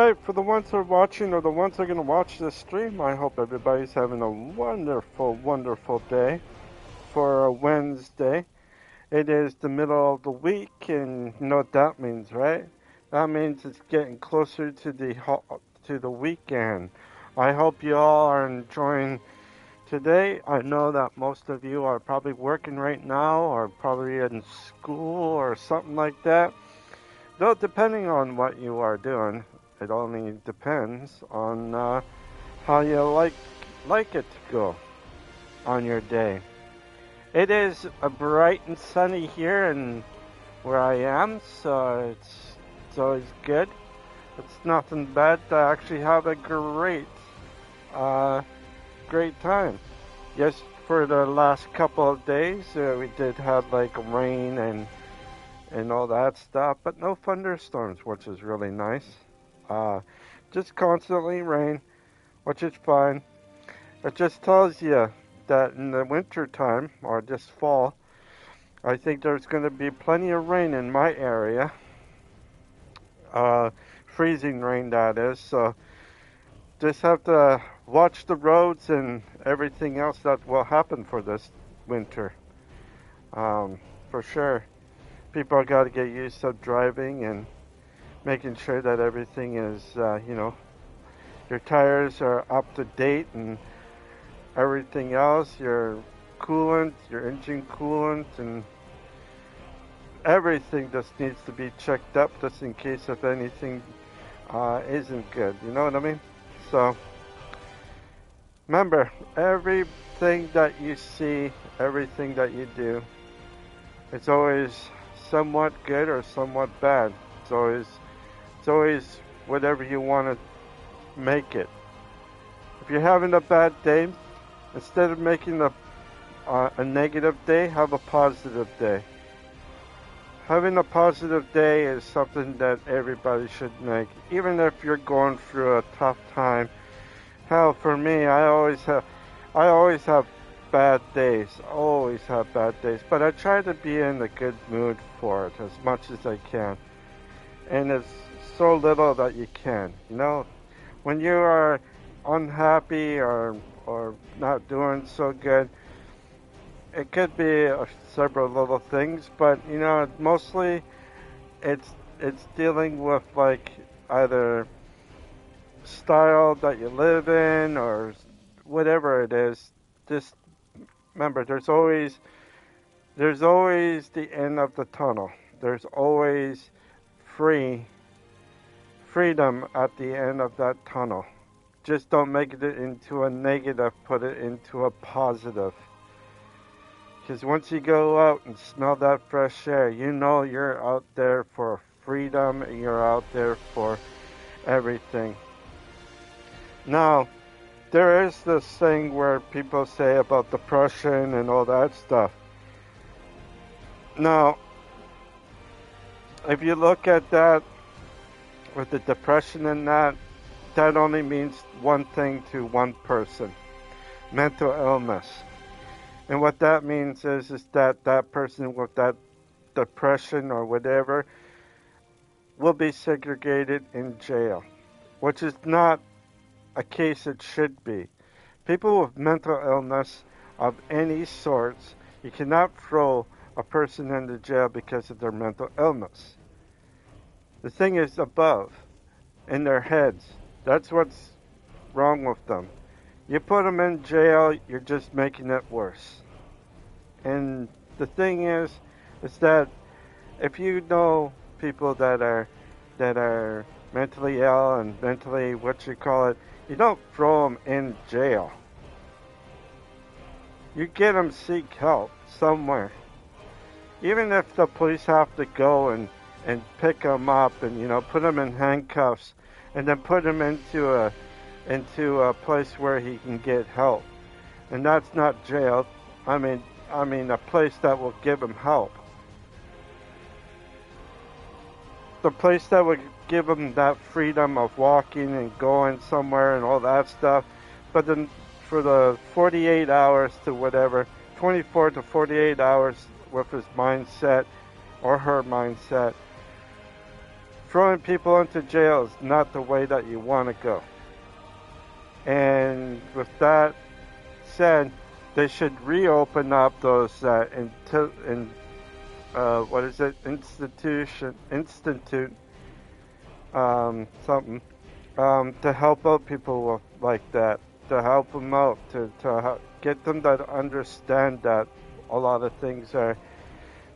Alright, for the ones who are watching or the ones who are going to watch this stream, I hope everybody's having a wonderful, wonderful day for a Wednesday. It is the middle of the week, and you know what that means, right? That means it's getting closer to the weekend. I hope you all are enjoying today. I know that most of you are probably working right now or probably in school or something like that. Though depending on what you are doing, it only depends on how you like it to go on your day. It is a bright and sunny here and where I am, so it's always good. It's nothing bad to actually have a great time. Yes, for the last couple of days, we did have like rain and all that stuff, but no thunderstorms, which is really nice. Just constantly rain, which is fine. It just tells you that in the winter time, or this fall, I think there's going to be plenty of rain in my area. Freezing rain, that is. So just have to watch the roads and everything else that will happen for this winter. For sure. People got to get used to driving and making sure that everything is, your tires are up to date and everything else, your coolant, your engine coolant, and everything just needs to be checked up just in case if anything isn't good. You know what I mean? So, remember, everything that you see, everything that you do, it's always somewhat good or somewhat bad. It's always whatever you want to make it. If you're having a bad day, instead of making a negative day, have a positive day. Having a positive day is something that everybody should make, even if you're going through a tough time. Hell, for me, I always have bad days. Always have bad days, but I try to be in a good mood for it as much as I can. And it's so little that you can, when you are unhappy or not doing so good, it could be several little things, but mostly it's dealing with like either style that you live in or whatever it is. Just remember, there's always the end of the tunnel. There's always freedom at the end of that tunnel. Just don't make it into a negative, put it into a positive. Because once you go out and smell that fresh air, you're out there for freedom, and you're out there for everything. Now, there is this thing where people say about depression and all that stuff. Now, if you look at that with the depression and that only means one thing to one person: mental illness. And what that means is that that person with that depression or whatever will be segregated in jail, which is not a case it should be. People with mental illness of any sorts, you cannot throw a person into jail because of their mental illness. The thing is above, in their heads. That's what's wrong with them. You put them in jail, you're just making it worse. And the thing is that if you know people that are mentally ill and mentally, you don't throw them in jail. You get them seek help somewhere. Even if the police have to go and pick them up and put them in handcuffs and then put them into a place where he can get help. And that's not jail. I mean a place that will give him help. The place that would give him that freedom of walking and going somewhere and all that stuff. But then for the 48 hours to whatever, 24 to 48 hours with his mindset or her mindset, throwing people into jail is not the way that you want to go. And with that said, they should reopen up those institute something to help out people like that, to help them out, to get them to understand that a lot of things are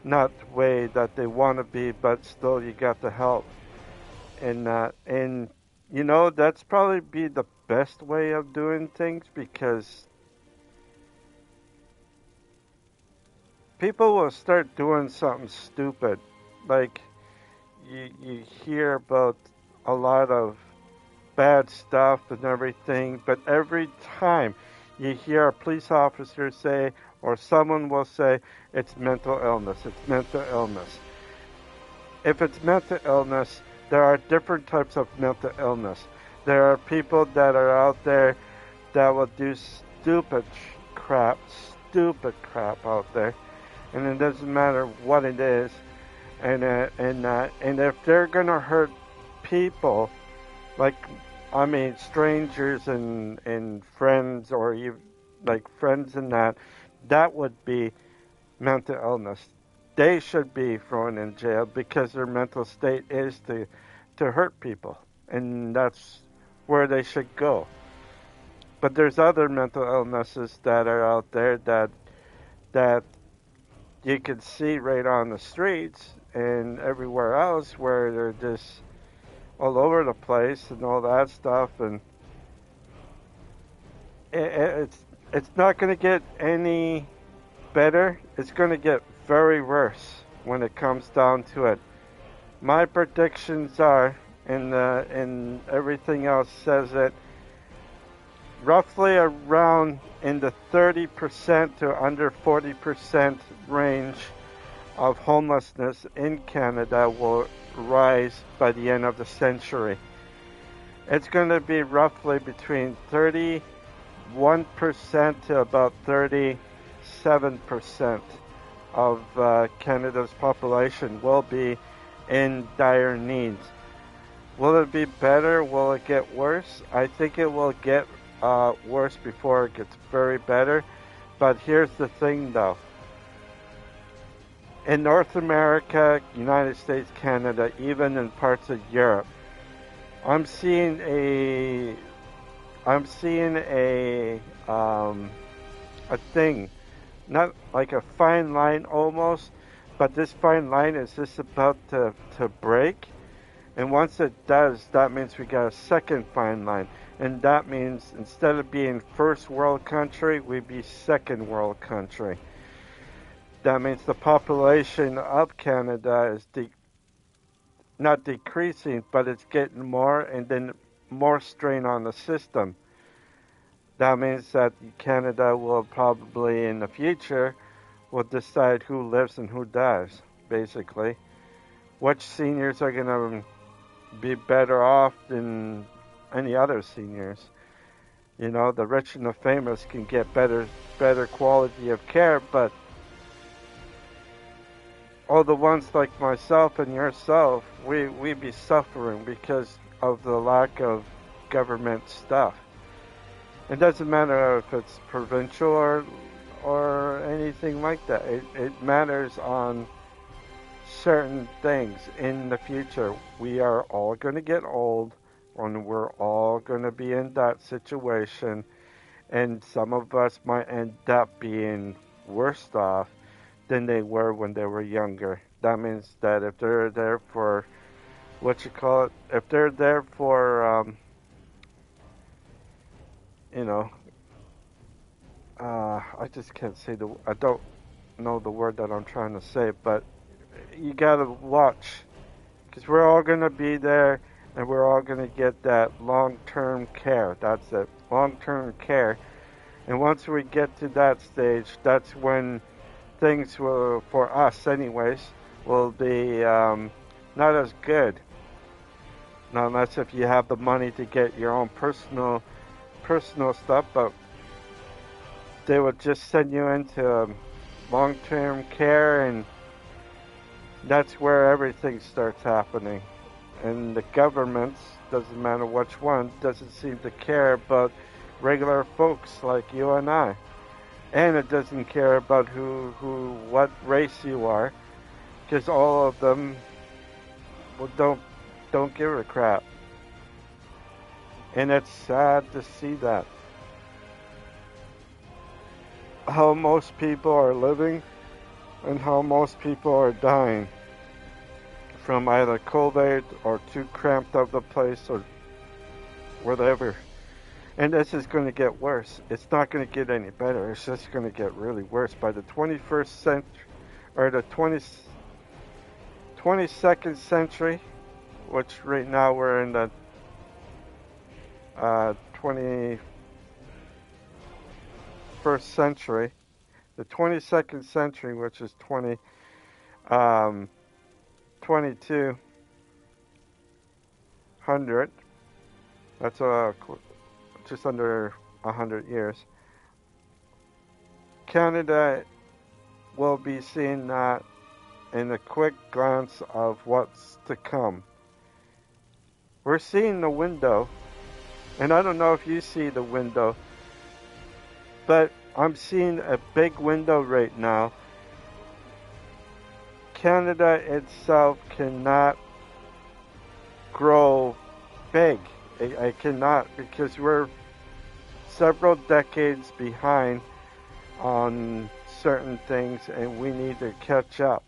not the way that they want to be, but still you got the help. And that's probably be the best way of doing things, because people will start doing something stupid. Like you hear about a lot of bad stuff and everything, but every time you hear a police officer say, or someone will say, it's mental illness, it's mental illness. If it's mental illness, there are different types of mental illness. There are people that are out there that will do stupid crap out there, and it doesn't matter what it is. And if they're gonna hurt people, like strangers and friends, or even like friends and that would be mental illness. They should be thrown in jail because their mental state is to hurt people, and that's where they should go. But there's other mental illnesses that are out there that you can see right on the streets and everywhere else, where they're just all over the place and all that stuff, and it's not going to get any better. It's going to get very worse when it comes down to it. My predictions are, and everything else says it, roughly around in the 30% to under 40% range of homelessness in Canada will rise by the end of the century. It's going to be roughly between 31% to about 37% of Canada's population will be in dire needs. Will it be better? Will it get worse? I think it will get worse before it gets very better. But here's the thing, though. In North America, United States, Canada, even in parts of Europe, I'm seeing a thing, not like a fine line almost, but this fine line is just about to break. And once it does, that means we got a second fine line. And that means instead of being first world country, we'd be second world country. That means the population of Canada is not decreasing, but it's getting more, and then more strain on the system. That means that Canada will probably in the future will decide who lives and who dies, basically. Which seniors are going to be better off than any other seniors. You know, the rich and the famous can get better quality of care, but all the ones like myself and yourself, we be suffering because of the lack of government stuff. It doesn't matter if it's provincial or anything like that. It matters on certain things in the future. We are all going to get old, and we're all going to be in that situation, and some of us might end up being worse off than they were when they were younger. That means that if they're there for if they're there for I just can't say I don't know the word that I'm trying to say, but you gotta watch, because we're all gonna be there, and we're all gonna get that long-term care. That's it, long-term care. And once we get to that stage, that's when things will, for us anyways, will be not as good. Now, unless if you have the money to get your own personal stuff, but they would just send you into long-term care, and that's where everything starts happening. and the governments, doesn't matter which one, doesn't seem to care about regular folks like you and I. And it doesn't care about what race you are, because all of them don't give a crap. And it's sad to see that. How most people are living and how most people are dying from either COVID or too cramped of the place or whatever. And this is going to get worse. It's not going to get any better. It's just going to get really worse. By the 21st century, or the 22nd century, which right now we're in the 21st century, the 22nd century, which is 2200, that's just under 100 years. Canada will be seeing that in a quick glance of what's to come. We're seeing the window, and I don't know if you see the window, but I'm seeing a big window right now. Canada itself cannot grow big. I cannot, because we're several decades behind on certain things and we need to catch up.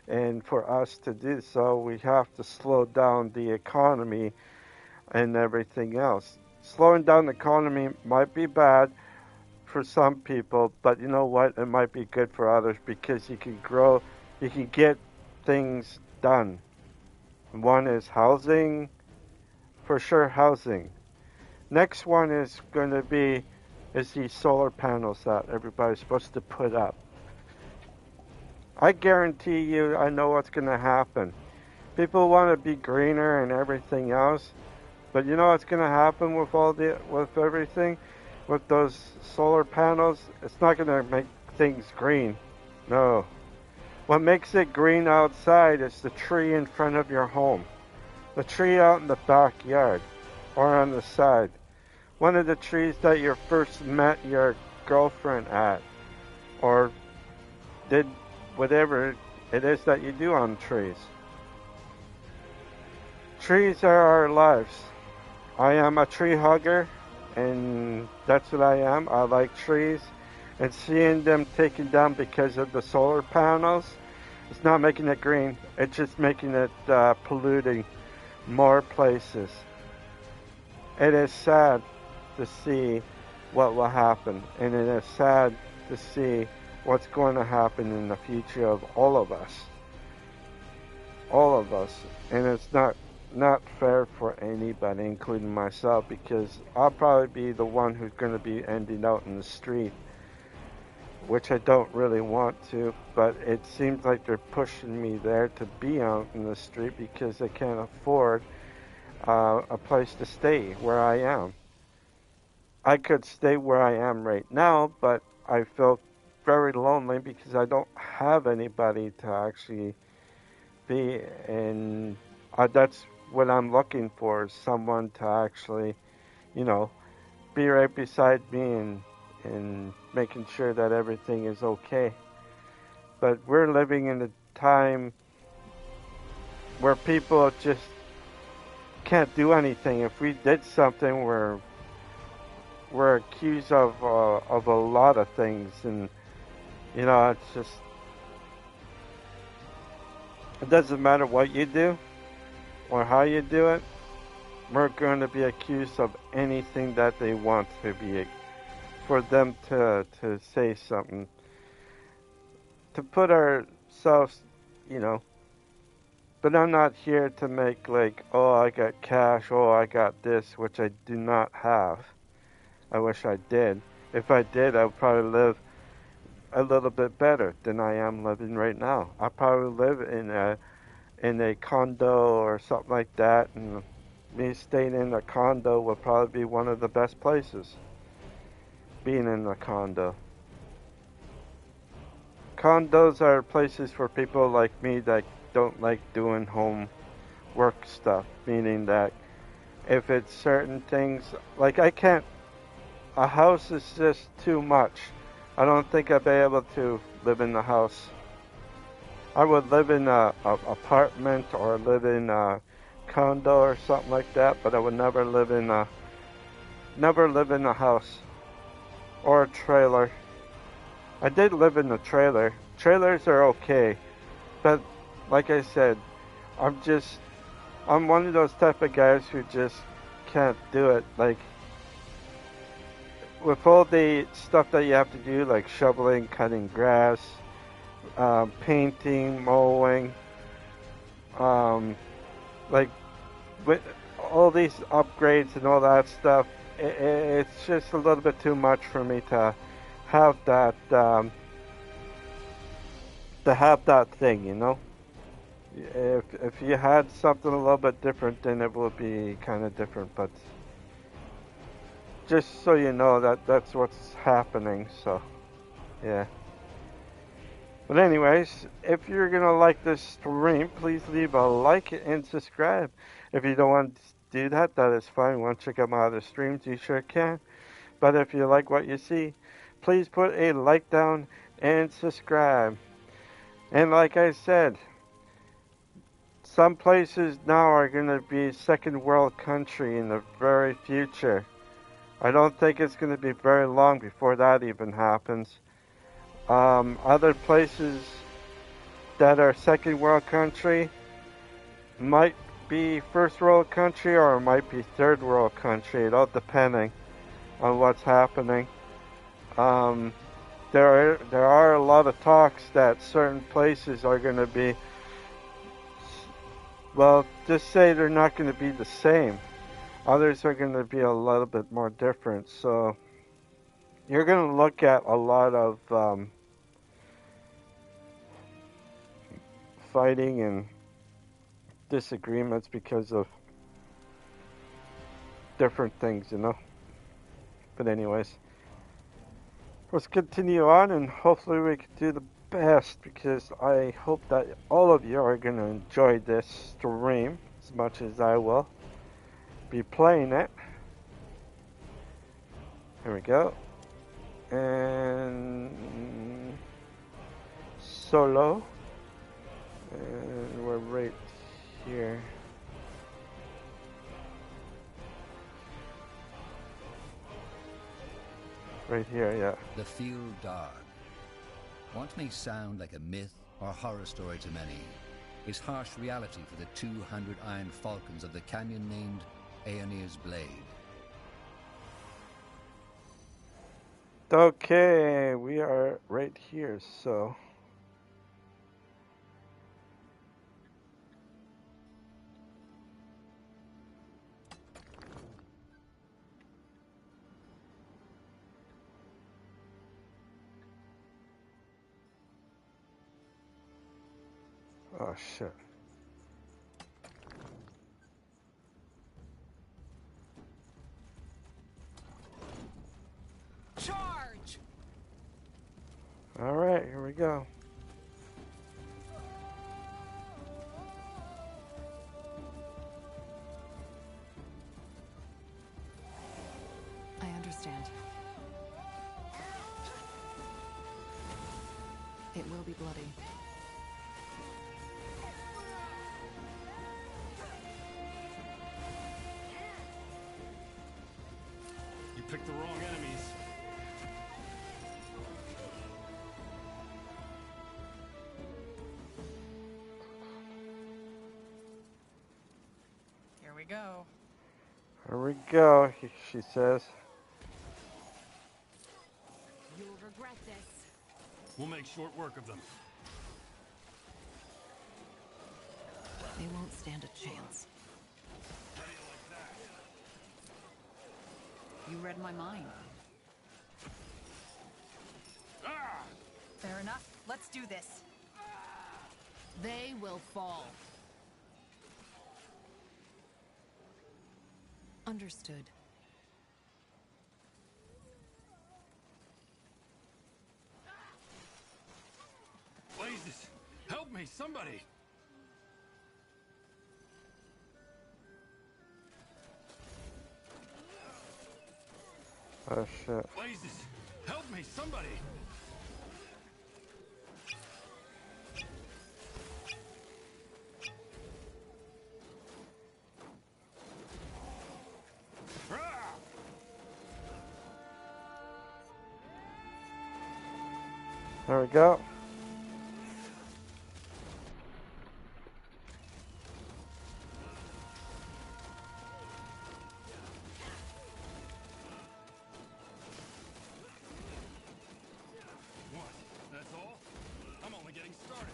And for us to do so, we have to slow down the economy and everything else. Slowing down the economy might be bad for some people, but you know what? It might be good for others because you can grow, you can get things done. One is housing, for sure housing. Next one is going to be these solar panels that everybody's supposed to put up. I guarantee you, I know what's going to happen. People want to be greener and everything else, but you know what's going to happen with everything, with those solar panels? It's not going to make things green. No. What makes it green outside is the tree in front of your home, the tree out in the backyard or on the side. One of the trees that you first met your girlfriend at, or did whatever it is that you do on trees. Trees are our lives. I am a tree hugger, and that's what I am. I like trees, and seeing them taken down because of the solar panels, it's not making it green. It's just making it polluting more places. It is sad to see what will happen, and it is sad to see what's going to happen in the future of all of us, and it's not fair for anybody, including myself, because I'll probably be the one who's going to be ending out in the street, which I don't really want to, but it seems like they're pushing me there to be out in the street because they can't afford a place to stay where I am. I could stay where I am right now, but I feel very lonely because I don't have anybody to actually be in. That's what I'm looking for, is someone to actually, be right beside me and making sure that everything is okay. But we're living in a time where people just can't do anything. If we did something, we're accused of a lot of things, and it's just, it doesn't matter what you do or how you do it. We're going to be accused of anything that they want to be, for them to say something, to put ourselves, But I'm not here to make like, oh, I got cash, oh, I got this, which I do not have. I wish I did. If I did, I would probably live a little bit better than I am living right now. I probably live in a condo or something like that, and me staying in a condo would probably be one of the best places. Being in a condo. Condos are places for people like me that don't like doing home work stuff, meaning that if it's certain things, like I can't, a house is just too much. I don't think I'd be able to live in the house. I would live in a apartment or live in a condo or something like that, but I would never live in a house or a trailer. I did live in a trailer. Trailers are okay, but like I said, I'm one of those type of guys who just can't do it. Like, with all the stuff that you have to do, like shoveling, cutting grass, painting, mowing, like with all these upgrades and all that stuff, it's just a little bit too much for me to have that thing, you know. If you had something a little bit different, then it would be kind of different. But just so you know that that's what's happening. So yeah. But anyways, if you're gonna like this stream, please leave a like and subscribe. If you don't want to do that, that is fine. Want to check out my other streams, you sure can. But if you like what you see, please put a like down and subscribe. And like I said, some places now are going to be second world country in the very future. I don't think it's going to be very long before that even happens. Other places that are second world country might be first world country or it might be third world country, it all depending on what's happening. There are a lot of talks that certain places are going to be, well, just say they're not going to be the same. Others are going to be a little bit more different. So you're going to look at a lot of fighting and disagreements because of different things, you know. But anyways, let's continue on and hopefully we can do the best, because I hope that all of you are going to enjoy this stream as much as I will be playing it. Here we go. And solo. And we're right here. Right here, yeah. The field dark. What may sound like a myth or horror story to many is harsh reality for the 200 iron falcons of the canyon named Aeonir's Blade. Okay, we are right here, so... Oh, shit. Charge! All right, here we go. I understand. It will be bloody. You picked the wrong enemies. Here we go. Here we go, she says. You'll regret this. We'll make short work of them. They won't stand a chance. You read my mind. Fair enough. Let's do this. They will fall. Understood. Blazes! Help me, somebody! Oh shit. Blazes! Help me, somebody! Ah! There we go. What? That's all? I'm only getting started.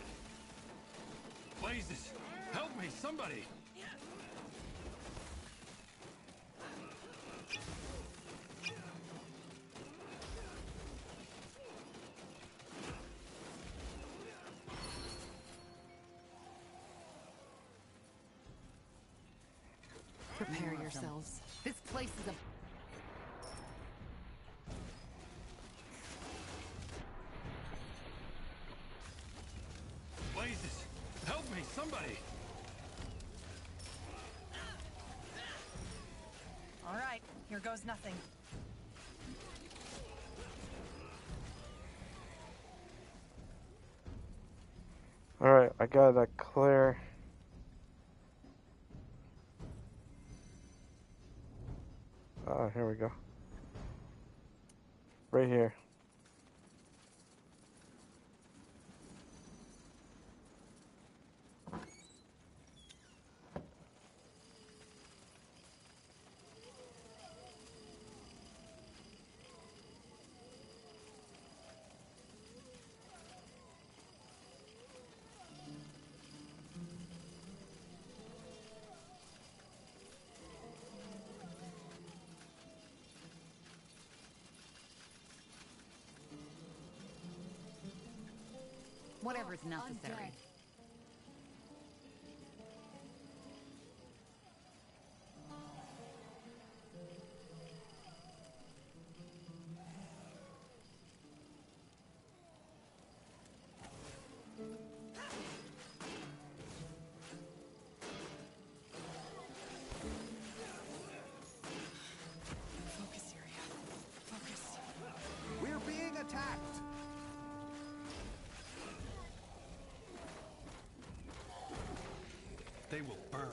Blazes! Help me, somebody! Prepare yourselves. This place is a... Blazes! Help me, somebody! All right, here goes nothing. Alright, I got that clear. Here we go. Right here. Whatever's necessary. Focus, Syria. Focus. We're being attacked! They will burn.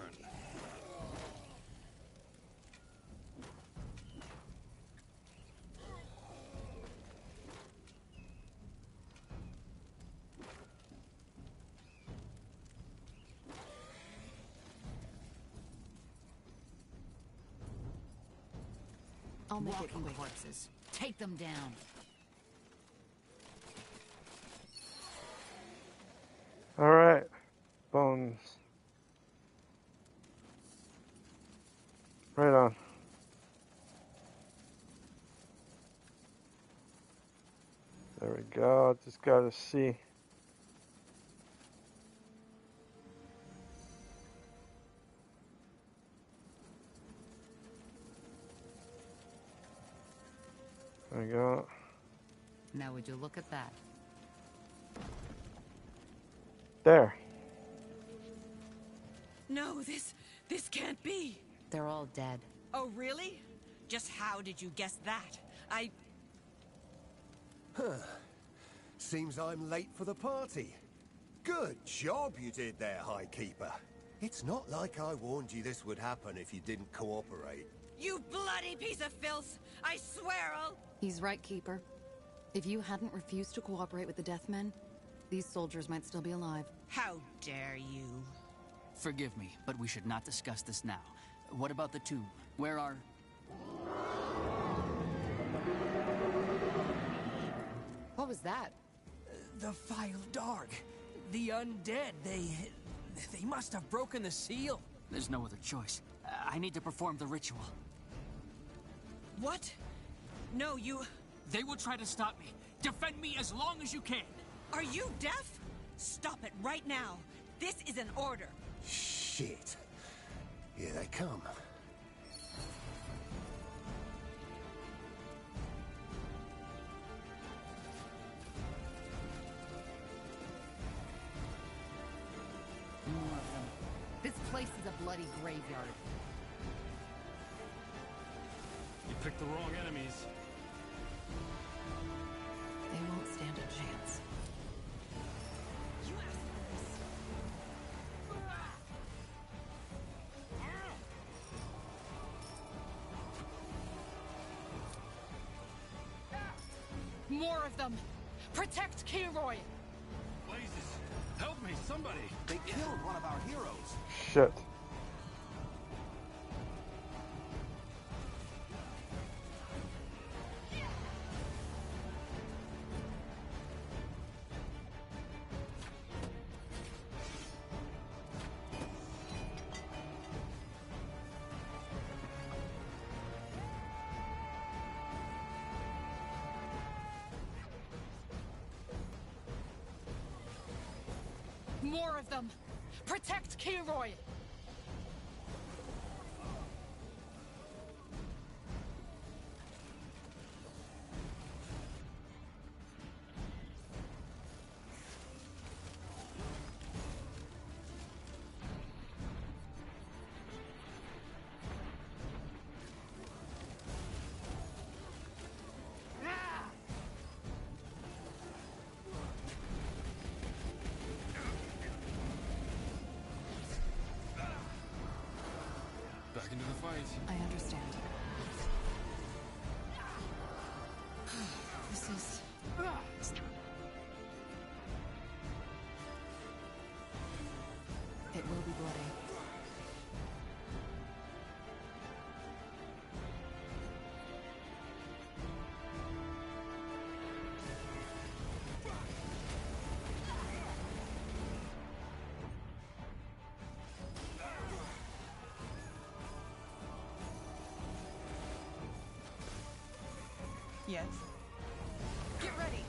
I'll make it Walking quick. corpses. Take them down. Alright. Bones. Right on. There we go. Just gotta see. There we go. Now would you look at that? There. No, this can't be. They're all dead. Oh, really? Just how did you guess that? Seems I'm late for the party. Good job you did there, High Keeper. It's not like I warned you this would happen if you didn't cooperate. You bloody piece of filth! I swear I'll... He's right, Keeper. If you hadn't refused to cooperate with the Deathmen, these soldiers might still be alive. How dare you? Forgive me, but we should not discuss this now. What about the tomb? Where are... What was that? The Vile Dark. The undead. They must have broken the seal. There's no other choice. I need to perform the ritual. What? No, you... They will try to stop me. Defend me as long as you can. Are you deaf? Stop it right now. This is an order. Shit. Here they come. More of them. This place is a bloody graveyard. You picked the wrong enemies. stand a chance. You asked for this. More of them! Protect Kilroy! Blazes! Help me, somebody! They killed one of our heroes. Shit. More of them! Protect Kilroy! Back into the fight. I understand. This is... It will be bloody. Yes. Get ready.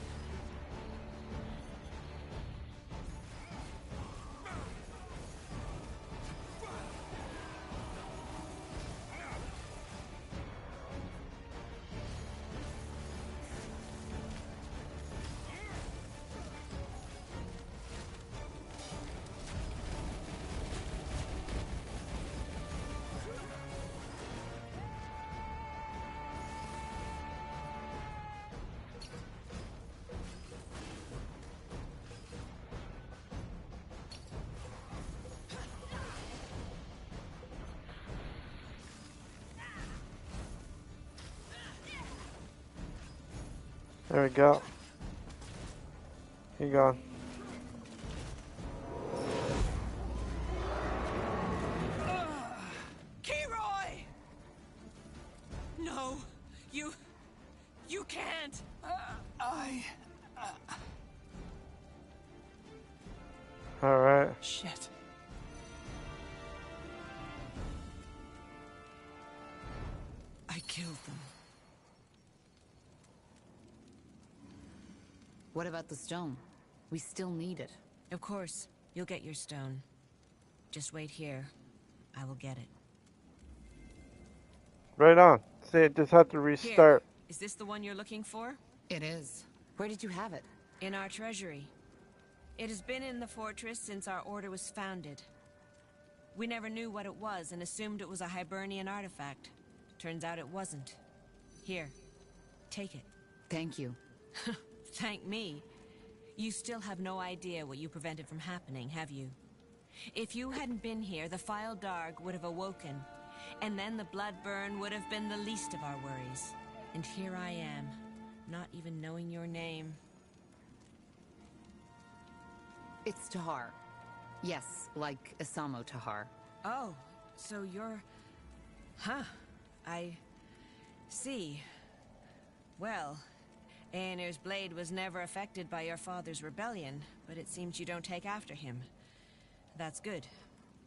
There we go. He gone. Kilroy! No, you can't. All right. Shit. I killed them. What about the stone? We still need it. Of course, you'll get your stone. Just wait here. I will get it. Right on. See, it just had to restart. Here. Is this the one you're looking for? It is. Where did you have it? In our treasury. It has been in the fortress since our order was founded. We never knew what it was and assumed it was a Hibernian artifact. Turns out it wasn't. Here, take it. Thank you. Thank me. You still have no idea what you prevented from happening, have you? If you hadn't been here, the File Darg would have awoken, and then the blood burn would have been the least of our worries. And here I am, not even knowing your name. It's Tahar. Yes, like Isamo Tahar. Oh, so you're... Huh. I... see. Well, Aenir's blade was never affected by your father's rebellion, but it seems you don't take after him. That's good.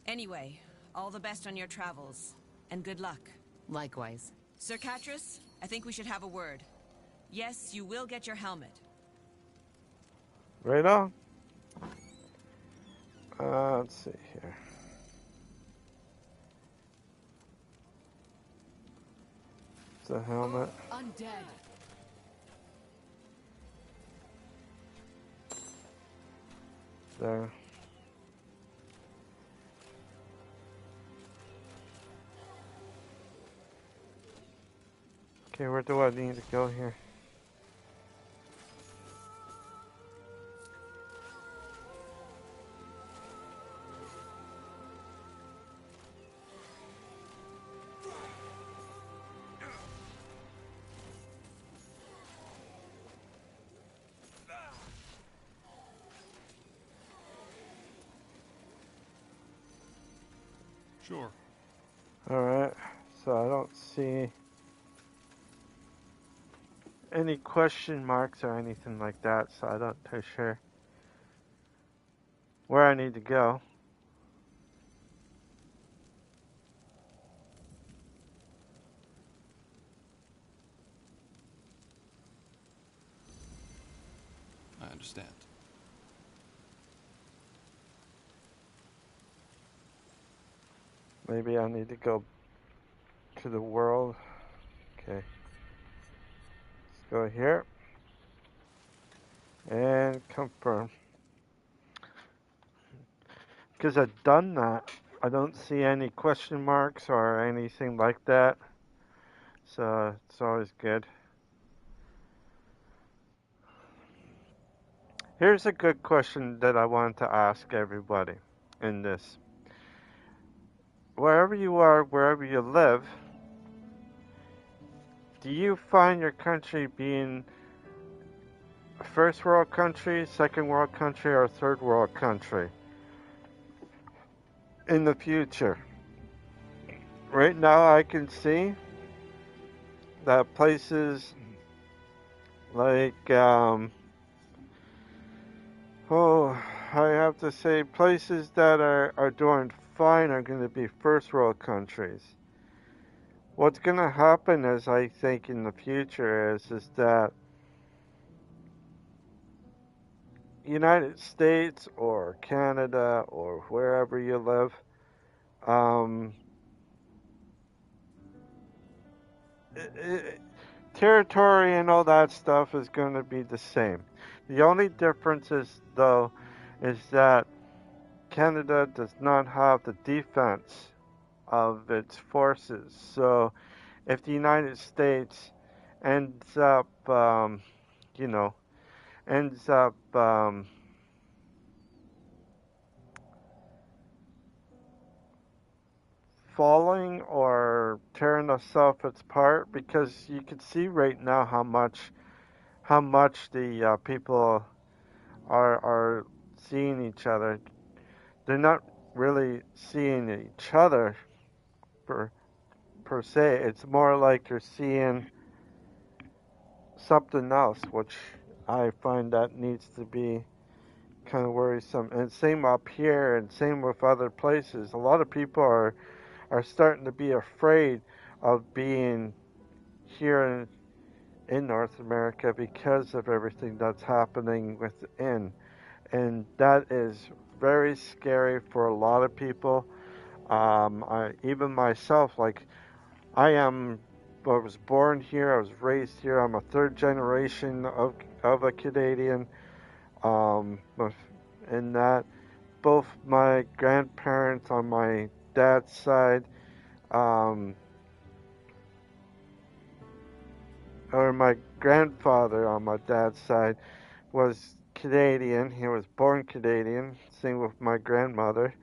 Anyway, all the best on your travels, and good luck. Likewise. Sir Catras, I think we should have a word. Yes, you will get your helmet. Right on. Let's see here. It's a helmet. Undead. There. Okay, where do I need to go here? Sure. Alright, so I don't see any question marks or anything like that, so I don't too sure where I need to go. I understand. Maybe I need to go to the world. Okay. Let's go here. And confirm. Because I've done that, I don't see any question marks or anything like that. So it's always good. Here's a good question that I want to ask everybody in this. Wherever you are, wherever you live, do you find your country being a first world country, second world country, or third world country in the future? Right now, I can see that places like, I have to say, places that are doing fine are going to be first world countries. What's going to happen is, I think, in the future is that United States or Canada or wherever you live, territory and all that stuff is going to be the same. The only difference is, though, is that Canada does not have the defense of its forces. So if the United States ends up, ends up falling or tearing itself apart, because you can see right now how much the people are seeing each other. They're not really seeing each other per se. It's more like you're seeing something else, which I find that needs to be kind of worrisome. And same up here, and same with other places. A lot of people are starting to be afraid of being here in North America because of everything that's happening within. And that is very scary for a lot of people. Even myself, like, I was born here, I was raised here, I'm a third generation of a Canadian. In that, both my grandparents on my dad's side, um, or my grandfather on my dad's side, was Canadian. He was born Canadian. Same with my grandmother.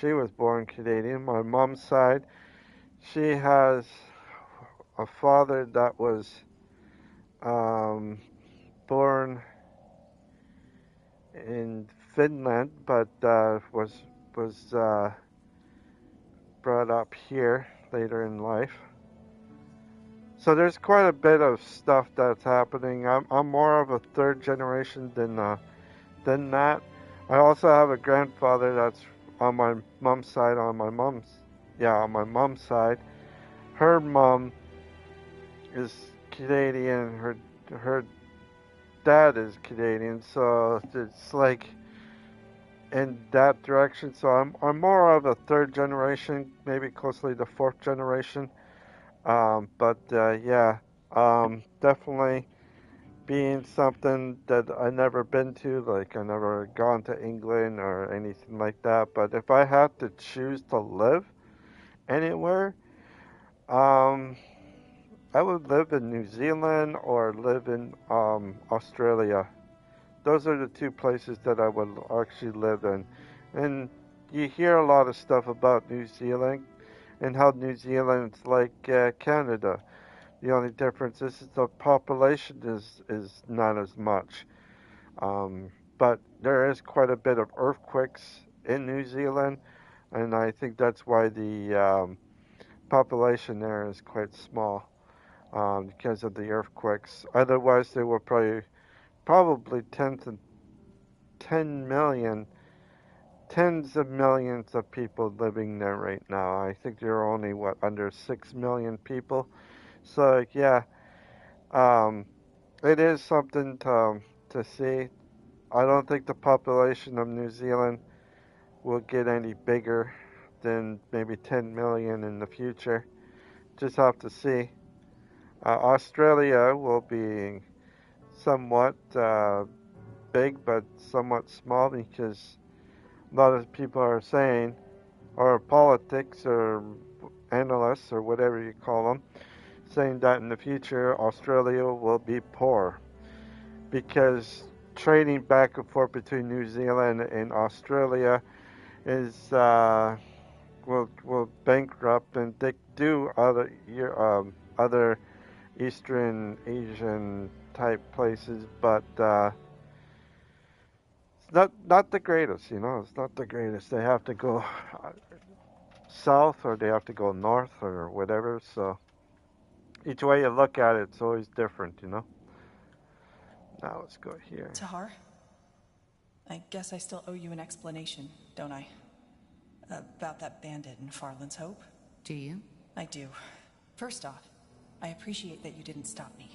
She was born Canadian. My mom's side, she has a father that was born in Finland, but was brought up here later in life. So there's quite a bit of stuff that's happening. I'm more of a third generation than that. I also have a grandfather that's on my mom's side. On my mom's side. Her mom is Canadian. Her dad is Canadian. So it's like in that direction. So I'm more of a third generation, maybe closely the fourth generation. Yeah, definitely being something that I never been to, like I never gone to England or anything like that. But if I had to choose to live anywhere, um, I would live in New Zealand or live in Australia. Those are the two places that I would actually live in. And you hear a lot of stuff about New Zealand and how New Zealand's like Canada. The only difference is the population is not as much. But there is quite a bit of earthquakes in New Zealand. and I think that's why the population there is quite small because of the earthquakes. Otherwise, there were probably 10 million, tens of millions of people living there right now. I think there are only under 6 million people. So yeah, um, it is something to see. I don't think the population of New Zealand will get any bigger than maybe 10 million in the future. Just have to see. Australia will be somewhat big, but somewhat small because a lot of people are saying, or politics or analysts or whatever you call them, saying that in the future Australia will be poor because trading back and forth between New Zealand and Australia is will bankrupt, and they do other Eastern Asian type places, but it's not the greatest. It's not the greatest. They have to go south or they have to go north or whatever. So each way you look at it, it's always different. Now let's go here. Tahar, I guess I still owe you an explanation, don't I? About that bandit in Farland's Hope. Do you? I do. First off, I appreciate that you didn't stop me.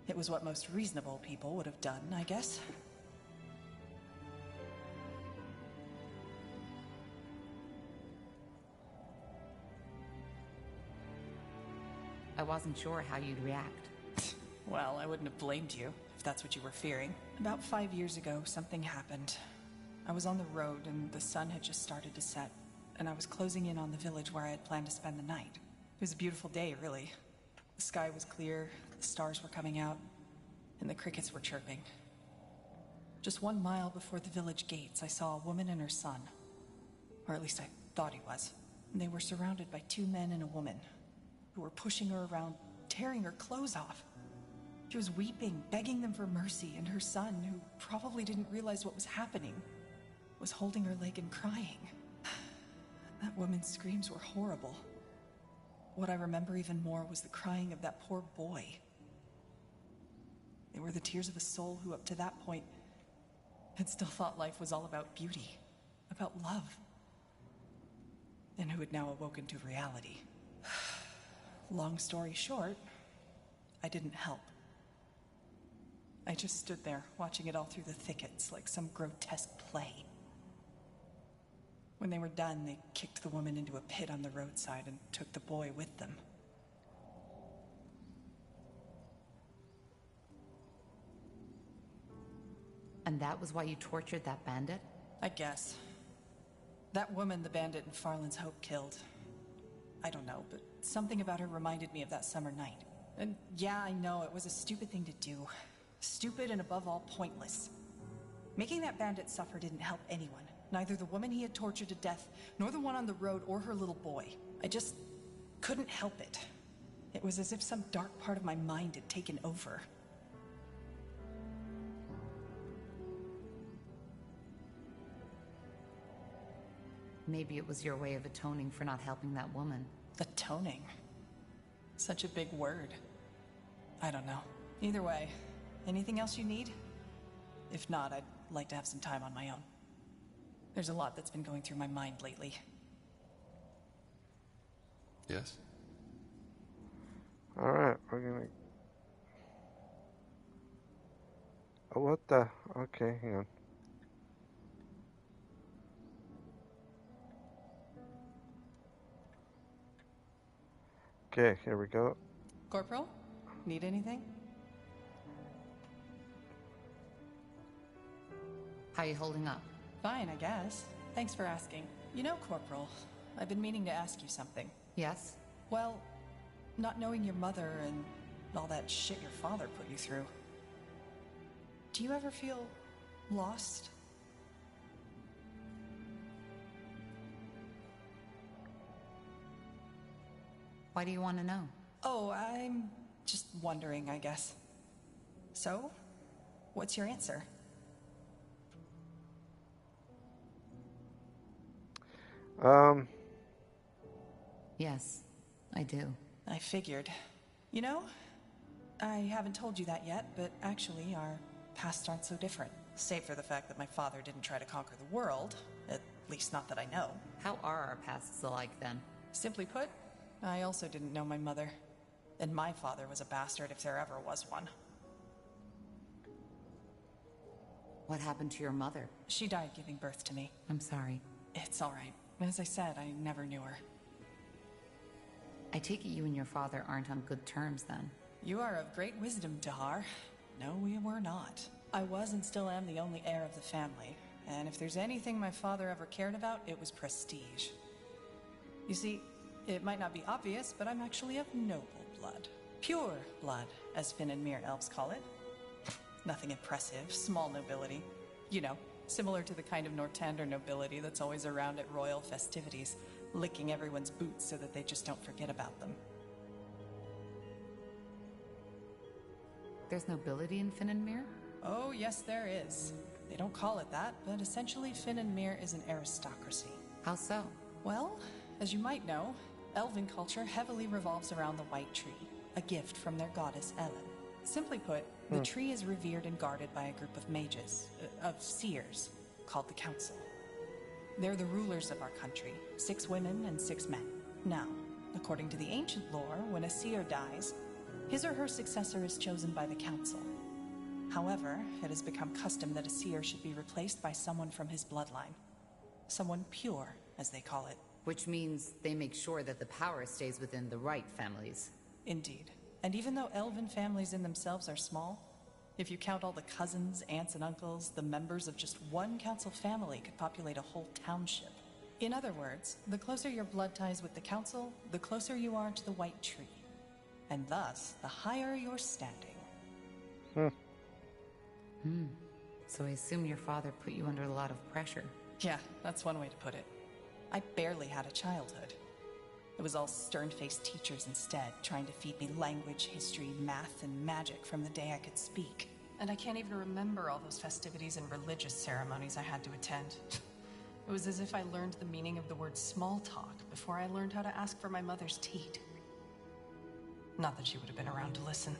It was what most reasonable people would have done, I guess. I wasn't sure how you'd react. Well, I wouldn't have blamed you, if that's what you were fearing. About 5 years ago, something happened. I was on the road, and the sun had just started to set, and I was closing in on the village where I had planned to spend the night. It was a beautiful day, really. The sky was clear, the stars were coming out, and the crickets were chirping. Just 1 mile before the village gates, I saw a woman and her son. Or at least I thought he was. And they were surrounded by 2 men and a woman, who were pushing her around, tearing her clothes off. She was weeping, begging them for mercy, and her son, who probably didn't realize what was happening, was holding her leg and crying. That woman's screams were horrible. What I remember even more was the crying of that poor boy. They were the tears of a soul who, up to that point, had still thought life was all about beauty, about love, and who had now awoken to reality. Long story short, I didn't help. I just stood there, watching it all through the thickets, like some grotesque play. When they were done, they kicked the woman into a pit on the roadside and took the boy with them. And that was why you tortured that bandit? I guess. That woman the bandit in Farland's Hope killed. I don't know, but something about her reminded me of that summer night. And yeah, I know, it was a stupid thing to do. Stupid and above all, pointless. Making that bandit suffer didn't help anyone. Neither the woman he had tortured to death, nor the one on the road, or her little boy. I just couldn't help it. It was as if some dark part of my mind had taken over. Maybe it was your way of atoning for not helping that woman. Atoning? Such a big word. I don't know. Either way, anything else you need? If not, I'd like to have some time on my own. There's a lot that's been going through my mind lately. Yes? Alright, we're gonna... Oh, what the... Okay, hang on. Okay, here we go. Corporal? Need anything? How you holding up? Fine, I guess. Thanks for asking. You know, Corporal, I've been meaning to ask you something. Yes? Well, not knowing your mother and all that shit your father put you through. Do you ever feel lost? Why do you want to know? Oh, I'm just wondering, I guess. So, what's your answer? Um, Yes, I do. I figured. You know, I haven't told you that yet, but actually our pasts aren't so different. Save for the fact that my father didn't try to conquer the world, at least not that I know. How are our pasts alike then? Simply put, I also didn't know my mother. And my father was a bastard if there ever was one. What happened to your mother? She died giving birth to me. I'm sorry. It's all right. As I said, I never knew her. I take it you and your father aren't on good terms then. You are of great wisdom, Dahar. No, we were not. I was and still am the only heir of the family, and if there's anything my father ever cared about, it was prestige. You see, it might not be obvious, but I'm actually of noble blood. Pure blood, as Finn and Mir elves call it. Nothing impressive, small nobility. You know, similar to the kind of Nortander nobility that's always around at royal festivities, licking everyone's boots so that they just don't forget about them. There's nobility in Finn and Mir? Oh, yes, there is. They don't call it that, but essentially Finn and Mir is an aristocracy. How so? Well, as you might know, elven culture heavily revolves around the White Tree, a gift from their goddess Ellen. Simply put, the tree is revered and guarded by a group of mages, of seers, called the Council. They're the rulers of our country, 6 women and 6 men. Now, according to the ancient lore, when a seer dies, his or her successor is chosen by the Council. However, it has become custom that a seer should be replaced by someone from his bloodline. Someone pure, as they call it. Which means they make sure that the power stays within the right families. Indeed. And even though elven families in themselves are small, if you count all the cousins, aunts, and uncles, the members of just one council family could populate a whole township. In other words, the closer your blood ties with the council, the closer you are to the White Tree. And thus, the higher your standing. So I assume your father put you under a lot of pressure. Yeah, that's one way to put it. I barely had a childhood. It was all stern-faced teachers instead, trying to feed me language, history, math, and magic from the day I could speak. And I can't even remember all those festivities and religious ceremonies I had to attend. It was as if I learned the meaning of the word small talk before I learned how to ask for my mother's teat. Not that she would have been around to listen.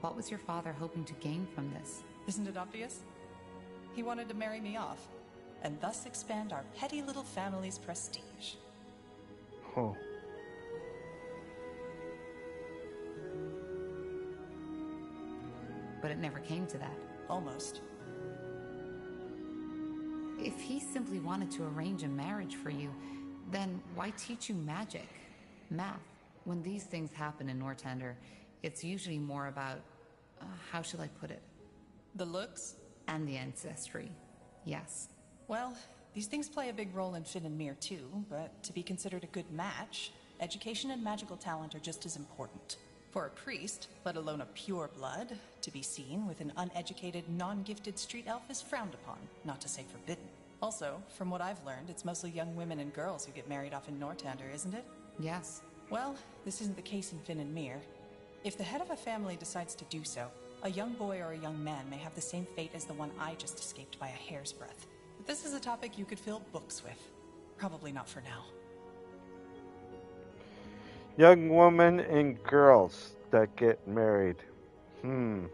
What was your father hoping to gain from this? Isn't it obvious? He wanted to marry me off, and thus expand our petty little family's prestige. Oh. But it never came to that. Almost. If he simply wanted to arrange a marriage for you, then why teach you magic, math? When these things happen in Nortander, it's usually more about, how shall I put it? The looks? And the ancestry, yes. Well, these things play a big role in Finn and Mir too, but to be considered a good match, education and magical talent are just as important. For a priest, let alone a pure blood, to be seen with an uneducated, non-gifted street elf is frowned upon, not to say forbidden. Also, from what I've learned, it's mostly young women and girls who get married off in Nortander, isn't it? Yes. Well, this isn't the case in Finn and Mir. If the head of a family decides to do so, a young boy or a young man may have the same fate as the one I just escaped by a hair's breadth. But this is a topic you could fill books with. Probably not for now. Young women and girls that get married. In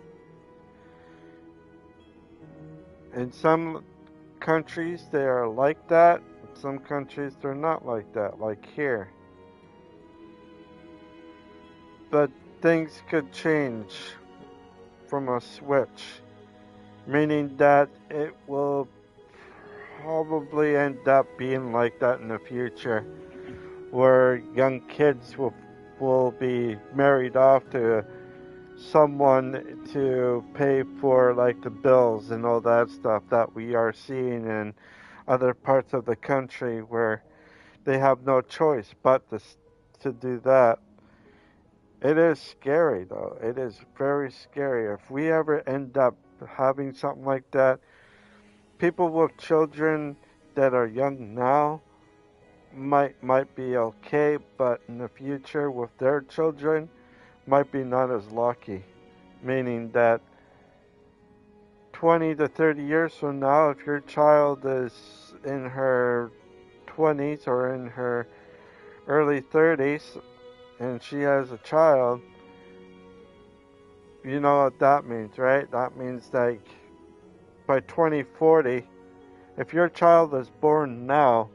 some countries they are like that. In some countries they're not like that, like here. But things could change from a switch, meaning that it will probably end up being like that in the future, where young kids will be married off to someone to pay for like the bills and all that stuff that we are seeing in other parts of the country where they have no choice but to do that. It is scary, though. It is very scary. If we ever end up having something like that, people with children that are young now might be okay, but in the future with their children might be not as lucky. Meaning that 20 to 30 years from now, if your child is in her 20s or in her early 30s and she has a child, you know what that means, right? That means like by 2040, if your child is born now,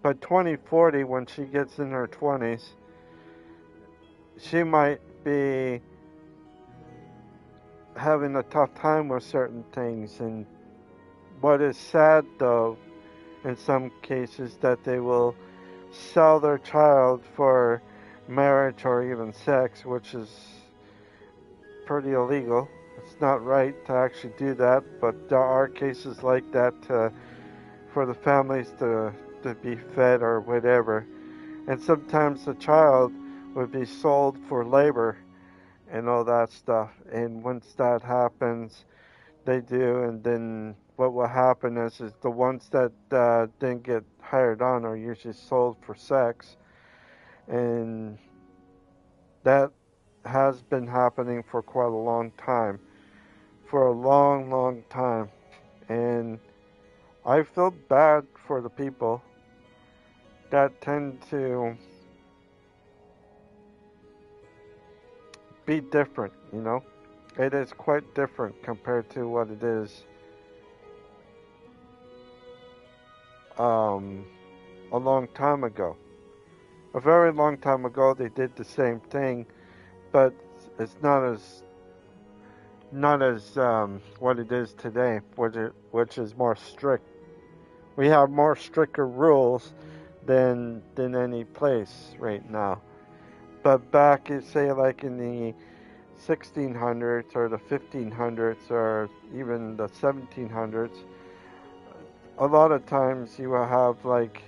by 2040, when she gets in her 20s, she might be having a tough time with certain things. And what is sad, though, in some cases, that they will sell their child for marriage or even sex, which is pretty illegal. It's not right to actually do that, but there are cases like that for the families to be fed or whatever. And sometimes the child would be sold for labor and all that stuff. And once that happens, they do, and then what will happen is the ones that didn't get hired on are usually sold for sex, and that has been happening for quite a long time, for a long, long time. And I feel bad for the people that tend to be different, you know. It is quite different compared to what it is a long time ago. A very long time ago, they did the same thing, but it's not as what it is today, which is more strict. We have more stricter rules than any place right now. But back, say, like in the 1600s or the 1500s or even the 1700s, a lot of times you will have like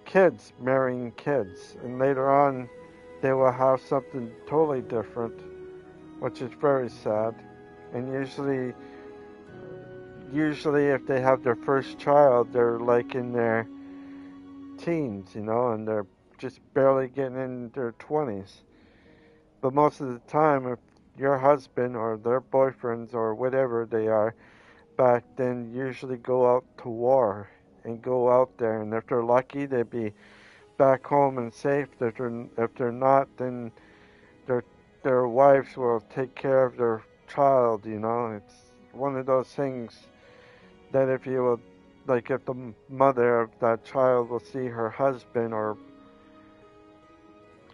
kids marrying kids, and later on they will have something totally different, which is very sad. And usually if they have their first child, they're like in their teens, you know, and they're just barely getting in their 20s. But most of the time, if your husband or their boyfriends or whatever they are back then usually go out to war and go out there, and if they're lucky, they'd be back home and safe. If they're not, then their wives will take care of their child. You know, it's one of those things that if you will, like if the mother of that child will see her husband or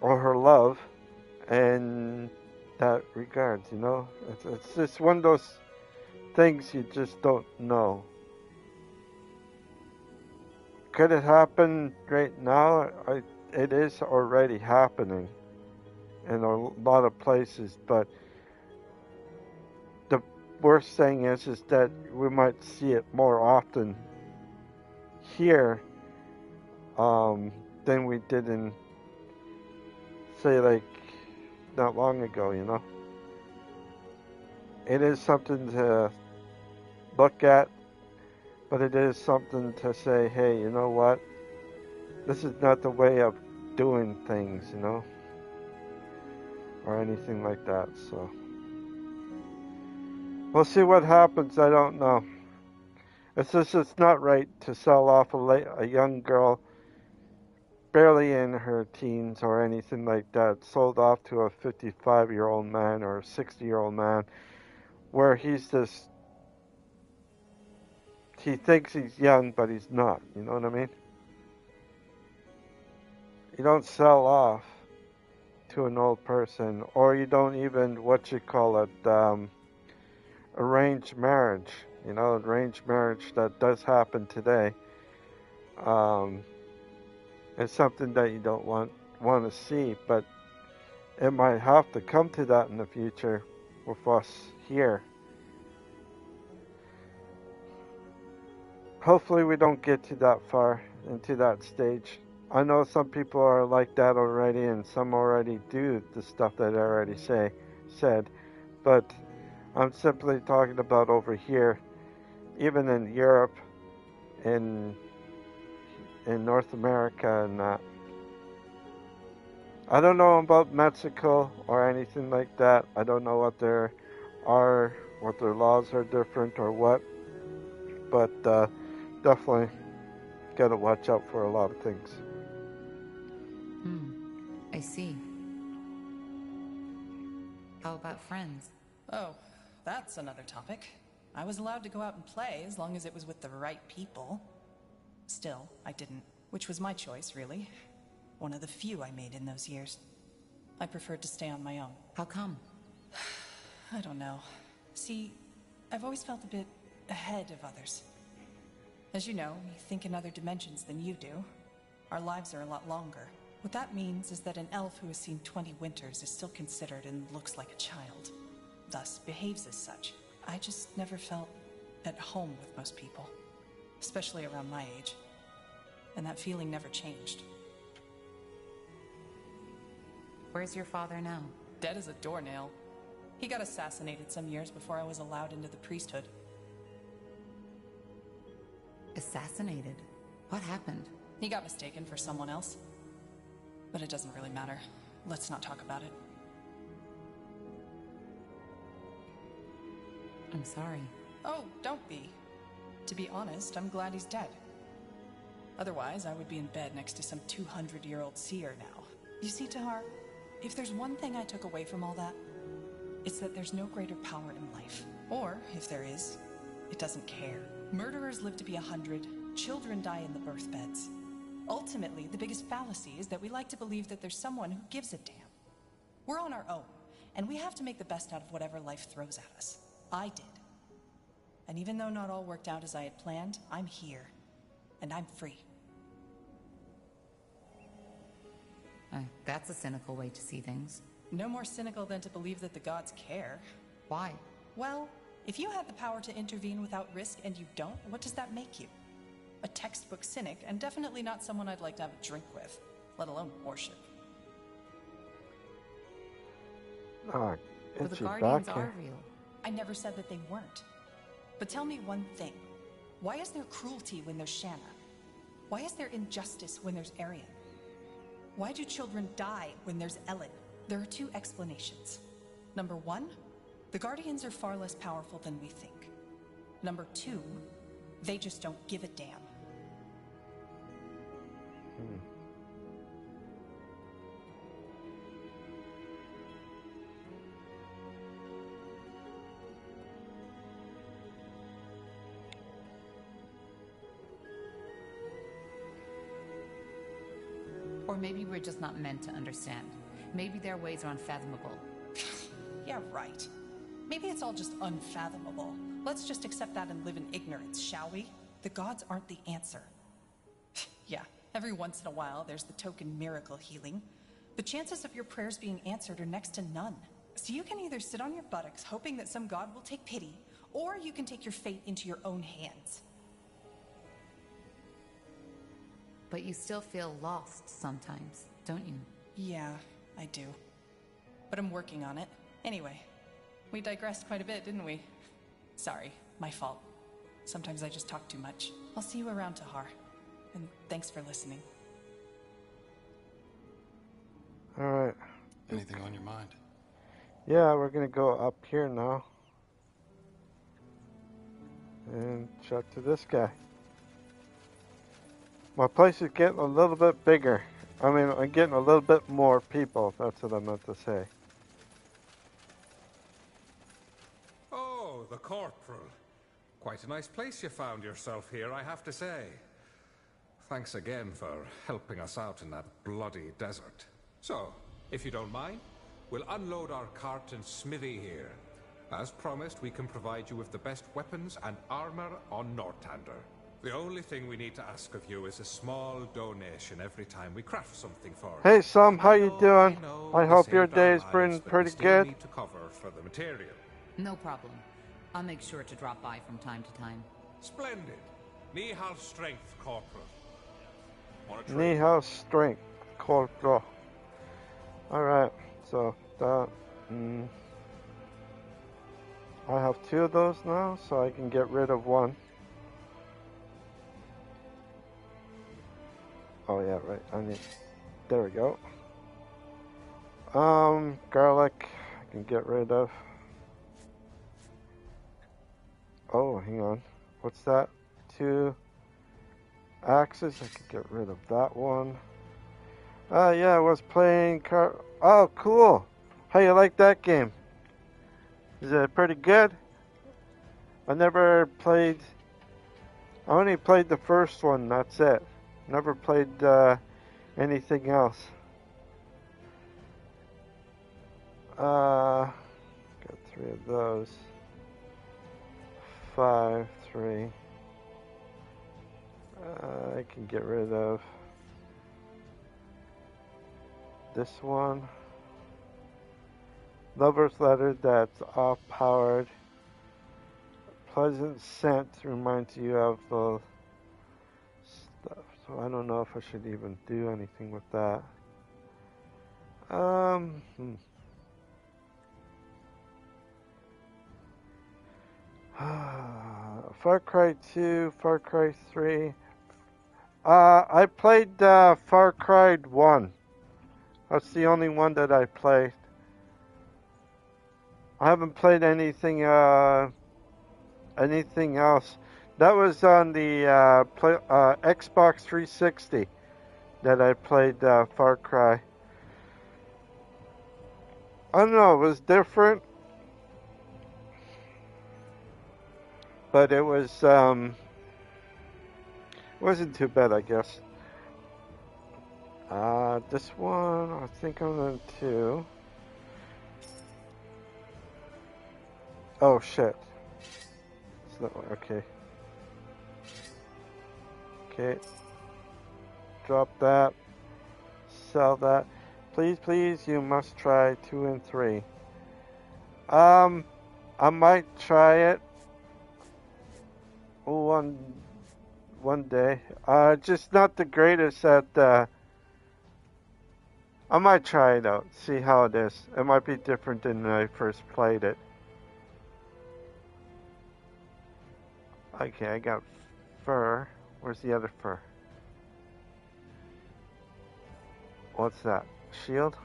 her love in that regards, you know, it's just one of those things you just don't know. Could it happen right now? It is already happening in a lot of places, but the worst thing is that we might see it more often here than we did in, say, like not long ago, you know. It is something to look at, but it is something to say, hey, you know what? This is not the way of doing things, you know, or anything like that. So we'll see what happens. I don't know. It's not right to sell off a young girl barely in her teens or anything like that, sold off to a 55-year-old man or a 60-year-old man, where he thinks he's young, but he's not. You know what I mean? You don't sell off to an old person, or you don't even, arranged marriage. You know, arranged marriage that does happen today. It's something that you don't want to see, but it might have to come to that in the future with us here. Hopefully we don't get to that far, into that stage. I know some people are like that already, and some already do the stuff that I already said, but I'm simply talking about over here, even in Europe, in North America, and that. I don't know about Mexico or anything like that. I don't know what there are what their laws are different or what, but definitely gotta watch out for a lot of things. I see. How about friends? Oh, that's another topic. I was allowed to go out and play as long as it was with the right people. Still, I didn't, which was my choice, really. One of the few I made in those years. I preferred to stay on my own. How come? I don't know. See, I've always felt a bit ahead of others. As you know, we think in other dimensions than you do. Our lives are a lot longer. What that means is that an elf who has seen 20 winters is still considered and looks like a child. Thus, behaves as such. I just never felt at home with most people. Especially around my age. And that feeling never changed. Where's your father now? Dead as a doornail. He got assassinated some years before I was allowed into the priesthood. Assassinated? What happened? He got mistaken for someone else. But it doesn't really matter. Let's not talk about it. I'm sorry. Oh, don't be. To be honest, I'm glad he's dead. Otherwise, I would be in bed next to some 200-year-old seer now. You see, Tahar, if there's one thing I took away from all that, it's that there's no greater power in life. Or, if there is, it doesn't care. Murderers live to be 100, children die in the birth beds. Ultimately, the biggest fallacy is that we like to believe that there's someone who gives a damn. We're on our own, and we have to make the best out of whatever life throws at us. I did. And even though not all worked out as I had planned, I'm here. And I'm free. That's a cynical way to see things. No more cynical than to believe that the gods care. Why? Well, if you had the power to intervene without risk and you don't, what does that make you? A textbook cynic, and definitely not someone I'd like to have a drink with, let alone worship. Oh, But the itchy Guardians back are here. real. I never said that they weren't. But tell me one thing. Why is there cruelty when there's Shanna? Why is there injustice when there's Arian? Why do children die when there's Ellen? There are two explanations. Number one, the Guardians are far less powerful than we think. Number two, they just don't give a damn. Or maybe we're just not meant to understand. Maybe their ways are unfathomable. Yeah, right. Maybe it's all just unfathomable. Let's just accept that and live in ignorance, shall we? The gods aren't the answer. Yeah, every once in a while there's the token miracle healing. The chances of your prayers being answered are next to none. So you can either sit on your buttocks hoping that some god will take pity, or you can take your fate into your own hands. But you still feel lost sometimes, don't you? Yeah, I do. But I'm working on it. Anyway, we digressed quite a bit, didn't we? Sorry, my fault. Sometimes I just talk too much. I'll see you around, Tahar. And thanks for listening. Alright. Anything on your mind? Yeah, we're gonna go up here now. And chat to this guy. My place is getting a little bit bigger. I mean, I'm getting a little bit more people. That's what I meant to say. Oh, the Corporal. Quite a nice place you found yourself here, I have to say. Thanks again for helping us out in that bloody desert. So, if you don't mind, we'll unload our cart and smithy here. As promised, we can provide you with the best weapons and armor on Northander. The only thing we need to ask of you is a small donation every time we craft something for you. Hey, Sam, how you doing? I we hope your saved our day's been lives, but we pretty still good. need to cover for the material. No problem. I'll make sure to drop by from time to time. Splendid. Nihal strength, Corporal. Nihal strength, Corporal. Alright, so that... I have two of those now, so I can get rid of one. Oh yeah, right, I need... There we go. Garlic, I can get rid of. Oh, hang on. What's that? 2 axes. I could get rid of that one. Yeah, I was playing Oh, cool. How you like that game? Is it pretty good? I never played... I only played the first one, that's it. Never played anything else. Got 3 of those. 5, 3. I can get rid of this one. Lover's Letter, that's off-powered. Pleasant Scent reminds you of the stuff. So I don't know if I should even do anything with that. Far Cry 2, Far Cry 3. I played Far Cry 1. That's the only one that I played. I haven't played anything else. That was on the Xbox 360 that I played Far Cry. I don't know, it was different. But it wasn't too bad, I guess. This one, I think I'm going to... Oh, shit. It's not... Okay. Okay. Drop that. Sell that. Please, please, you must try 2 and 3. I might try it one day. Just not the greatest at I might try it out, see how it is. It might be different than when I first played it. Okay, I got fur. Where's the other fur? What's that? Shield?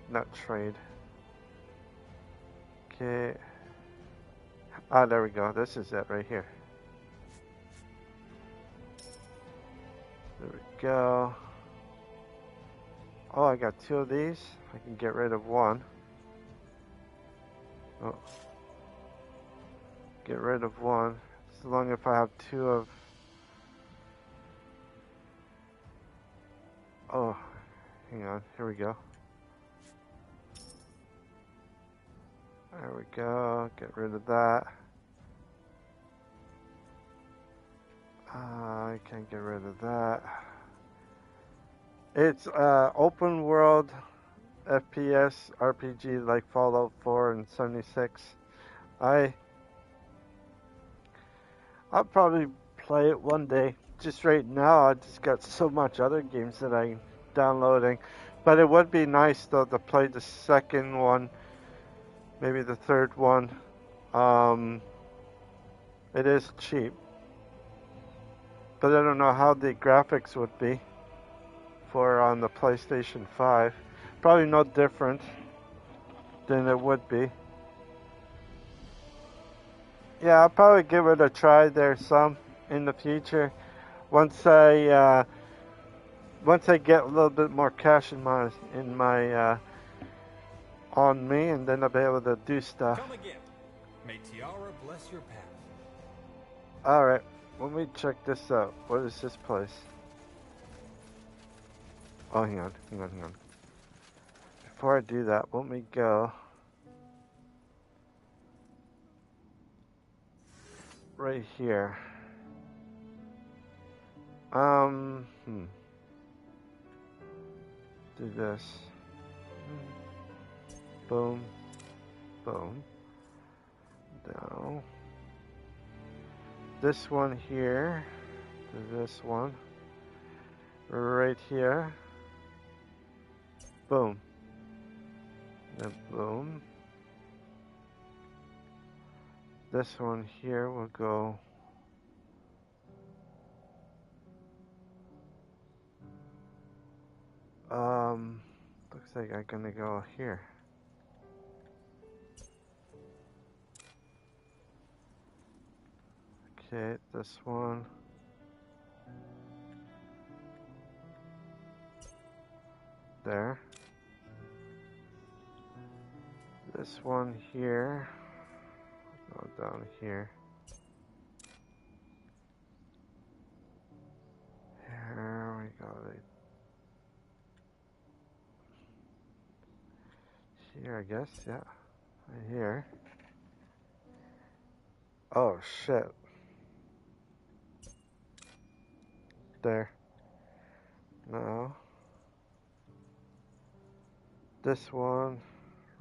Not trade. Okay. Ah, there we go. This is it right here. There we go. Oh, I got 2 of these. I can get rid of 1. Oh. Get rid of 1. As long as I have 2 of... Oh, hang on. Here we go. There we go. Get rid of that. I can't get rid of that. It's open world FPS RPG like Fallout 4 and 76. I'll probably play it one day. Just right now, I just got so much other games that I'm downloading. But it would be nice though to play the second one, maybe the third one. It is cheap, but I don't know how the graphics would be for on the PlayStation 5. Probably no different than it would be. Yeah, I'll probably give it a try there some in the future. Once I get a little bit more cash in my on me, and then I'll be able to do stuff. Come again. May Tiara bless your path. All right, let me check this out. What is this place? Oh, hang on. Before I do that, let me go right here. Do this. Boom. Boom. Now. This one here. Do this one. Right here. Boom. Then boom. This one here will go. Looks like I'm gonna go here. Okay, this one. There. This one here. Go down here. Here we go. Here, I guess. Yeah. Right here. Oh, shit. There. No. This one.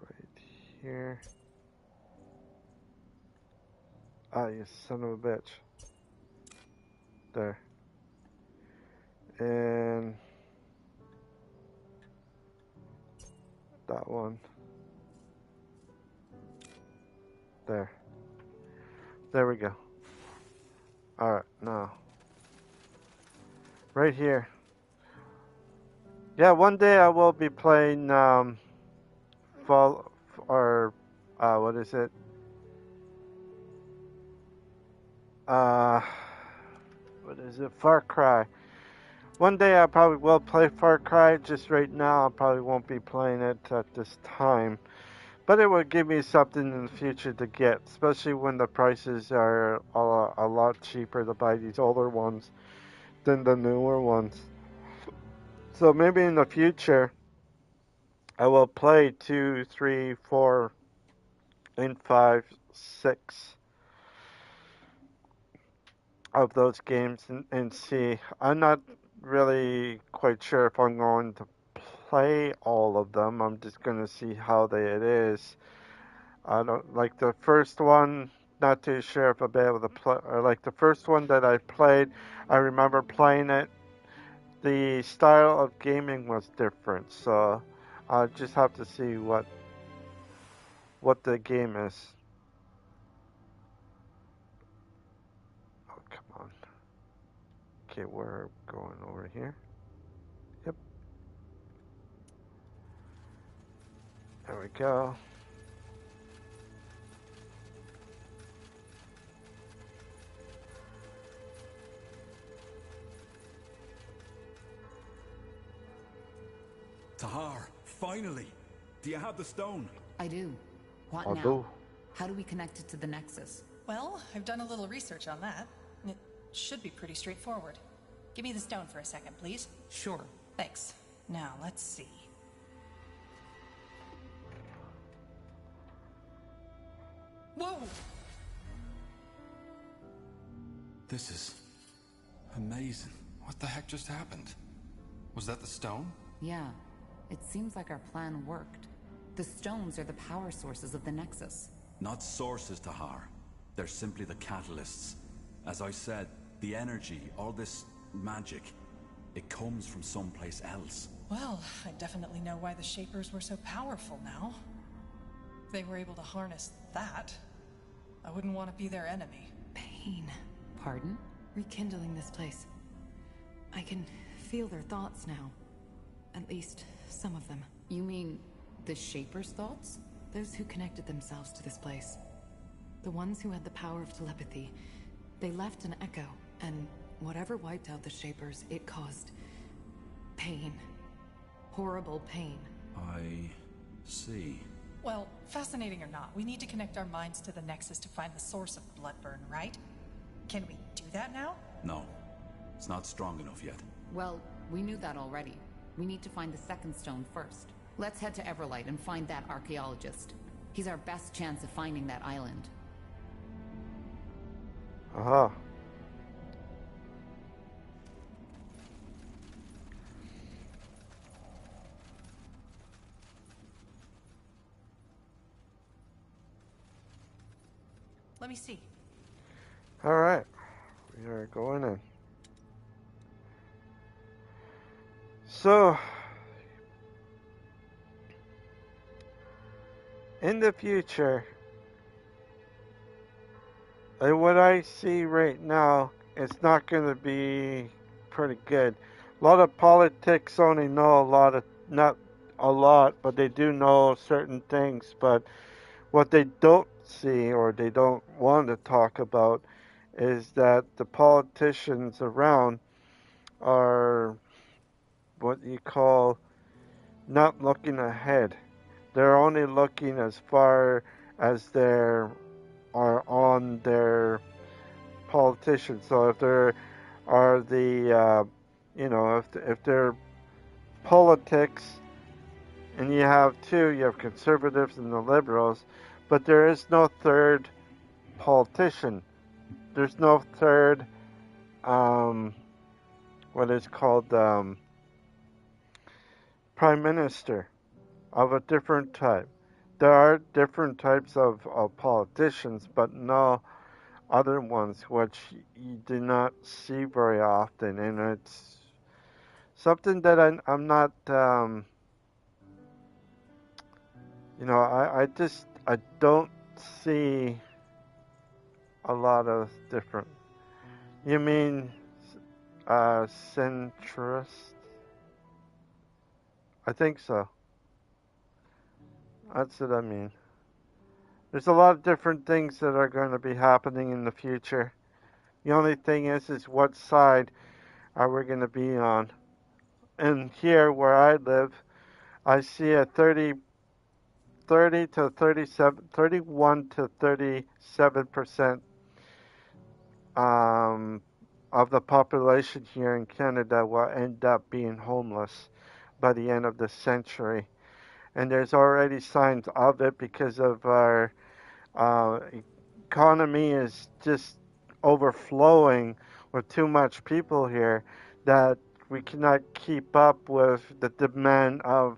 Right here. Ah, you son of a bitch. There. And that one. There. There we go. Alright, now. Right here. Yeah, one day I will be playing, what is it? What is it? Far Cry. One day I probably will play Far Cry, just right now I probably won't be playing it at this time. But it will give me something in the future to get, especially when the prices are a lot cheaper to buy these older ones than the newer ones. So maybe in the future I will play 2, 3, 4, and 5, 6 of those games and see. I'm not really quite sure if I'm going to play all of them. I'm just going to see how it is. I don't like the first one. Not too sure if I'll be able to play. Or like the first one that I played, I remember playing it. The style of gaming was different, so I'll just have to see what the game is. Oh, come on. Okay, we're going over here. Yep. There we go. Tahar, finally! Do you have the stone? I do. What I now? do. How do we connect it to the Nexus? Well, I've done a little research on that. It should be pretty straightforward. Give me the stone for a second, please. Sure. Thanks. Now, let's see. Whoa! This is amazing. What the heck just happened? Was that the stone? Yeah. It seems like our plan worked. The stones are the power sources of the Nexus. Not sources, Tahar. They're simply the catalysts. As I said, the energy, all this magic, it comes from someplace else. Well, I definitely know why the Shapers were so powerful now. If they were able to harness that, I wouldn't want to be their enemy. Pain. Pardon? Rekindling this place. I can feel their thoughts now. At least, some of them. You mean the Shaper's thoughts? Those who connected themselves to this place. The ones who had the power of telepathy. They left an echo, and whatever wiped out the Shapers, it caused pain. Horrible pain. I see. Well, fascinating or not, we need to connect our minds to the Nexus to find the source of the bloodburn, right? Can we do that now? No. It's not strong enough yet. Well, we knew that already. We need to find the second stone first. Let's head to Everlight and find that archaeologist. He's our best chance of finding that island. Aha. Let me see. All right. We are going in. So, in the future, and what I see right now, it's not going to be pretty good. A lot of politics only know a lot of, not a lot, but they do know certain things. But what they don't see or they don't want to talk about is that the politicians around are what you call not looking ahead. They're only looking as far as they are on their politicians. So if there are if they're politics, and you have two, you have conservatives and the liberals, but there is no third politician. There's no third, what is called, prime minister of a different type. There are different types of politicians, but no other ones which you do not see very often, and it's something that I'm not, I don't see a lot of different. You mean centrist? I think so. That's what I mean. There's a lot of different things that are going to be happening in the future. The only thing is what side are we going to be on? And here where I live, I see a 30 to 37, 31 to 37% of the population here in Canada will end up being homeless by the end of the century. And there's already signs of it because of our uh, economy is just overflowing with too much people here that we cannot keep up with the demand of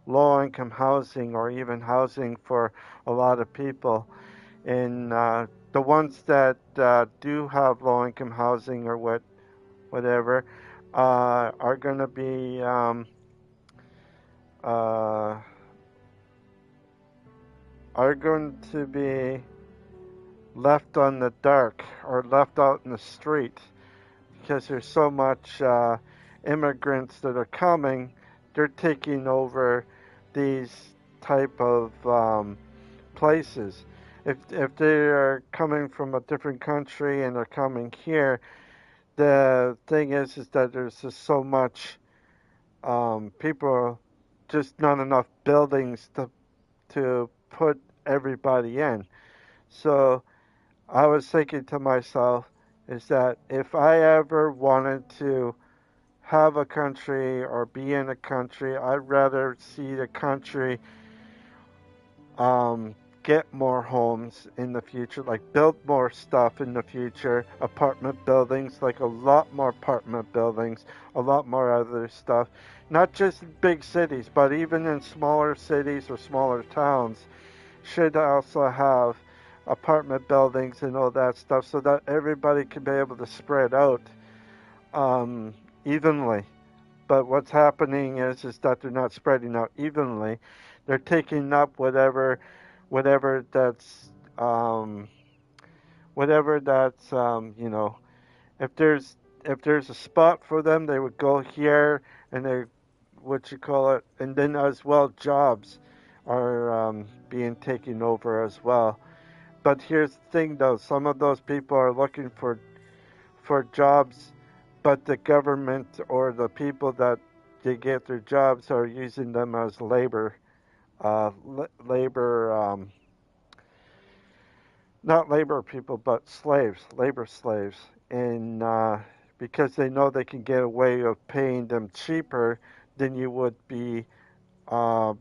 low-income housing or even housing for a lot of people. And the ones that do have low-income housing or whatever are going to be uh, left on the dark or left out in the street because there's so much immigrants that are coming. They're taking over these type of places. If they are coming from a different country and they're coming here, the thing is that there's just so much people, just not enough buildings to put everybody in. So I was thinking to myself is that if I ever wanted to have a country or be in a country, I'd rather see the country get more homes in the future, like build more stuff in the future, apartment buildings, like a lot more apartment buildings, a lot more other stuff. Not just in big cities, but even in smaller cities or smaller towns, should also have apartment buildings and all that stuff so that everybody can be able to spread out evenly. But what's happening is that they're not spreading out evenly. They're taking up whatever that's if there's a spot for them, they would go here and they what you call it, and then as well jobs are being taken over as well. But here's the thing, though: some of those people are looking for jobs, but the government or the people that they get their jobs are using them as labor, labor, not labor people, but slaves, labor slaves, and because they know they can get away of paying them cheaper than you would be uh,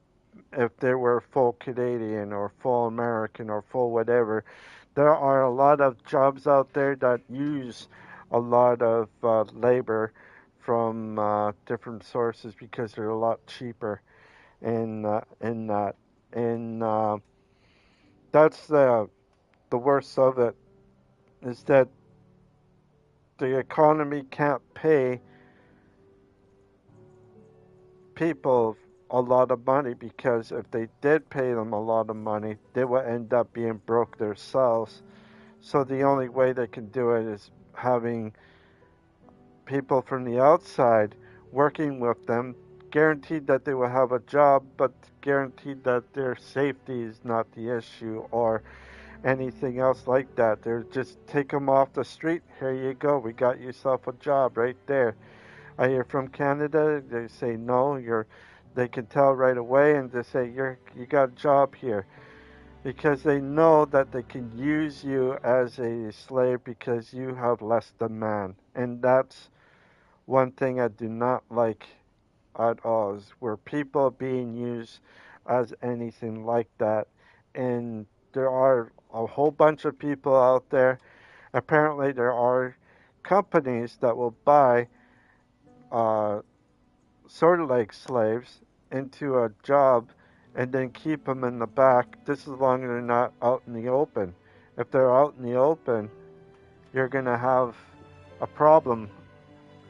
if they were full Canadian or full American or full whatever. There are a lot of jobs out there that use a lot of labor from different sources because they're a lot cheaper, and that, and that's the worst of it is that the economy can't pay people a lot of money because if they did pay them a lot of money, they would end up being broke themselves. So the only way they can do it is having people from the outside working with them, guaranteed that they will have a job, but guaranteed that their safety is not the issue, or anything else like that. They're just take them off the street. Here you go. We got yourself a job right there. Are you from Canada? They say no. They can tell right away, and they say you got a job here because they know that they can use you as a slave because you have less demand, and that's one thing I do not like at all is where people are being used as anything like that. And there are a whole bunch of people out there. Apparently, there are companies that will buy uh, sort of like slaves into a job and then keep them in the back just as long as they're not out in the open. If they're out in the open, you're going to have a problem,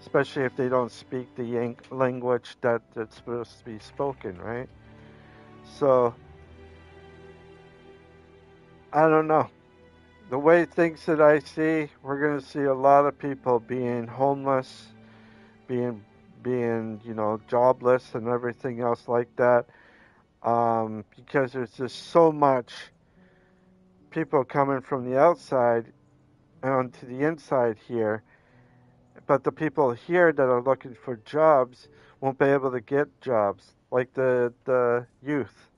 especially if they don't speak the language that it's supposed to be spoken, right? So, I don't know. The way things that I see, we're going to see a lot of people being homeless, being jobless and everything else like that, because there's just so much people coming from the outside onto the inside here, but the people here that are looking for jobs won't be able to get jobs, like the youth.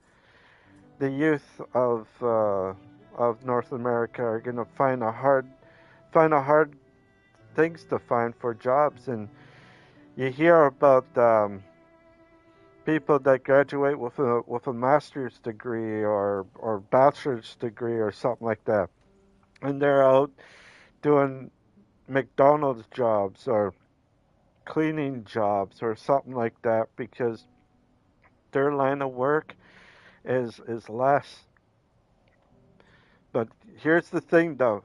The youth of North America are going to find a hard things to find for jobs, and you hear about people that graduate with a master's degree or bachelor's degree or something like that, and they're out doing McDonald's jobs or cleaning jobs or something like that because their line of work is less. But here's the thing though,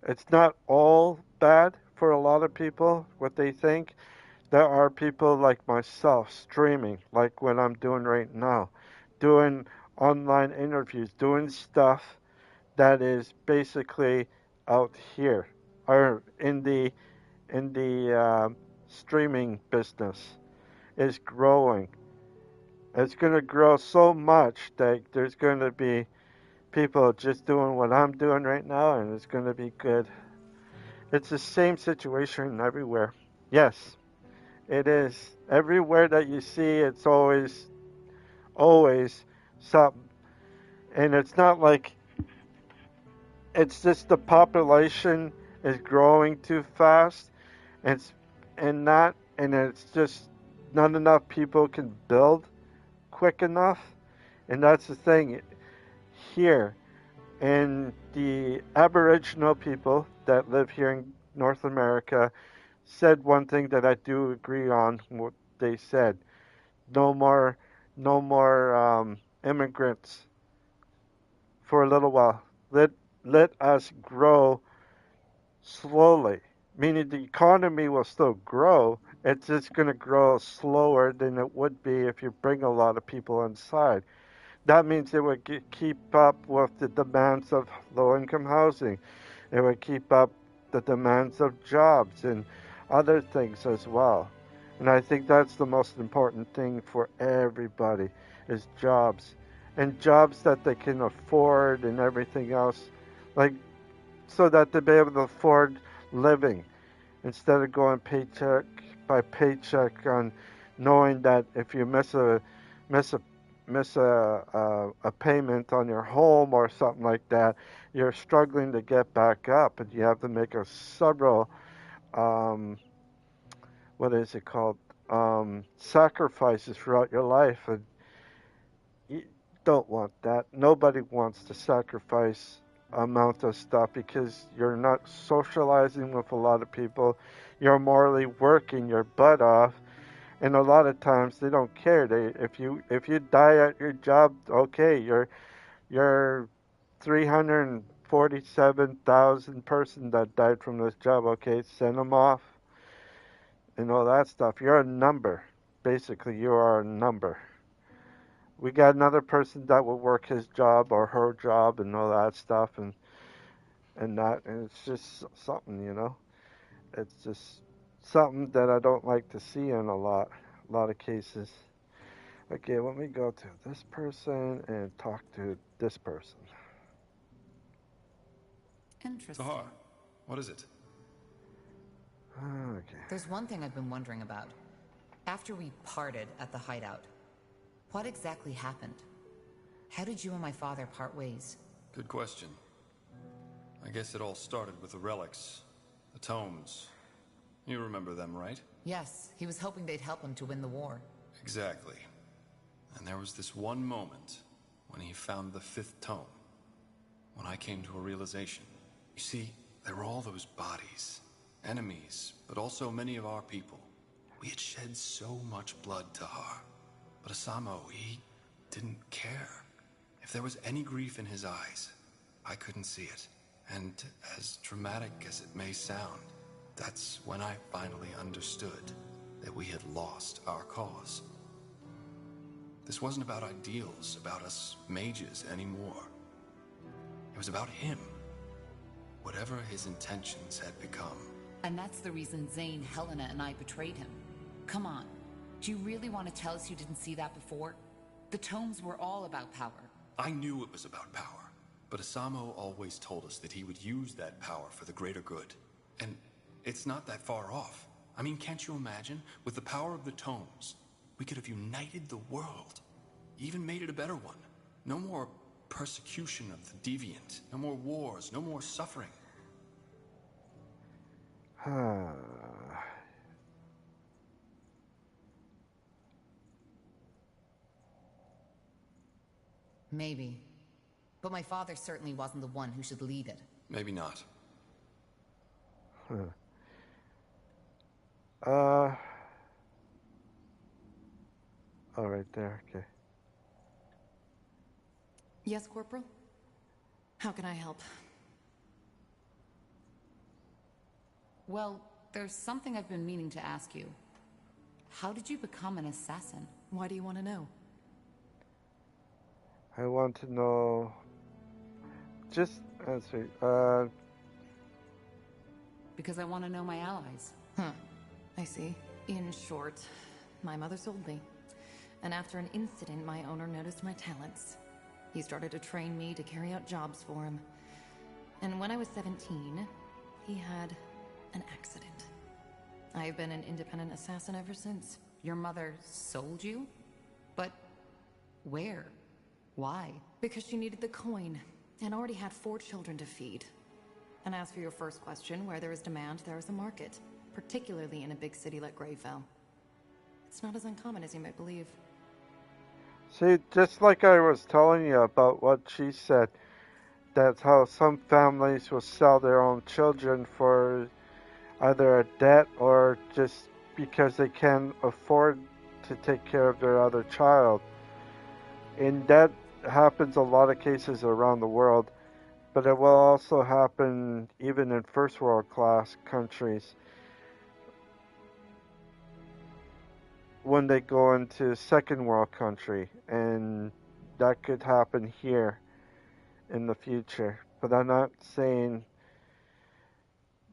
it's not all bad for a lot of people what they think. There are people like myself streaming, like what I'm doing right now, doing online interviews, doing stuff that is basically out here or in the streaming business is growing. It's going to grow so much that there's going to be people just doing what I'm doing right now, and it's going to be good. It's the same situation everywhere. Yes, it is. Everywhere that you see, it's always something. And it's not like it's just the population is growing too fast, and it's just not enough people can build quick enough. And that's the thing here. And the Aboriginal people that live here in North America said one thing that I do agree on. What they said: no more, no more immigrants for a little while. Let us grow slowly. Meaning the economy will still grow. It's just going to grow slower than it would be if you bring a lot of people inside. That means it would keep up with the demands of low-income housing. It would keep up the demands of jobs and other things as well. And I think that's the most important thing for everybody is jobs. And jobs that they can afford and everything else. Like, so that they'll be able to afford living instead of going paycheck by paycheck on knowing that if you miss a a payment on your home or something like that, you're struggling to get back up, and you have to make a several um, what is it called sacrifices throughout your life, and you don't want that. Nobody wants to sacrifice amount of stuff because you're not socializing with a lot of people. You're morally working your butt off, and a lot of times they don't care. If you die at your job, okay, you're 347,000 person that died from this job. Okay, send them off and all that stuff. You're a number. Basically, you are a number. We got another person that will work his job or her job and all that stuff, and it's just something. It's just something that I don't like to see in a lot of cases. Okay, let me go to this person and talk to this person. Interesting. Tahar, what is it? Okay. There's one thing I've been wondering about. After we parted at the hideout, what exactly happened? How did you and my father part ways? Good question. I guess it all started with the relics, the tomes. You remember them, right? Yes, he was hoping they'd help him to win the war. Exactly. And there was this one moment when he found the 5th tome. When I came to a realization. You see, there were all those bodies. Enemies, but also many of our people. We had shed so much blood, Tahar. But Asamo, he didn't care. If there was any grief in his eyes, I couldn't see it. And as dramatic as it may sound, that's when I finally understood that we had lost our cause. This wasn't about ideals, about us mages anymore. It was about him. Whatever his intentions had become. And that's the reason Zane, Helena, and I betrayed him. Come on. Do you really want to tell us you didn't see that before? The tomes were all about power. I knew it was about power. But Asamo always told us that he would use that power for the greater good. And it's not that far off. I mean, can't you imagine? With the power of the tomes, we could have united the world. Even made it a better one. No more persecution of the deviant. No more wars. No more suffering. Maybe. But my father certainly wasn't the one who should lead it. Maybe not. Oh, right there, okay. Yes, Corporal? How can I help? Well, there's something I've been meaning to ask you. How did you become an assassin? Why do you want to know? I want to know... Just answer. Because I want to know my allies. Huh. I see. In short, my mother sold me. And after an incident, my owner noticed my talents. He started to train me to carry out jobs for him. And when I was 17, he had an accident. I've been an independent assassin ever since. Your mother sold you? But where? Why? Because she needed the coin, and already had 4 children to feed. And as for your first question, where there is demand, there is a market. Particularly in a big city like Greyfell. It's not as uncommon as you might believe. See, just like I was telling you about what she said, that's how some families will sell their own children for either a debt or just because they can't afford to take care of their other child. And that happens a lot of cases around the world, but it will also happen even in first world class countries when they go into second world country, and that could happen here in the future. But I'm not saying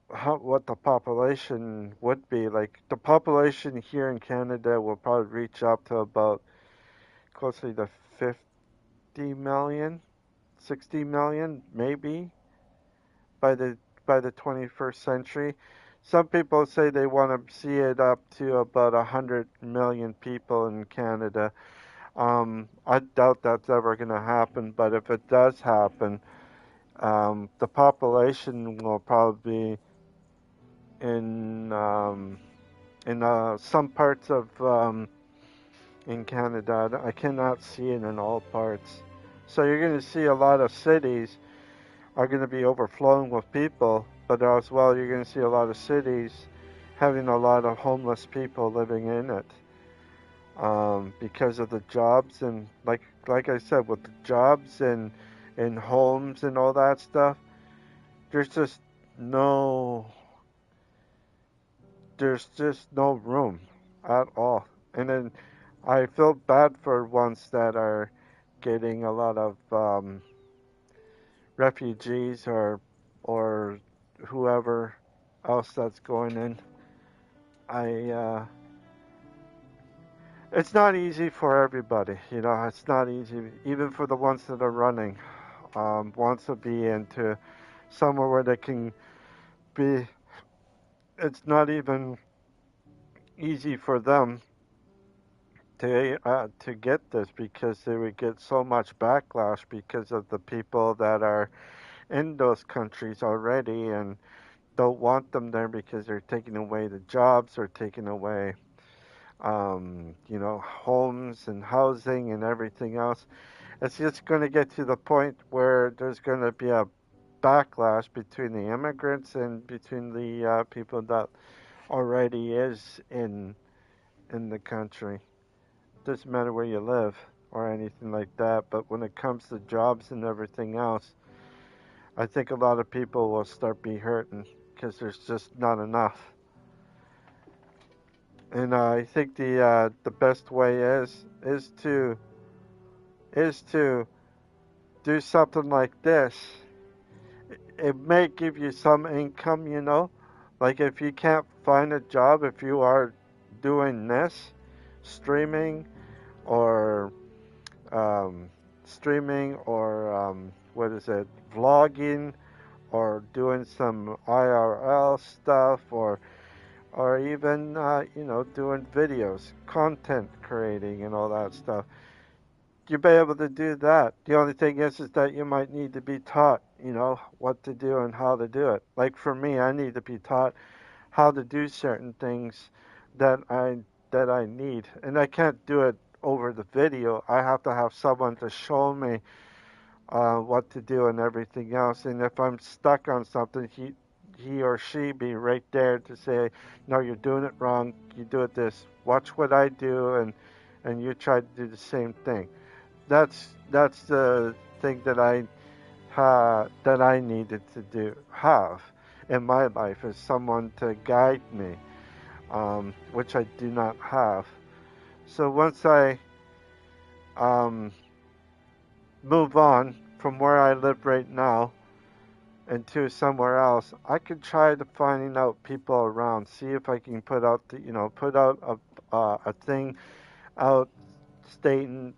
what the population would be. Like, the population here in Canada will probably reach up to about closely to 50 million, 60 million, maybe, by the 21st century. Some people say they want to see it up to about 100 million people in Canada. I doubt that's ever going to happen, but if it does happen, the population will probably be in some parts of in Canada. I cannot see it in all parts. So you're going to see a lot of cities are going to be overflowing with people, but as well you're going to see a lot of cities having a lot of homeless people living in it because of the jobs, and like I said, with the jobs and homes and all that stuff, there's just no room at all. And then I feel bad for ones that are getting a lot of refugees or whoever else that's going in. It's not easy for everybody, it's not easy, even for the ones that are running, wants to be into somewhere where they can be. It's not even easy for them to get this because they would get so much backlash because of the people that are in those countries already and don't want them there because they're taking away the jobs or taking away homes and housing and everything else. It's just going to get to the point where there's going to be a backlash between the immigrants and between the people that already is in the country. Doesn't matter where you live or anything like that, but when it comes to jobs and everything else, I think a lot of people will start be hurting because there's just not enough. And I think the best way is to do something like this. It may give you some income, like if you can't find a job, if you are doing this, streaming or um, what is it, vlogging or doing some IRL stuff or even doing videos, content creating and all that stuff. You'll be able to do that. The only thing is that you might need to be taught, what to do and how to do it. Like for me, I need to be taught how to do certain things that I need, and I can't do it over the video. I have to have someone to show me what to do and everything else. And if I'm stuck on something, he or she be right there to say, no, you're doing it wrong. You do it this. Watch what I do, and you try to do the same thing. That's the thing that I needed to have in my life, is someone to guide me, which I do not have. So once I move on from where I live right now into somewhere else, I could try to finding out people around, see if I can put out a thing out stating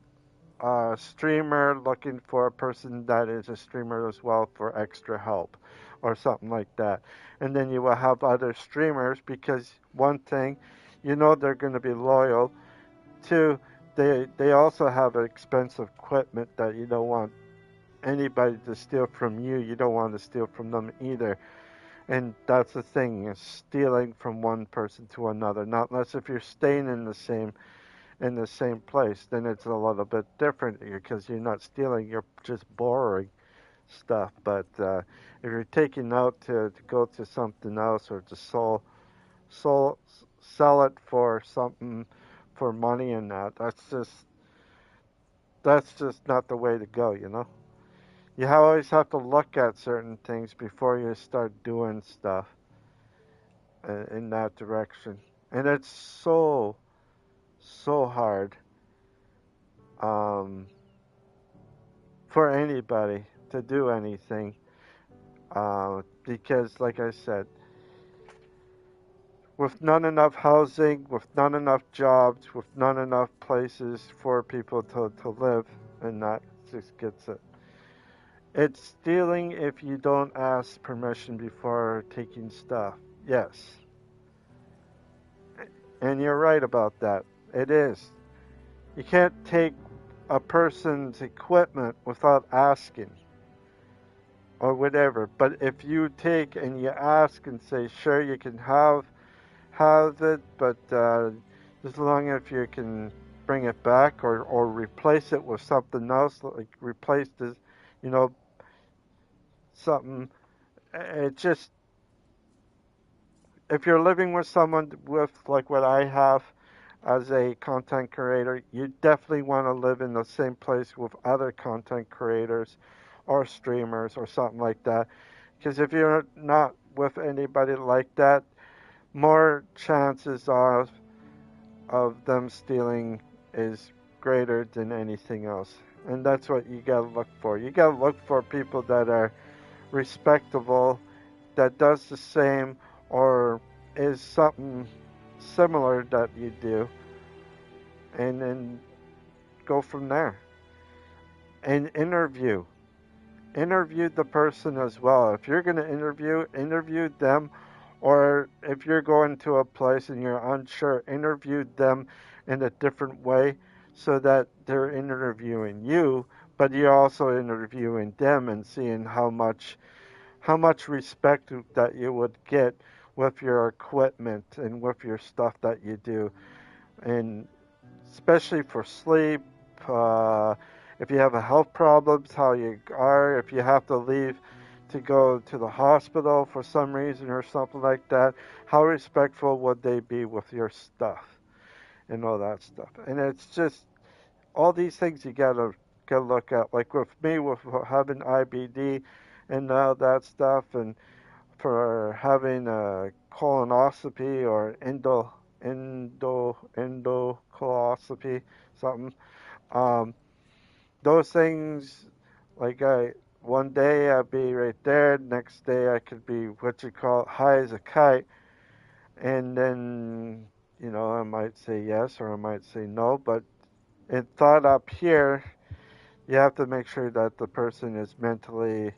streamer looking for a person that is a streamer as well for extra help or something like that. And then you will have other streamers because one thing, they're going to be loyal. Two, they also have expensive equipment that you don't want anybody to steal from you. You don't want to steal from them either. And that's the thing, is stealing from one person to another. Not unless if you're staying in the same place, then it's a little bit different because you're not stealing, you're just borrowing stuff. But if you're taking out to go to something else or to sell it for something for money and that's just not the way to go. You always have to look at certain things before you start doing stuff in that direction. And it's so hard um, for anybody to do anything because, like I said, with not enough housing, with not enough jobs, with not enough places for people to live, and that just gets it. It's stealing if you don't ask permission before taking stuff. Yes. And you're right about that. It is. You can't take a person's equipment without asking or whatever. But if you take and you ask and say, sure, you can have it, but as long as you can bring it back or replace it with something else, like replace this, something. It just, if you're living with someone with like what I have as a content creator, you definitely want to live in the same place with other content creators or streamers or something like that. Because if you're not with anybody like that, more chances are of them stealing is greater than anything else. And that's what you gotta look for. You gotta look for people that are respectable, that does the same or is something similar that you do, and then go from there. And interview. interview the person as well. If you're going to interview them, or if you're going to a place and you're unsure, interview them in a different way so that they're interviewing you, but you're also interviewing them and seeing how much respect that you would get with your equipment and with your stuff that you do, and especially for sleep. If you have health problems, how you are, if you have to leave to go to the hospital for some reason or something like that, how respectful would they be with your stuff and all that stuff? And it's just all these things you gotta look at. Like with me, with having IBD and all that stuff, and for having a colonoscopy or endocoloscopy, something. Um, those things, like one day I'd be right there, next day I could be what you call high as a kite, and then I might say yes or I might say no, but in thought up here, you have to make sure that the person is mentally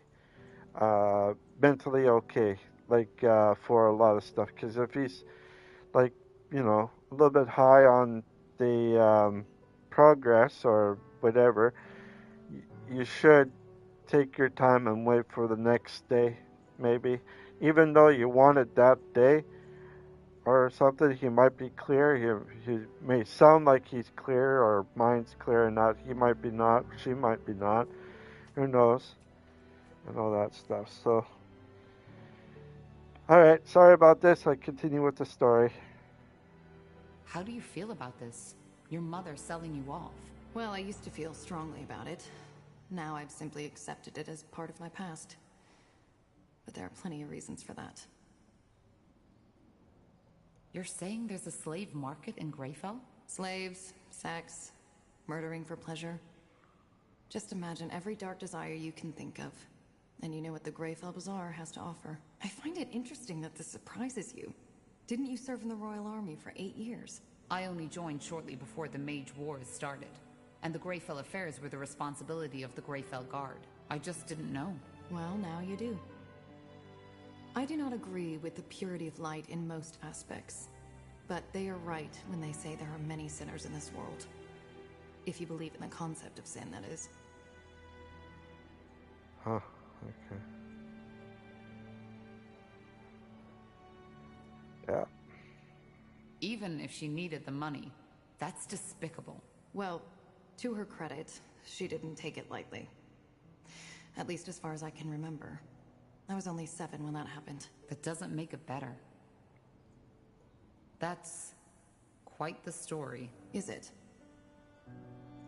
okay, like for a lot of stuff. Because if he's like a little bit high on the progress or whatever, you should take your time and wait for the next day, maybe. Even though you want it that day or something, he might be clear. He may sound like he's clear or mind's clear or not. He might be not. She might be not. Who knows? And all that stuff. So, alright, sorry about this. I continue with the story. How do you feel about this? Your mother selling you off? Well, I used to feel strongly about it. Now I've simply accepted it as part of my past. But there are plenty of reasons for that. You're saying there's a slave market in Greyfell? Slaves, sex, murdering for pleasure. Just imagine every dark desire you can think of. And you know what the Greyfell Bazaar has to offer. I find it interesting that this surprises you. Didn't you serve in the Royal Army for 8 years? I only joined shortly before the Mage Wars started. And the Greyfell affairs were the responsibility of the Greyfell Guard. I just didn't know. Well, now you do. I do not agree with the purity of light in most aspects. But they are right when they say there are many sinners in this world. If you believe in the concept of sin, that is. Huh, okay. Yeah. Even if she needed the money, that's despicable. Well, to her credit, she didn't take it lightly. At least as far as I can remember. I was only 7 when that happened. That doesn't make it better. That's quite the story. Is it?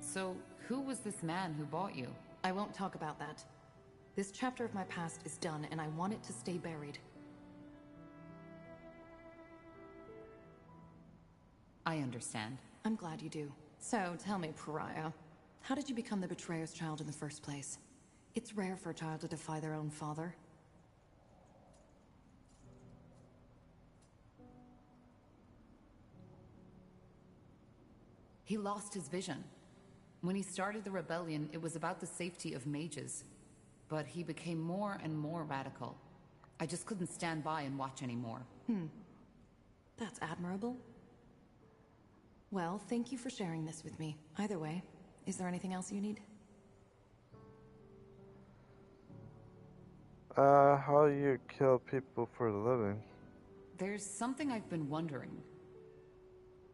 So, who was this man who bought you? I won't talk about that. This chapter of my past is done, and I want it to stay buried. I understand. I'm glad you do. So, tell me, Pariah, how did you become the Betrayer's child in the first place? It's rare for a child to defy their own father. He lost his vision. When he started the rebellion, it was about the safety of mages. But he became more and more radical. I just couldn't stand by and watch anymore. That's admirable. Well, thank you for sharing this with me. Either way, is there anything else you need? How do you kill people for a living? There's something I've been wondering.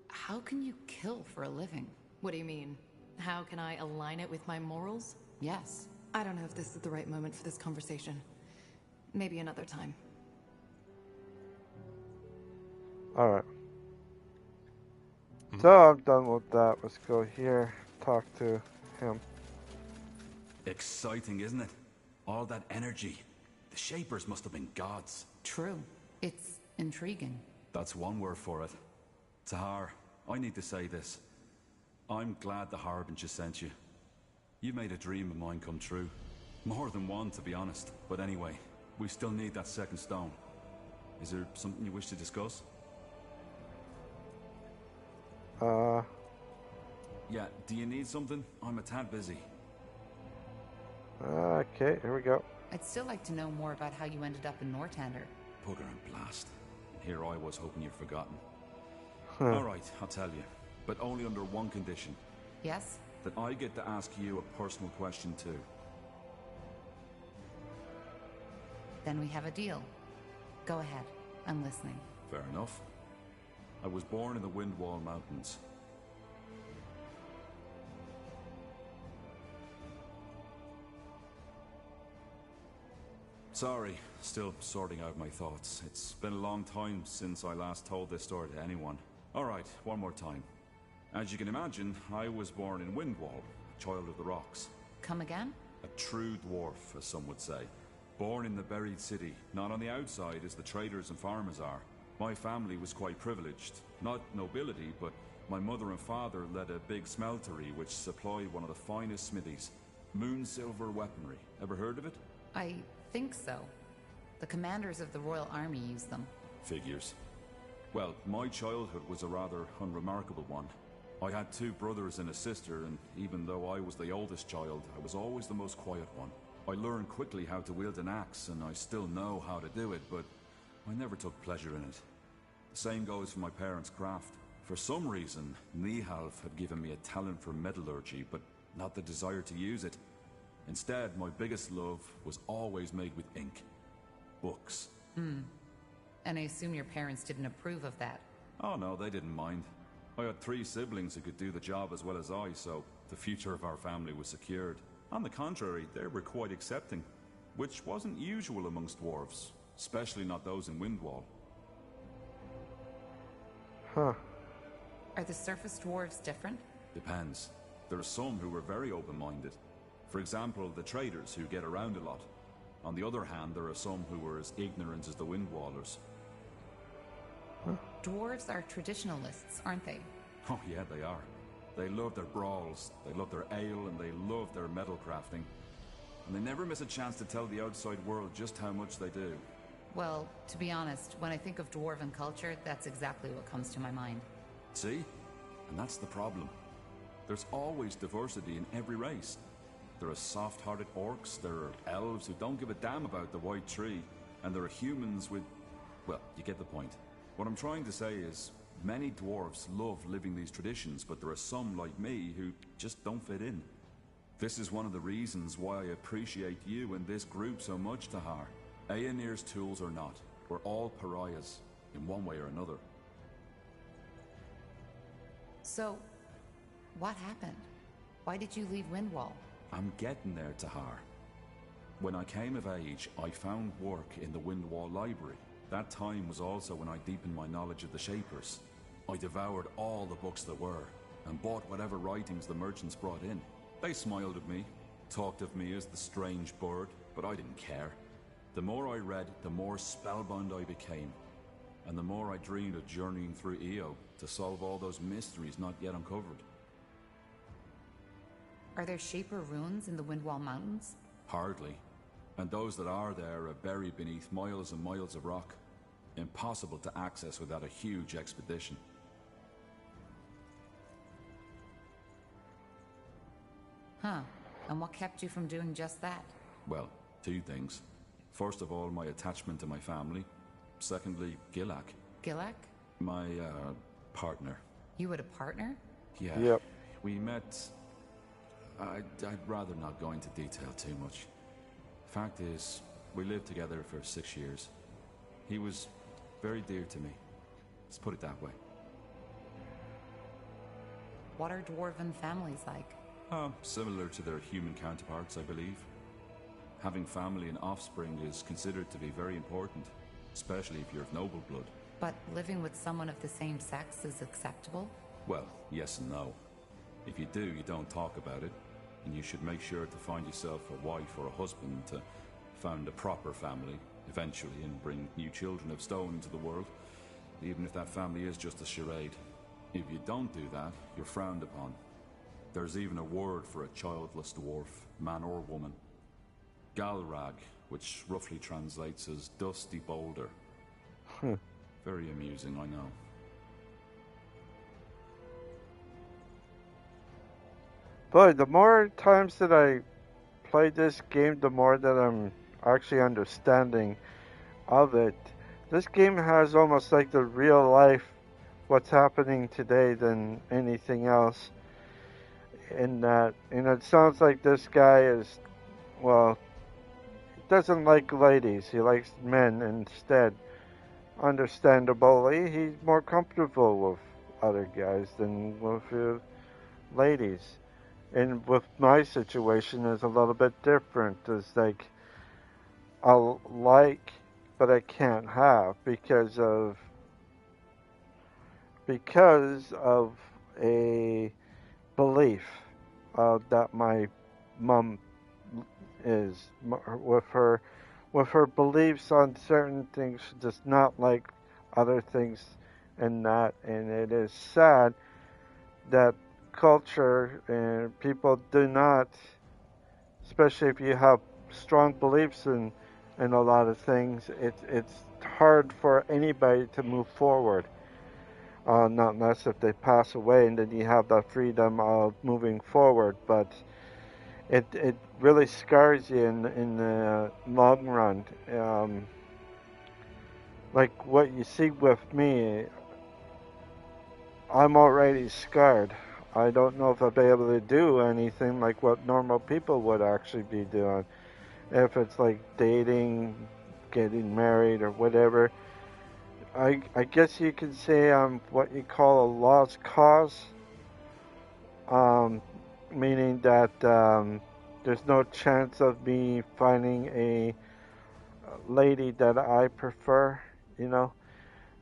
How can you kill for a living? What do you mean? How can I align it with my morals? Yes. I don't know if this is the right moment for this conversation. Maybe another time. Alright. So I'm done with that. Let's go here, talk to him. Exciting, isn't it? All that energy. The Shapers must have been gods. True. It's intriguing. That's one word for it. Tahar, I need to say this. I'm glad the Harbinger sent you. You made a dream of mine come true. More than one, to be honest. But anyway, we still need that second stone. Is there something you wish to discuss? Yeah, do you need something? I'm a tad busy. I Okay, here we go. I'd still like to know more about how you ended up in Northander. Bugger and blast. Here I was hoping you'd forgotten. Huh. Alright, I'll tell you. But only under one condition. Yes? That I get to ask you a personal question too. Then we have a deal. Go ahead. I'm listening. Fair enough. I was born in the Windwall Mountains. Sorry, still sorting out my thoughts. It's been a long time since I last told this story to anyone. Alright, one more time. As you can imagine, I was born in Windwall, a child of the rocks. Come again? A true dwarf, as some would say. Born in the buried city, not on the outside as the traders and farmers are. My family was quite privileged. Not nobility, but my mother and father led a big smeltery which supplied one of the finest smithies. Moon silver weaponry. Ever heard of it? I think so. The commanders of the Royal Army use them. Figures. Well, my childhood was a rather unremarkable one. I had two brothers and a sister, and even though I was the oldest child, I was always the most quiet one. I learned quickly how to wield an axe, and I still know how to do it, but I never took pleasure in it. The same goes for my parents' craft. For some reason, Nihalf had given me a talent for metallurgy, but not the desire to use it. Instead, my biggest love was always made with ink. Books. And I assume your parents didn't approve of that. Oh no, they didn't mind. I had 3 siblings who could do the job as well as I, so the future of our family was secured. On the contrary, they were quite accepting, which wasn't usual amongst dwarves, especially not those in Windwall. Huh. Are the surface dwarves different? Depends. There are some who were very open-minded. For example, the traders who get around a lot. On the other hand, there are some who were as ignorant as the Windwallers. Dwarves are traditionalists, aren't they? Oh yeah, they are. They love their brawls, they love their ale, and they love their metal crafting. And they never miss a chance to tell the outside world just how much they do. Well, to be honest, when I think of dwarven culture, that's exactly what comes to my mind. See? And that's the problem. There's always diversity in every race. There are soft-hearted orcs, there are elves who don't give a damn about the white tree, and there are humans with... well, you get the point. What I'm trying to say is, many dwarves love living these traditions, but there are some like me who just don't fit in. This is one of the reasons why I appreciate you and this group so much, Tahar. Aenir's tools or not, we're all pariahs, in one way or another. So, what happened? Why did you leave Windwall? I'm getting there, Tahar. When I came of age, I found work in the Windwall Library. That time was also when I deepened my knowledge of the Shapers. I devoured all the books there were, and bought whatever writings the merchants brought in. They smiled at me, talked of me as the strange bird, but I didn't care. The more I read, the more spellbound I became, and the more I dreamed of journeying through Io to solve all those mysteries not yet uncovered. Are there Shaper ruins in the Windwall Mountains? Hardly. And those that are there are buried beneath miles and miles of rock. Impossible to access without a huge expedition. Huh. And what kept you from doing just that? Well, 2 things. First of all, my attachment to my family. Secondly, Gilak. Gilak? My, partner. You had a partner? Yeah. Yep. We met... I'd rather not go into detail too much. Fact is, we lived together for 6 years. He was very dear to me. Let's put it that way. What are dwarven families like? Similar to their human counterparts, I believe. Having family and offspring is considered to be very important, especially if you're of noble blood. But living with someone of the same sex is acceptable? Well, yes and no. If you do, you don't talk about it, and you should make sure to find yourself a wife or a husband to found a proper family, eventually, and bring new children of stone into the world, even if that family is just a charade. If you don't do that, you're frowned upon. There's even a word for a childless dwarf, man or woman. Galrag, which roughly translates as dusty boulder. Very amusing, I know. But the more times that I play this game, the more that I'm actually understanding of it. This game has almost like the real life, what's happening today than anything else. In that, it sounds like this guy is, well, he doesn't like ladies. He likes men instead. Understandably, he's more comfortable with other guys than with ladies. And with my situation is a little bit different. It's like I like, but I can't have because of a belief that my mom is with her beliefs on certain things. She does not like other things, and it is sad that culture and people do not, especially if you have strong beliefs in a lot of things. It's hard for anybody to move forward. Not unless if they pass away, and then you have that freedom of moving forward. But it really scars you in the long run. Like what you see with me, I'm already scarred. I don't know if I'll be able to do anything like what normal people would actually be doing. If it's like dating, getting married, or whatever. I guess you could say I'm what you call a lost cause. Meaning that there's no chance of me finding a lady that I prefer, you know.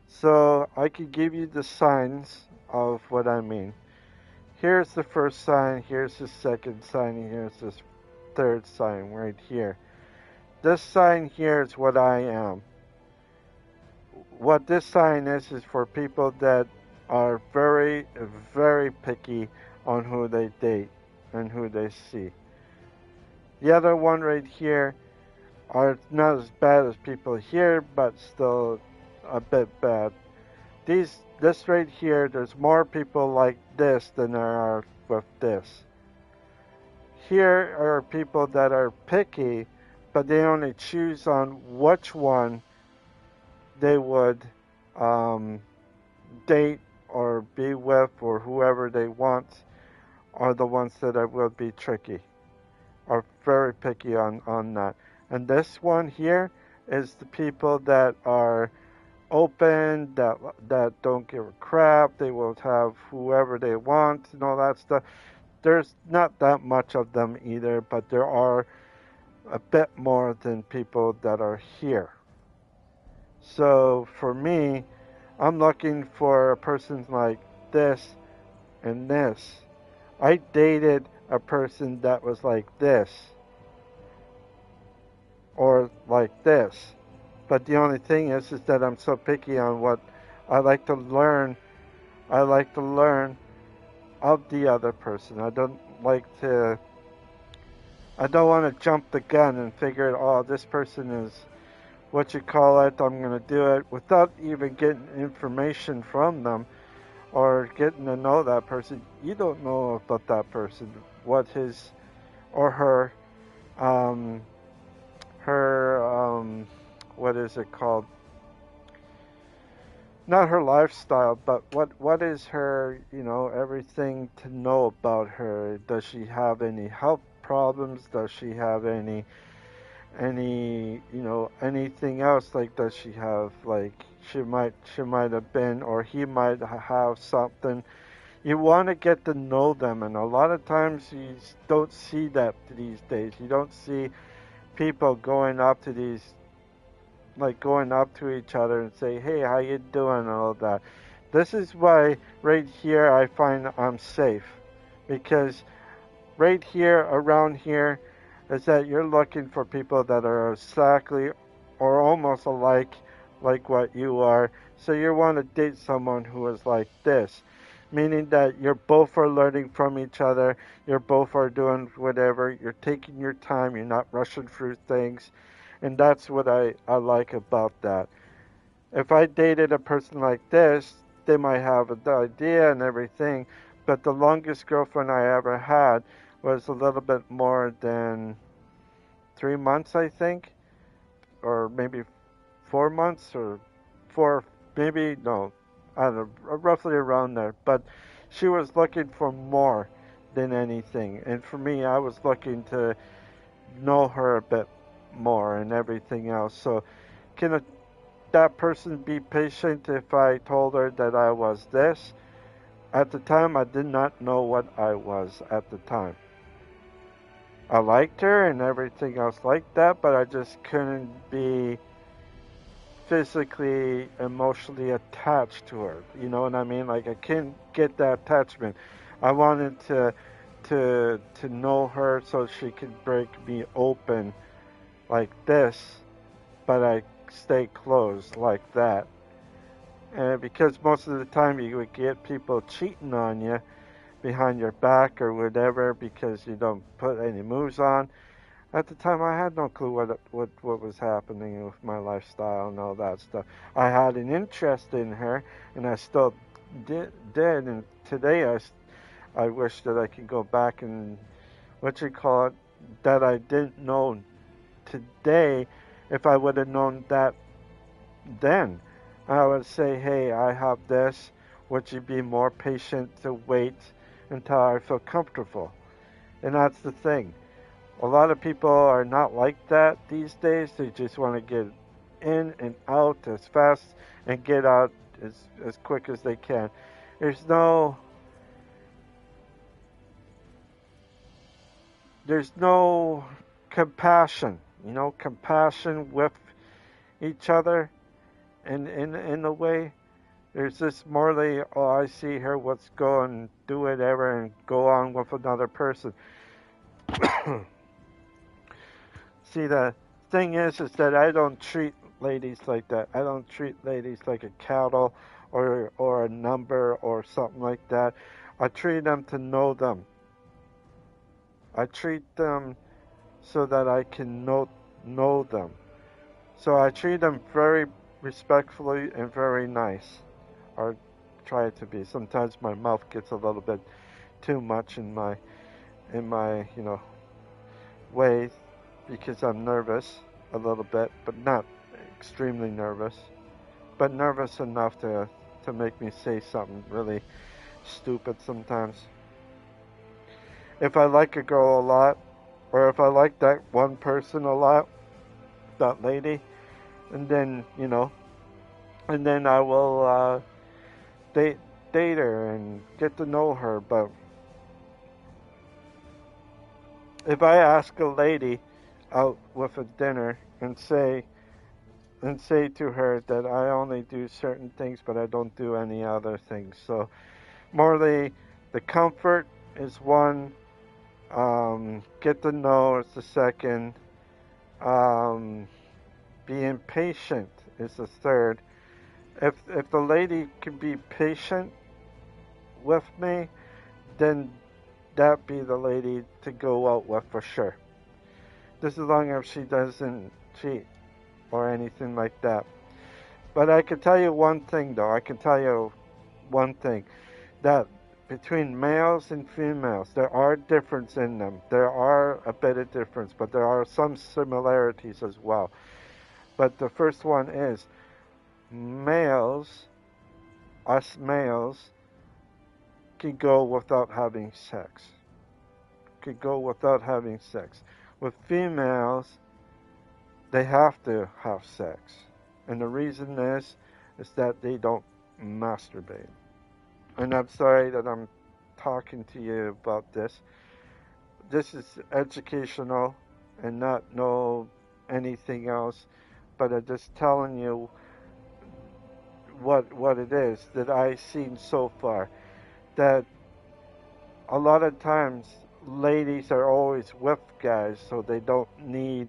So I could give you the signs of what I mean. Here's the first sign, here's the second sign, and here's this third sign right here. This sign here is what I am. What this sign is for people that are very, very picky on who they date and who they see. The other one right here are not as bad as people here, but still a bit bad. This right here, there's more people like this than there are with this. Here are people that are picky, but they only choose on which one they would date or be with, or whoever they want are the ones that will be tricky, are very picky on that. And this one here is the people that are open, that don't give a crap. They will have whoever they want and all that stuff. There's not that much of them either, but there are a bit more than people that are here. So for me, I'm looking for a person like this and this. I dated a person that was like this or like this. But the only thing is that I'm so picky on what I like to learn. I like to learn of the other person. I don't want to jump the gun and figure, oh, this person is what you call it, I'm going to do it without even getting information from them or getting to know that person. You don't know about that person, what his or her, what is it called? Not her lifestyle, but what is her, everything to know about her. Does she have any health problems? Does she have any anything else? Like, does she have, like, she might have been, or he might have something. You want to get to know them, and a lot of times you don't see that these days. You don't see people going up to each other and say, hey, how you doing, and all that. This is why right here I find I'm safe, because right here, around here, is that you're looking for people that are exactly or almost alike like what you are. So you want to date someone who is like this, meaning that you're both are learning from each other, you're both are doing whatever, you're taking your time, you're not rushing through things, and that's what I like about that. If I dated a person like this, they might have an idea and everything, but the longest girlfriend I ever had was a little bit more than 3 months, I think, or maybe 4 months, or four, maybe, no, I don't know, roughly around there. But she was looking for more than anything. And for me, I was looking to know her a bit more and everything else. So can that person be patient if I told her that I was this? At the time, I did not know what I was at the time. I liked her and everything else like that, but I just couldn't be physically, emotionally attached to her. You know what I mean? Like, I couldn't get that attachment. I wanted to know her so she could break me open like this, but I stay closed like that. And because most of the time you would get people cheating on you behind your back or whatever because you don't put any moves on. At the time, I had no clue what was happening with my lifestyle and all that stuff. I had an interest in her, and I still did. And today, I wish that I could go back and that I didn't know today. If I would have known that then, I would say, hey, I have this. Would you be more patient to wait until I feel comfortable? And that's the thing. A lot of people are not like that these days. They just want to get in and out as fast and get out as quick as they can. There's no compassion, compassion with each other in a way. There's this morally, oh, I see her, let's go and do whatever and go on with another person. See, the thing is that I don't treat ladies like that. I don't treat ladies like a cattle or a number or something like that. I treat them to know them. I treat them so that I can know them. So I treat them very respectfully and very nice. Or try to be. Sometimes my mouth gets a little bit too much in my way because I'm nervous a little bit, but not extremely nervous. But nervous enough to make me say something really stupid sometimes. If I like a girl a lot, or if I like that one person a lot, that lady, and then I will date her and get to know her. But if I ask a lady out with a dinner and say to her that I only do certain things but I don't do any other things, so morally the comfort is one, get to know is the second, being patient is the third. If the lady can be patient with me, then that be the lady to go out with for sure. Just as long as she doesn't cheat or anything like that. But I can tell you one thing, though. I can tell you one thing. That between males and females, there are differences in them. There are a bit of difference, but there are some similarities as well. But the first one is us males, can go without having sex. Could go without having sex. With females, they have to have sex. And the reason is that they don't masturbate. And I'm sorry that I'm talking to you about this. This is educational and not anything else, but I'm just telling you what it is that I've seen so far. That a lot of times ladies are always with guys, so they don't need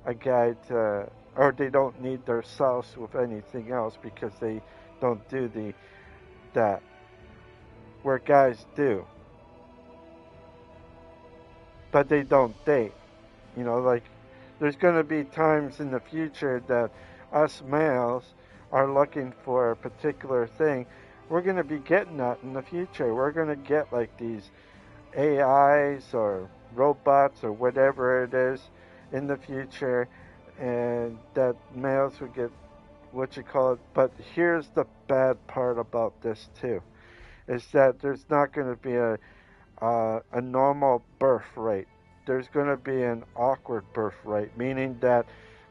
a guy or they don't need their spouse with anything else because they don't do that. Where guys do. But they don't date. Like, there's going to be times in the future that us males are looking for a particular thing. We're going to be getting that in the future. We're going to get like these AIs or robots or whatever it is in the future, and that males would get what you call it. But here's the bad part about this too, is that there's not going to be a normal birth rate. There's going to be an awkward birth rate, meaning that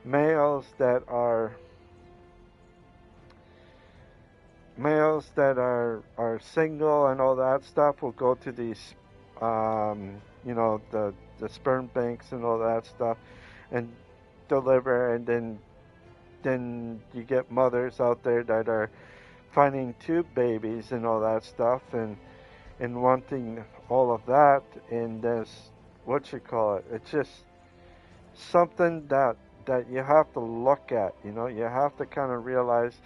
males that are single and all that stuff will go to these the sperm banks and all that stuff and deliver, and then you get mothers out there that are finding tube babies and all that stuff, and wanting all of that, and this what you call it, it's just something that you have to look at. You have to kind of realize,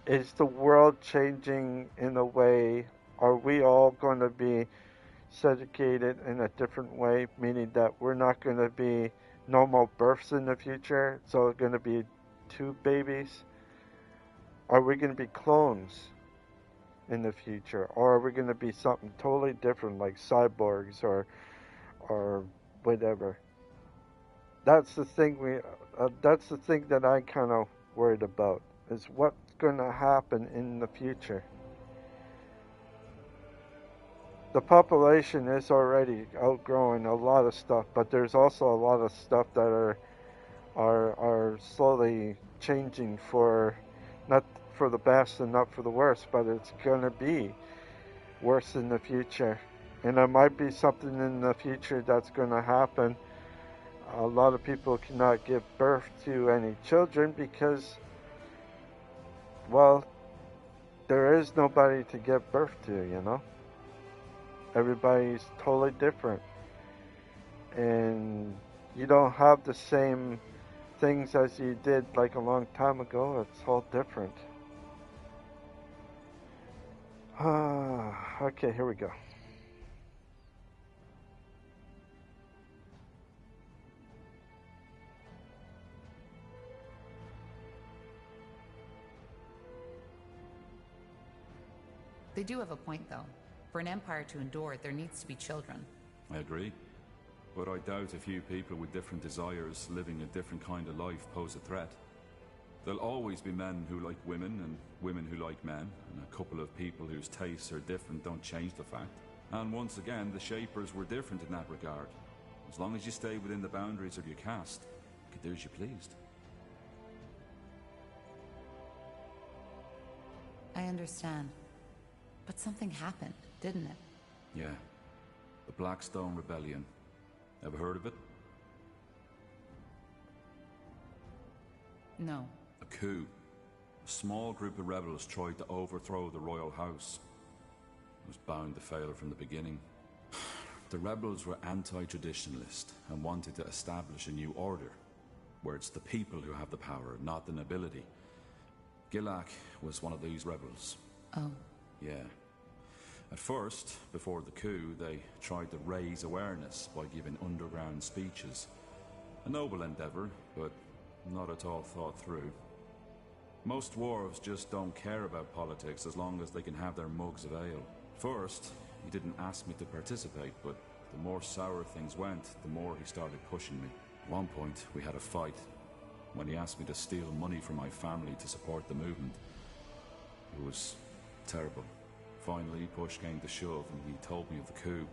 is the world changing in a way? Are we all going to be segregated in a different way, meaning that we're not going to be normal births in the future, so it's going to be two babies? Are we going to be clones in the future, or are we going to be something totally different, like cyborgs or whatever? That's the thing that's the thing that I kind of worried about, is what's going to happen in the future. The population is already outgrowing a lot of stuff, but there's also a lot of stuff that are slowly changing for, not for the best and not for the worst, but it's going to be worse in the future. And there might be something in the future that's going to happen. A lot of people cannot give birth to any children because, well, there is nobody to give birth to. Everybody's totally different. And you don't have the same things as you did like a long time ago. It's all different. Okay, here we go. They do have a point, though. For an empire to endure, there needs to be children. I agree. But I doubt a few people with different desires living a different kind of life pose a threat. There'll always be men who like women and women who like men, and a couple of people whose tastes are different don't change the fact. And once again, the Shapers were different in that regard. As long as you stay within the boundaries of your caste, you can do as you pleased. I understand. But something happened, didn't it? Yeah. The Blackstone Rebellion. Ever heard of it? No. A coup. A small group of rebels tried to overthrow the royal house. It was bound to fail from the beginning. The rebels were anti-traditionalist and wanted to establish a new order, where it's the people who have the power, not the nobility. Gilak was one of these rebels. Oh. Yeah. At first, before the coup, they tried to raise awareness by giving underground speeches. A noble endeavor, but not at all thought through. Most dwarves just don't care about politics as long as they can have their mugs of ale. First, he didn't ask me to participate, but the more sour things went, the more he started pushing me. At one point, we had a fight, when he asked me to steal money from my family to support the movement. It was terrible. Finally, push came to shove, and he told me of the coup.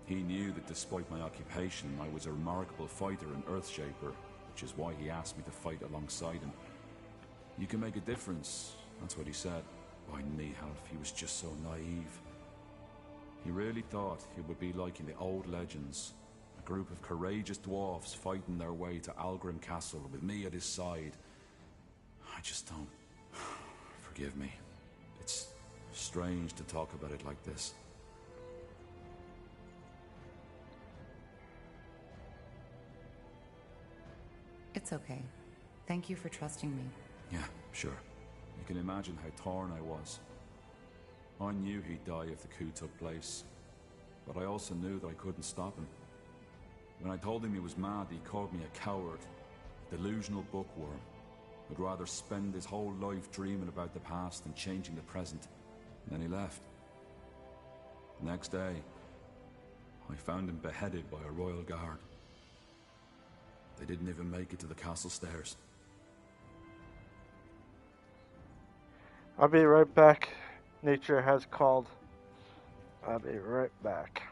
He knew that despite my occupation, I was a remarkable fighter and Earthshaper, which is why he asked me to fight alongside him. You can make a difference, that's what he said. By Nihalf, he was just so naive. He really thought it would be like in the old legends, a group of courageous dwarfs fighting their way to Algrim Castle with me at his side. I just don't... Forgive me. It's strange to talk about it like this. It's okay. Thank you for trusting me. Yeah, sure. You can imagine how torn I was. I knew he'd die if the coup took place, but I also knew that I couldn't stop him. When I told him he was mad, he called me a coward, a delusional bookworm, who'd rather spend his whole life dreaming about the past and changing the present. And then he left. The next day, I found him beheaded by a royal guard. They didn't even make it to the castle stairs. I'll be right back. Nature has called. I'll be right back.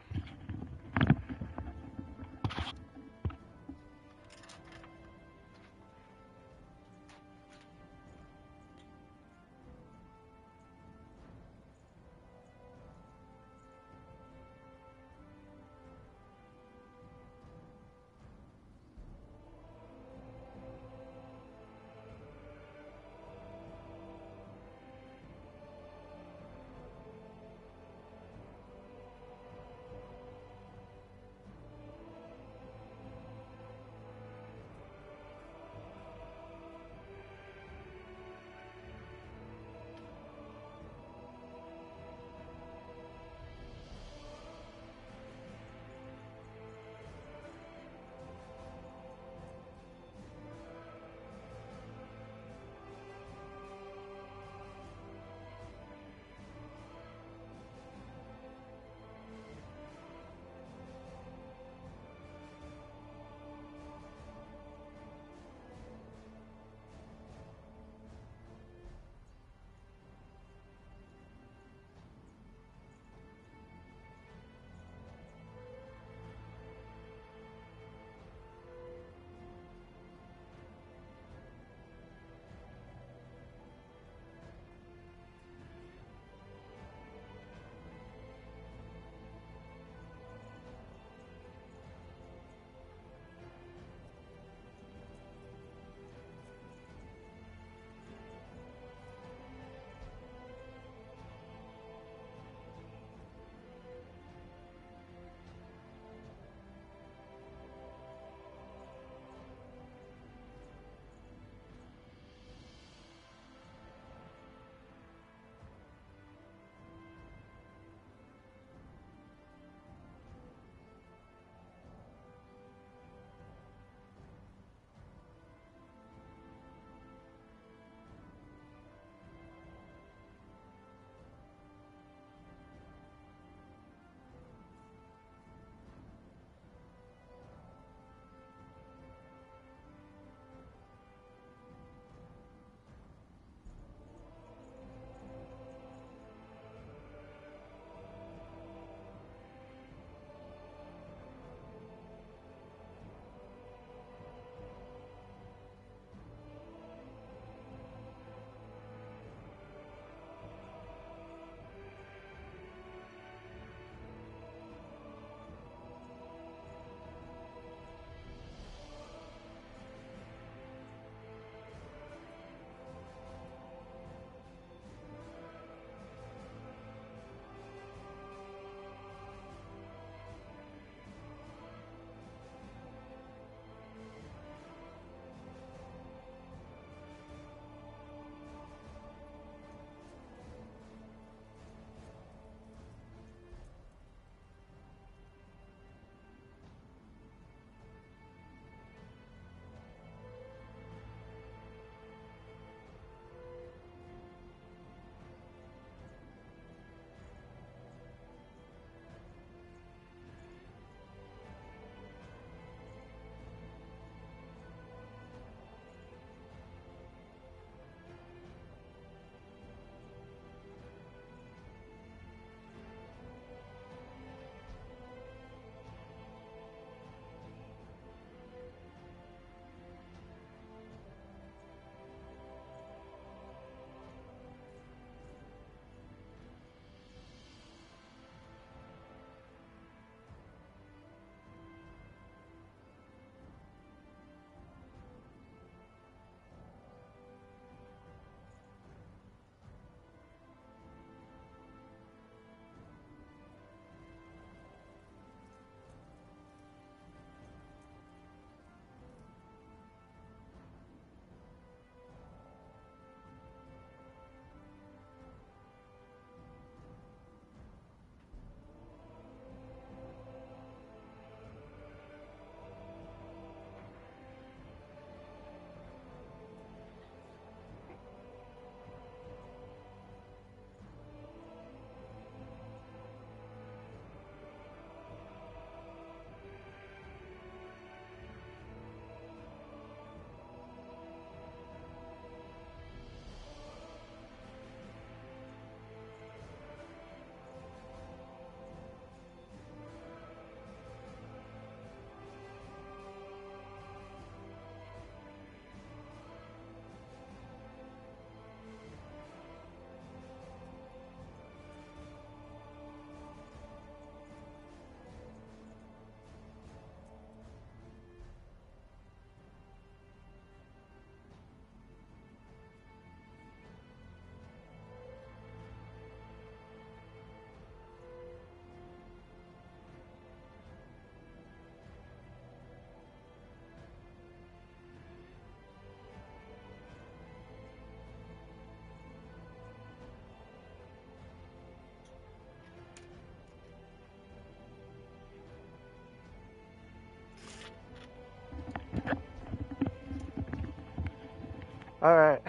All right.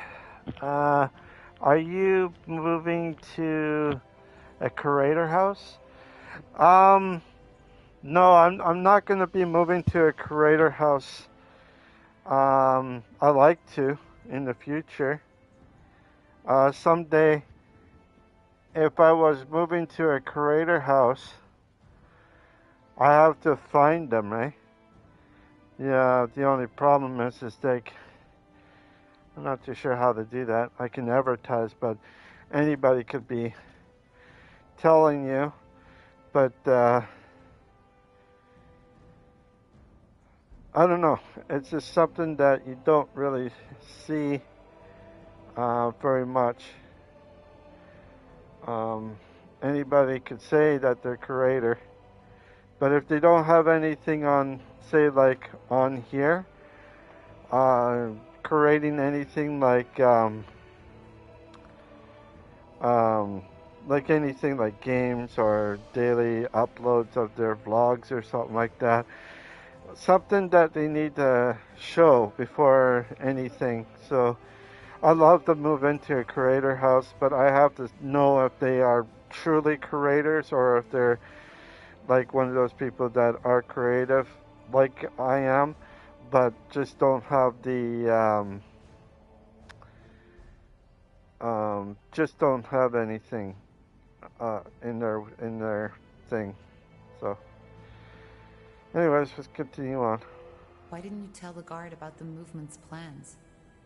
Uh, are you moving to a curator house? No, I'm not going to be moving to a curator house. I like to in the future. Someday, if I was moving to a curator house, I have to find them, right? Yeah, the only problem is like, I'm not too sure how to do that. I can advertise, but anybody could be telling you. But I don't know. It's just something that you don't really see very much. Anybody could say that they're curator, but if they don't have anything on, say, like on here, creating anything like anything like games or daily uploads of their vlogs or something like that, something that they need to show before anything. So I love to move into a creator house, but I have to know if they are truly creators or if they're like one of those people that are creative like I am, but just don't have the just don't have anything in their thing. So anyways, let's continue on. Why didn't you tell the guard about the movement's plans?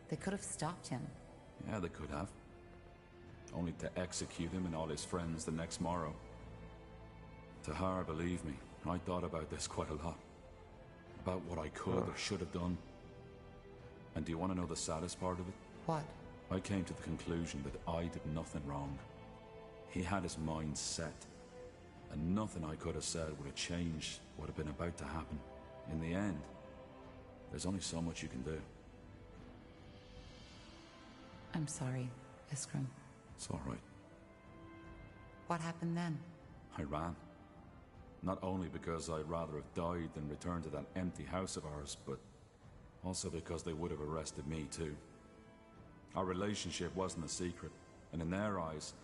They could have stopped him. Yeah, they could have. Only to execute him and all his friends the next morrow. Tahar, believe me, I thought about this quite a lot. About what I could or should have done. And do you want to know the saddest part of it? What? I came to the conclusion that I did nothing wrong. He had his mind set. And nothing I could have said would have changed what had been about to happen. In the end, there's only so much you can do. I'm sorry, Iskram. It's all right. What happened then? I ran. Not only because I'd rather have died than return to that empty house of ours, but also because they would have arrested me too. Our relationship wasn't a secret, and in their eyes,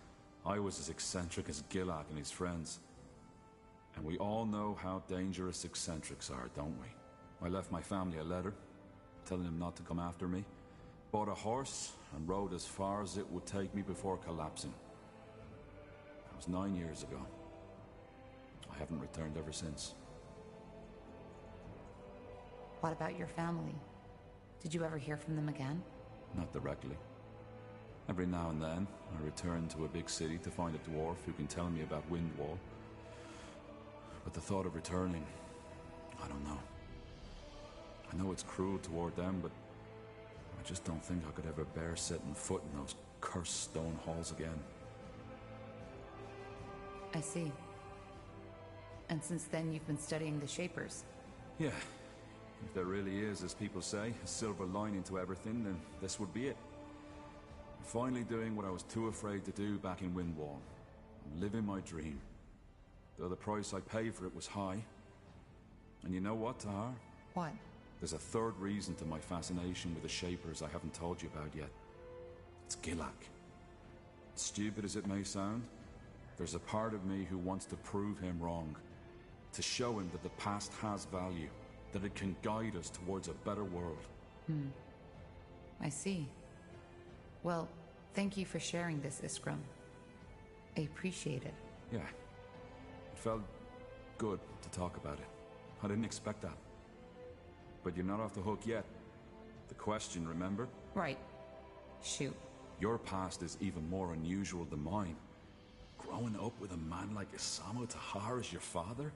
I was as eccentric as Gilak and his friends. And we all know how dangerous eccentrics are, don't we? I left my family a letter, telling them not to come after me, bought a horse, and rode as far as it would take me before collapsing. That was 9 years ago. I haven't returned ever since. What about your family? Did you ever hear from them again? Not directly. Every now and then, I return to a big city to find a dwarf who can tell me about Windwall. But the thought of returning, I don't know. I know it's cruel toward them, but I just don't think I could ever bear setting foot in those cursed stone halls again. I see. And since then you've been studying the Shapers? Yeah. If there really is, as people say, a silver lining to everything, then this would be it. I'm finally doing what I was too afraid to do back in Windwall. I'm living my dream. Though the price I paid for it was high. And you know what, Tahar? What? There's a third reason to my fascination with the Shapers I haven't told you about yet. It's Gilak. Stupid as it may sound, there's a part of me who wants to prove him wrong. To show him that the past has value. That it can guide us towards a better world. I see. Well, thank you for sharing this, Iskram. I appreciate it. Yeah. It felt good to talk about it. I didn't expect that. But you're not off the hook yet. The question, remember? Right. Shoot. Your past is even more unusual than mine. Growing up with a man like Isamu Tahar as your father?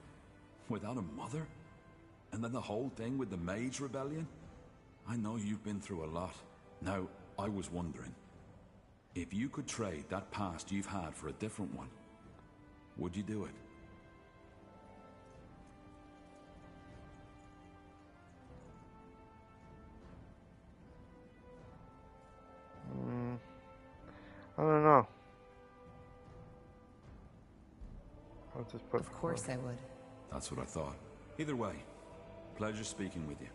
Without a mother? And then the whole thing with the Mage Rebellion? I know you've been through a lot. Now, I was wondering, if you could trade that past you've had for a different one, would you do it? I don't know. I'll just put. Of course I would. That's what I thought. Either way, pleasure speaking with you.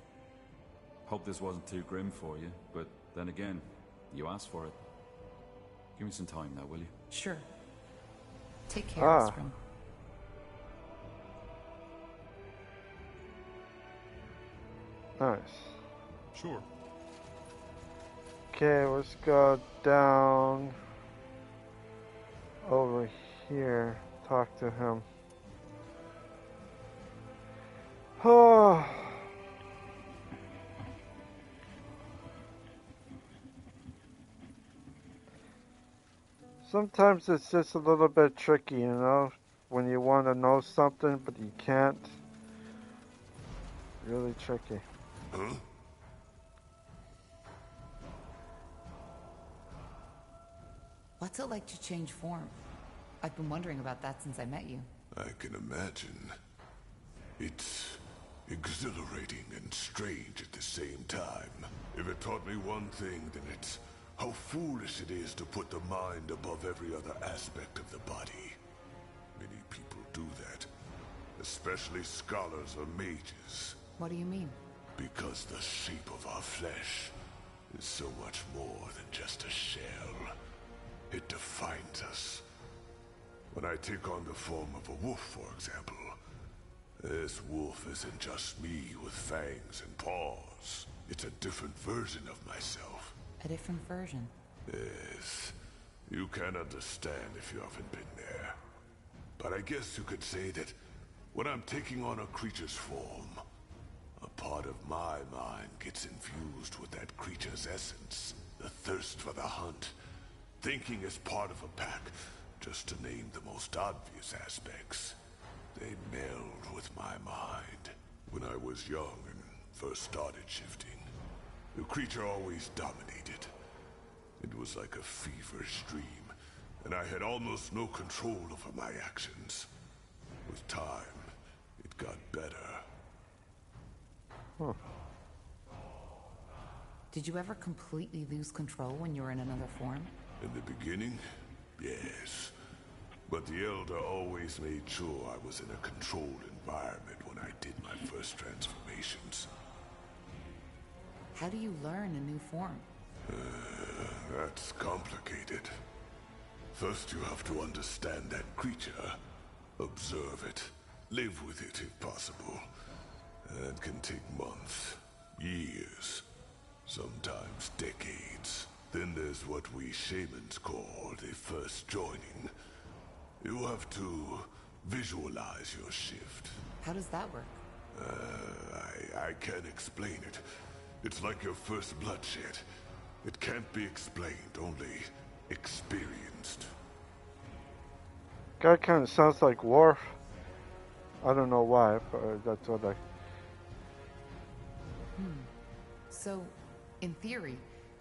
Hope this wasn't too grim for you, but then again, You asked for it. Give me some time now, will you? Sure. Take care, Astrum. Nice. Sure. Okay, let's go down over here. Talk to him. Oh. Sometimes it's just a little bit tricky, you know, when you want to know something but you can't. Really tricky. Huh? What's it like to change form? I've been wondering about that since I met you. I can imagine. It's exhilarating and strange at the same time. If it taught me one thing, then it's how foolish it is to put the mind above every other aspect of the body. Many people do that, especially scholars or mages. What do you mean? Because the shape of our flesh is so much more than just a shell. It defines us. When I take on the form of a wolf, for example, this wolf isn't just me with fangs and paws. It's a different version of myself. A different version? Yes. You can understand if you haven't been there. But I guess you could say that when I'm taking on a creature's form, a part of my mind gets infused with that creature's essence, the thirst for the hunt, thinking as part of a pack, just to name the most obvious aspects. They meld with my mind. When I was young and first started shifting, the creature always dominated. It was like a feverish dream, and I had almost no control over my actions. With time, it got better. Huh. Did you ever completely lose control when you were in another form? In the beginning, yes. But the Elder always made sure I was in a controlled environment when I did my first transformations. How do you learn a new form? That's complicated. First, you have to understand that creature, observe it, live with it if possible. That can take months, years, sometimes decades. Then there's what we shamans call the first joining. You have to visualize your shift. How does that work? I can't explain it. It's like your first bloodshed. It can't be explained, only experienced. Guy kind of sounds like Worf. I don't know why, but that's what I... So, in theory,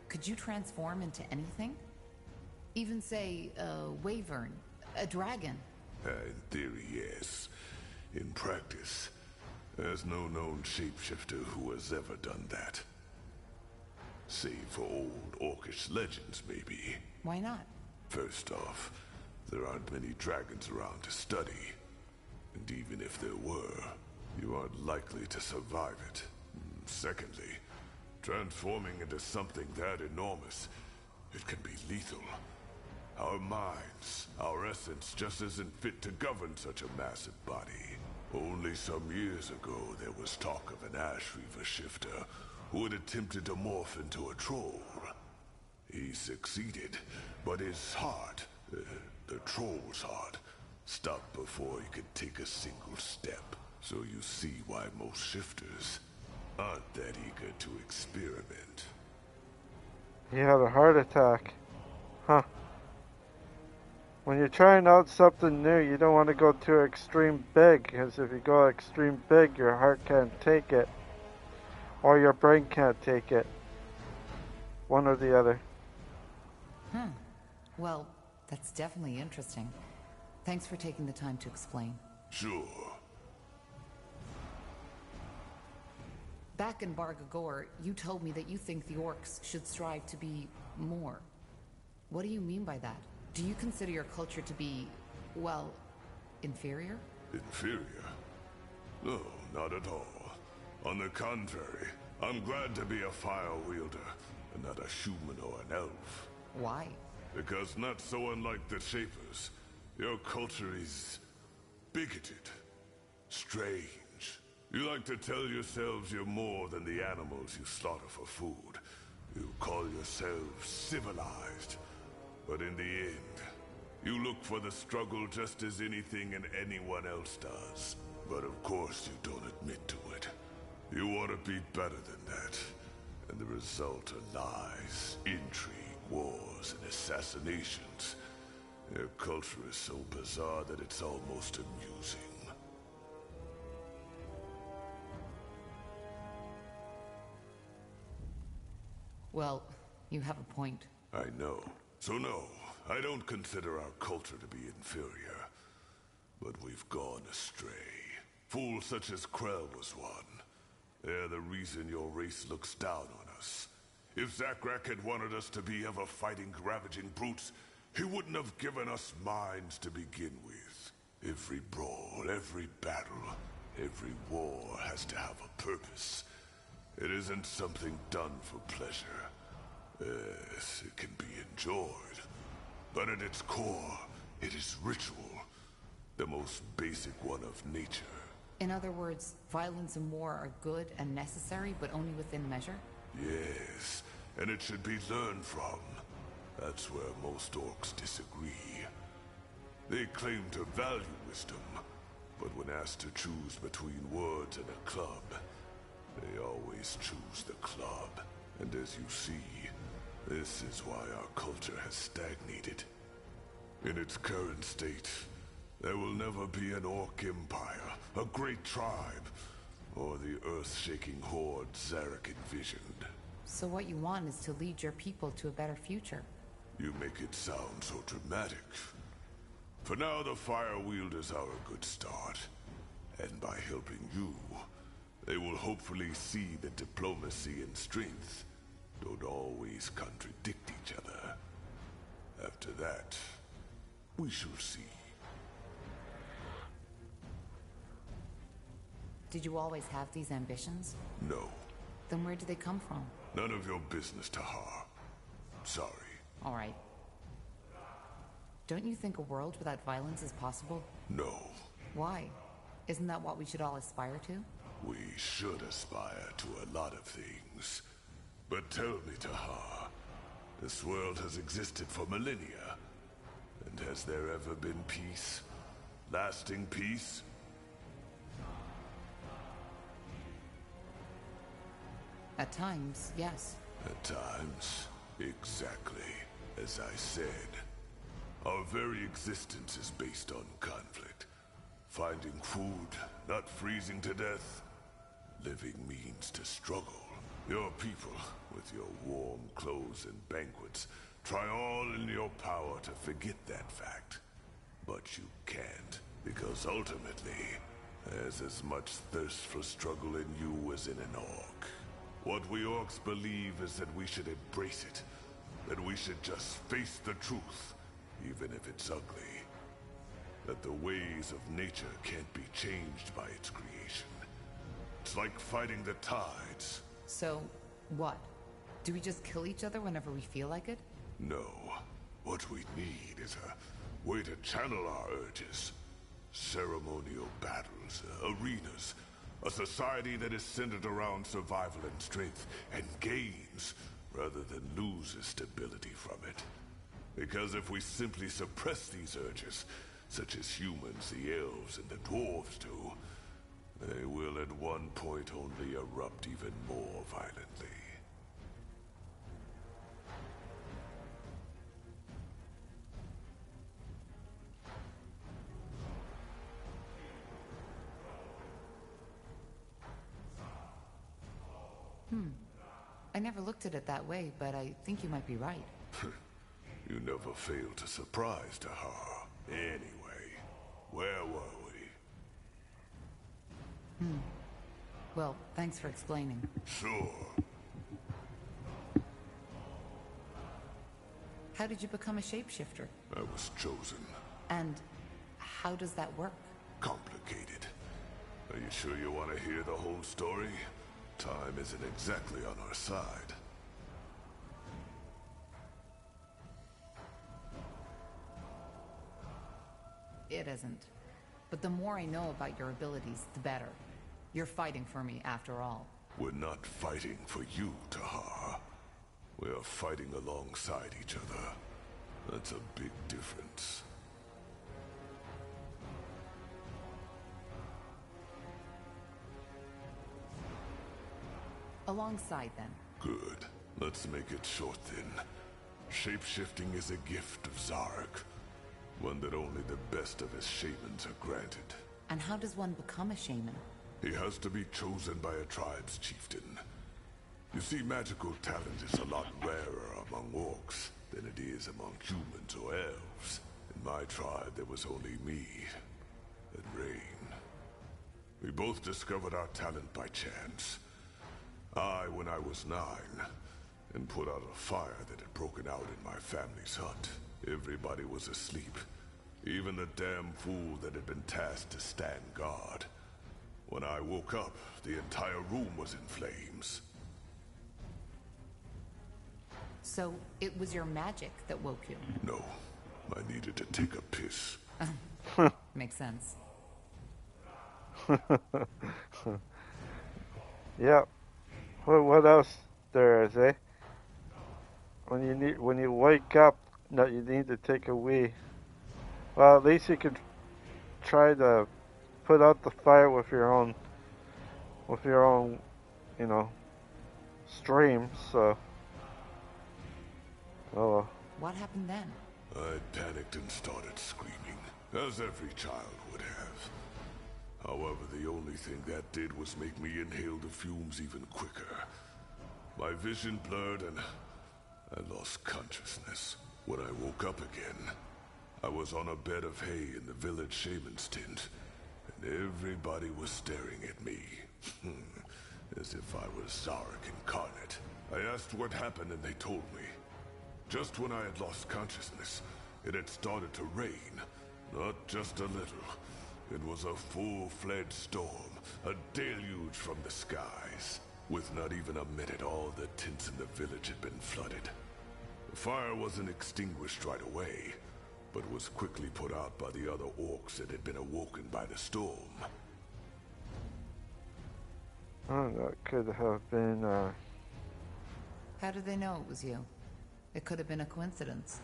could you transform into anything? Even, say, a wyvern, a dragon? In theory, yes. In practice, there's no known shapeshifter who has ever done that. Save for old orcish legends, maybe. Why not? First off, there aren't many dragons around to study. And even if there were, you aren't likely to survive it. Secondly, transforming into something that enormous, it can be lethal. Our minds, our essence just isn't fit to govern such a massive body. Only some years ago, there was talk of an Ash Reaver shifter who had attempted to morph into a troll. He succeeded, but his heart, the troll's heart, stopped before he could take a single step. So you see why most shifters aren't that eager to experiment. He had a heart attack. Huh. When you're trying out something new, you don't want to go too extreme big, because if you go extreme big, your heart can't take it. Or your brain can't take it. One or the other. Well, that's definitely interesting. Thanks for taking the time to explain. Sure. Back in Bargagor, you told me that you think the orcs should strive to be more. What do you mean by that? Do you consider your culture to be, well, inferior? Inferior? No, not at all. On the contrary, I'm glad to be a fire wielder, and not a human or an elf. Why? Because not so unlike the Shapers, your culture is bigoted, strange. You like to tell yourselves you're more than the animals you slaughter for food. You call yourselves civilized, but in the end, you look for the struggle just as anything and anyone else does. But of course you don't admit to it. You want to be better than that. And the result are lies, intrigue, wars, and assassinations. Your culture is so bizarre that it's almost amusing. Well, you have a point. I know. So no, I don't consider our culture to be inferior. But we've gone astray. Fools such as Krell was one. They're the reason your race looks down on us. If Zakrak had wanted us to be ever-fighting, ravaging brutes, he wouldn't have given us minds to begin with. Every brawl, every battle, every war has to have a purpose. It isn't something done for pleasure. Yes, it can be enjoyed. But at its core, it is ritual. The most basic one of nature. In other words, violence and war are good and necessary, but only within measure? Yes, and it should be learned from. That's where most orcs disagree. They claim to value wisdom, but when asked to choose between words and a club, they always choose the club. And as you see, this is why our culture has stagnated. In its current state, there will never be an orc empire, a great tribe, or the earth-shaking horde Zarek envisioned. So what you want is to lead your people to a better future. You make it sound so dramatic. For now, the Fire Wielders are a good start. And by helping you, they will hopefully see that diplomacy and strength don't always contradict each other. After that, we shall see. Did you always have these ambitions? No. Then where do they come from? None of your business, Tahar. Sorry. All right. Don't you think a world without violence is possible? No. Why? Isn't that what we should all aspire to? We should aspire to a lot of things. But tell me, Tahar, this world has existed for millennia. And has there ever been peace? Lasting peace? At times, yes. At times, exactly as I said. Our very existence is based on conflict. Finding food, not freezing to death. Living means to struggle. Your people, with your warm clothes and banquets, try all in your power to forget that fact. But you can't, because ultimately, there's as much thirst for struggle in you as in an orc. What we orcs believe is that we should embrace it. That we should just face the truth, even if it's ugly. That the ways of nature can't be changed by its creation. It's like fighting the tides. So, what? Do we just kill each other whenever we feel like it? No. What we need is a way to channel our urges. Ceremonial battles, arenas. A society that is centered around survival and strength, and gains, rather than loses stability from it. Because if we simply suppress these urges, such as humans, the elves, and the dwarves do, they will at one point only erupt even more violently. I never looked at it that way, but I think you might be right. You never fail to surprise, Tahar. Anyway, where were we? Well, thanks for explaining. Sure. How did you become a shapeshifter? I was chosen. And how does that work? Complicated. Are you sure you want to hear the whole story? Time isn't exactly on our side. It isn't. But the more I know about your abilities, the better. You're fighting for me, after all. We're not fighting for you, Tahar. We are fighting alongside each other. That's a big difference. Alongside, then. Good. Let's make it short, then. Shapeshifting is a gift of Zarek. One that only the best of his shamans are granted. And how does one become a shaman? He has to be chosen by a tribe's chieftain. You see, magical talent is a lot rarer among orcs than it is among humans or elves. In my tribe, there was only me and Rain. We both discovered our talent by chance. I, when I was 9, and put out a fire that had broken out in my family's hut. Everybody was asleep. Even the damn fool that had been tasked to stand guard. When I woke up, the entire room was in flames. So, it was your magic that woke you? No. I needed to take a piss. Makes sense. Yep. What else there is, eh? When you wake up, that you need to take a wee. Well, at least you could try to put out the fire with your own, you know, stream. So, oh. What happened then? I panicked and started screaming, as every child would have. However, the only thing that did was make me inhale the fumes even quicker. My vision blurred and I lost consciousness. When I woke up again, I was on a bed of hay in the village shaman's tent, and everybody was staring at me, as if I was Zarek incarnate. I asked what happened and they told me. Just when I had lost consciousness, it had started to rain. Not just a little. It was a full-fledged storm, a deluge from the skies. With not even a minute, all the tents in the village had been flooded. The fire wasn't extinguished right away, but was quickly put out by the other orcs that had been awoken by the storm. Oh, that could have been, How did they know it was you? It could have been a coincidence.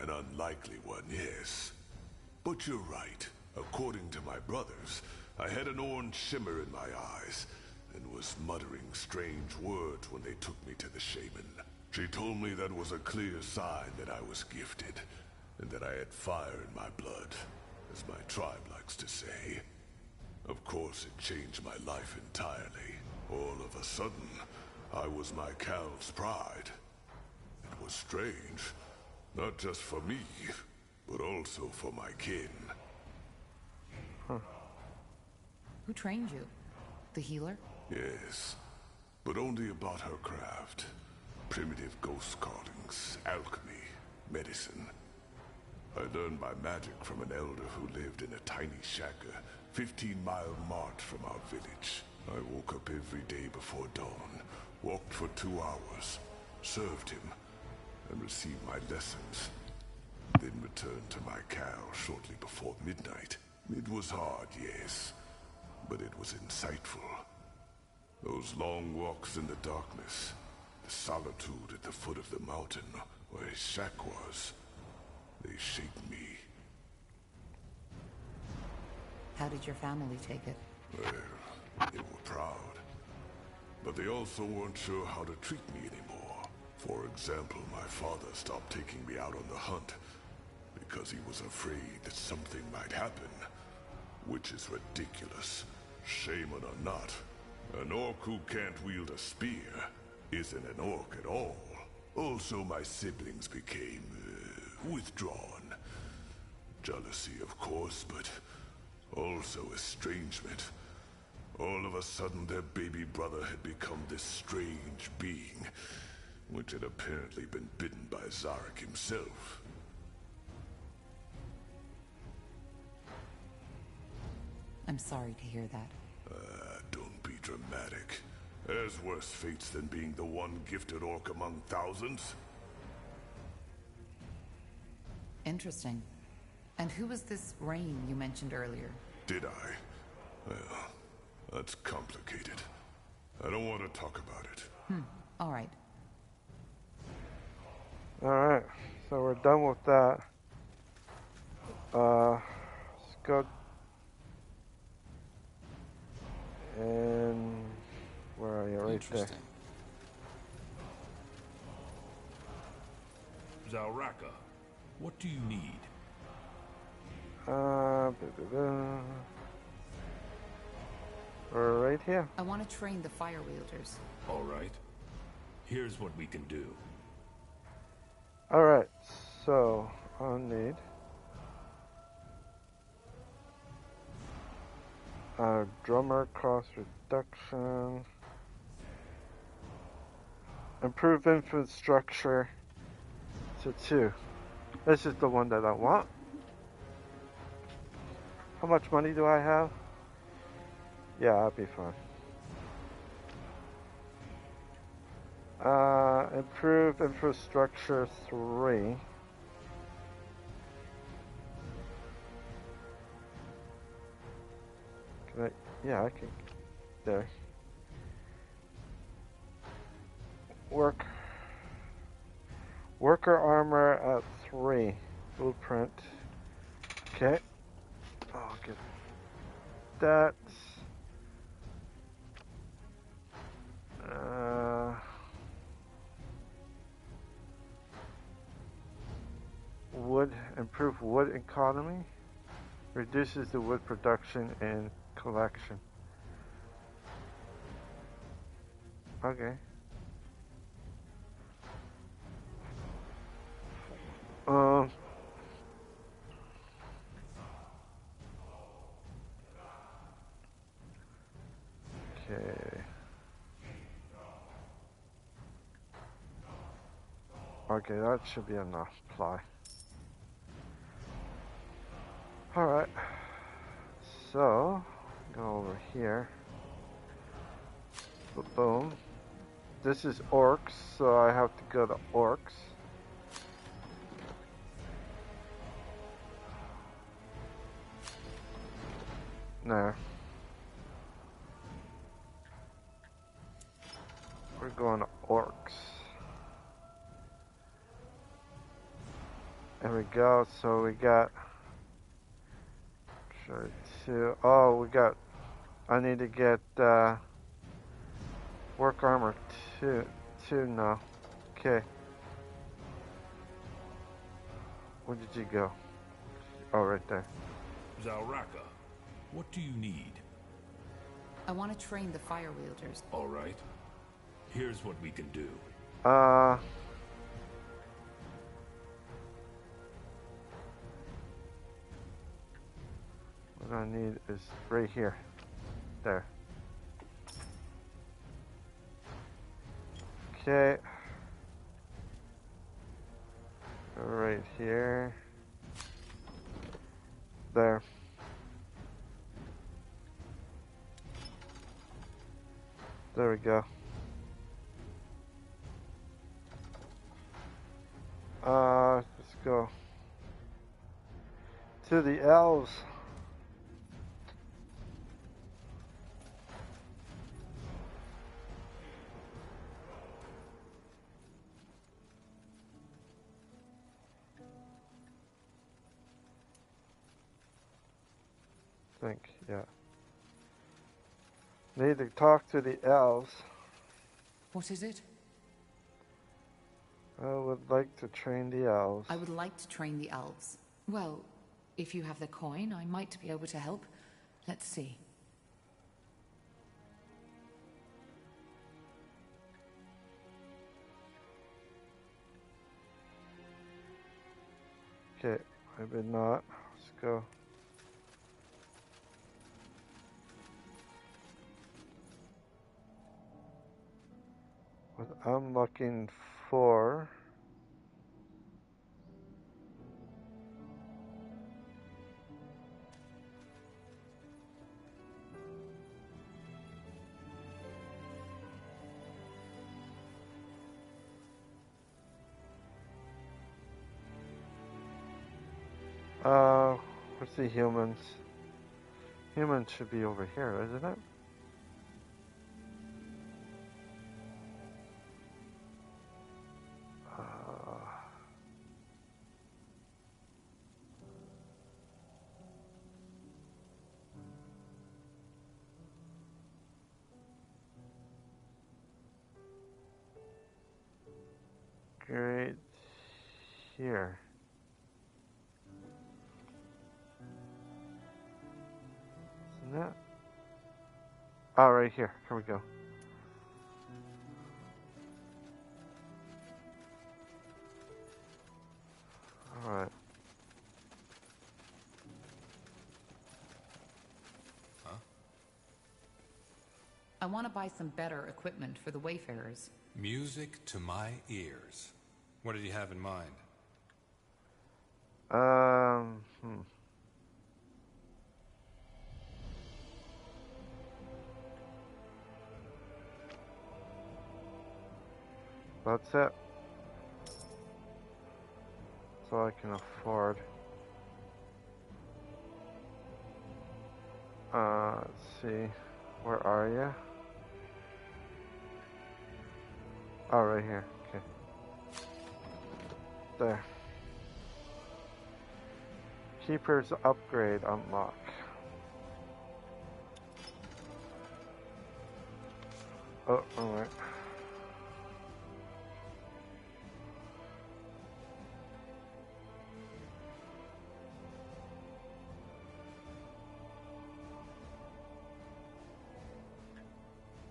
An unlikely one, yes. But you're right. According to my brothers, I had an orange shimmer in my eyes, and was muttering strange words when they took me to the shaman. She told me that was a clear sign that I was gifted, and that I had fire in my blood, as my tribe likes to say. Of course, it changed my life entirely. All of a sudden, I was my Cal's pride. It was strange, not just for me, but also for my kin. Who trained you? The healer? Yes, but only about her craft. Primitive ghost callings, alchemy, medicine. I learned my magic from an elder who lived in a tiny shack a 15-mile march from our village. I woke up every day before dawn, walked for 2 hours, served him, and received my lessons. Then returned to my cow shortly before midnight. It was hard, yes, but it was insightful. Those long walks in the darkness, the solitude at the foot of the mountain where his shack was, they shaped me. How did your family take it? Well, they were proud. But they also weren't sure how to treat me anymore. For example, my father stopped taking me out on the hunt because he was afraid that something might happen. Which is ridiculous. Shaman or not, an orc who can't wield a spear isn't an orc at all. Also, my siblings became withdrawn. Jealousy, of course, but also estrangement. All of a sudden, their baby brother had become this strange being, which had apparently been bitten by Zarek himself. I'm sorry to hear that. Don't be dramatic. There's worse fates than being the one gifted orc among thousands. Interesting. And who was this Rain you mentioned earlier? Did I? Well, that's complicated. I don't want to talk about it. All right. Alright, so we're done with that. Let's go. And where are you? Right there. Zalraka, what do you need? We're right here. I want to train the fire wielders. All right. Here's what we can do. Alright, so I'll need drummer cost reduction, improve infrastructure to 2. This is the one that I want. How much money do I have? Yeah, I'll be fine. Improve infrastructure 3. Can I? Yeah, I can. There. Worker armor at 3. Blueprint. Okay. I'll get that. Wood, improve wood economy, reduces the wood production and collection. Okay. Okay. Okay, that should be enough. Apply. Alright, so go over here. Boom. This is orcs, so I have to go to orcs. No. We're going to orcs. There we go, so we got... Two. Oh, we got... I need to get work armor 2 now. Okay. Where did you go? Oh, right there. Zalraka, what do you need? I want to train the fire wielders. All right. Here's what we can do. What I need is right here. There. Okay. Right here. There. There we go. Let's go to the elves. Yeah. Need to talk to the elves. What is it? I would like to train the elves. I would like to train the elves. Well, if you have the coin, I might be able to help. Let's see. Okay, maybe not. Let's go. What I'm looking for... Where's the humans? Humans should be over here, isn't it? Right here. Isn't that? Oh, right here. Here we go. Alright. Huh? I want to buy some better equipment for the Wayfarers. Music to my ears. What did you have in mind? That's it. That's all I can afford. Let's see. Where are you? Oh, right here. Okay. There. Keeper's upgrade unlock. Oh, alright.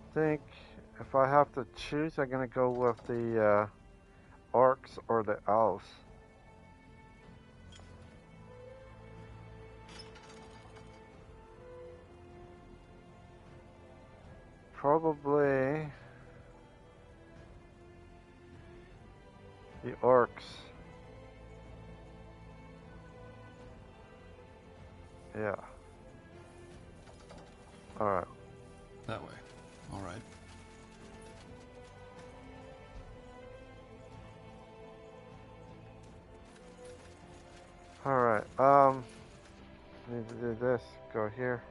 I think if I have to choose, I'm gonna go with the orcs or the elves. Probably the orcs. Yeah. Alright. That way. All right. Alright, need to do this. Go here.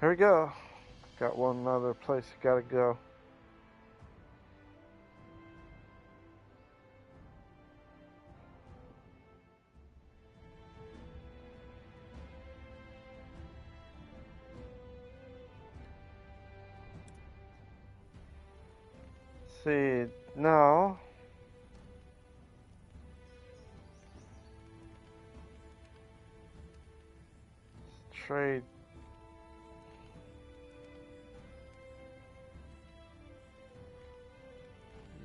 Here we go. Got one other place gotta go. See, no. Trade.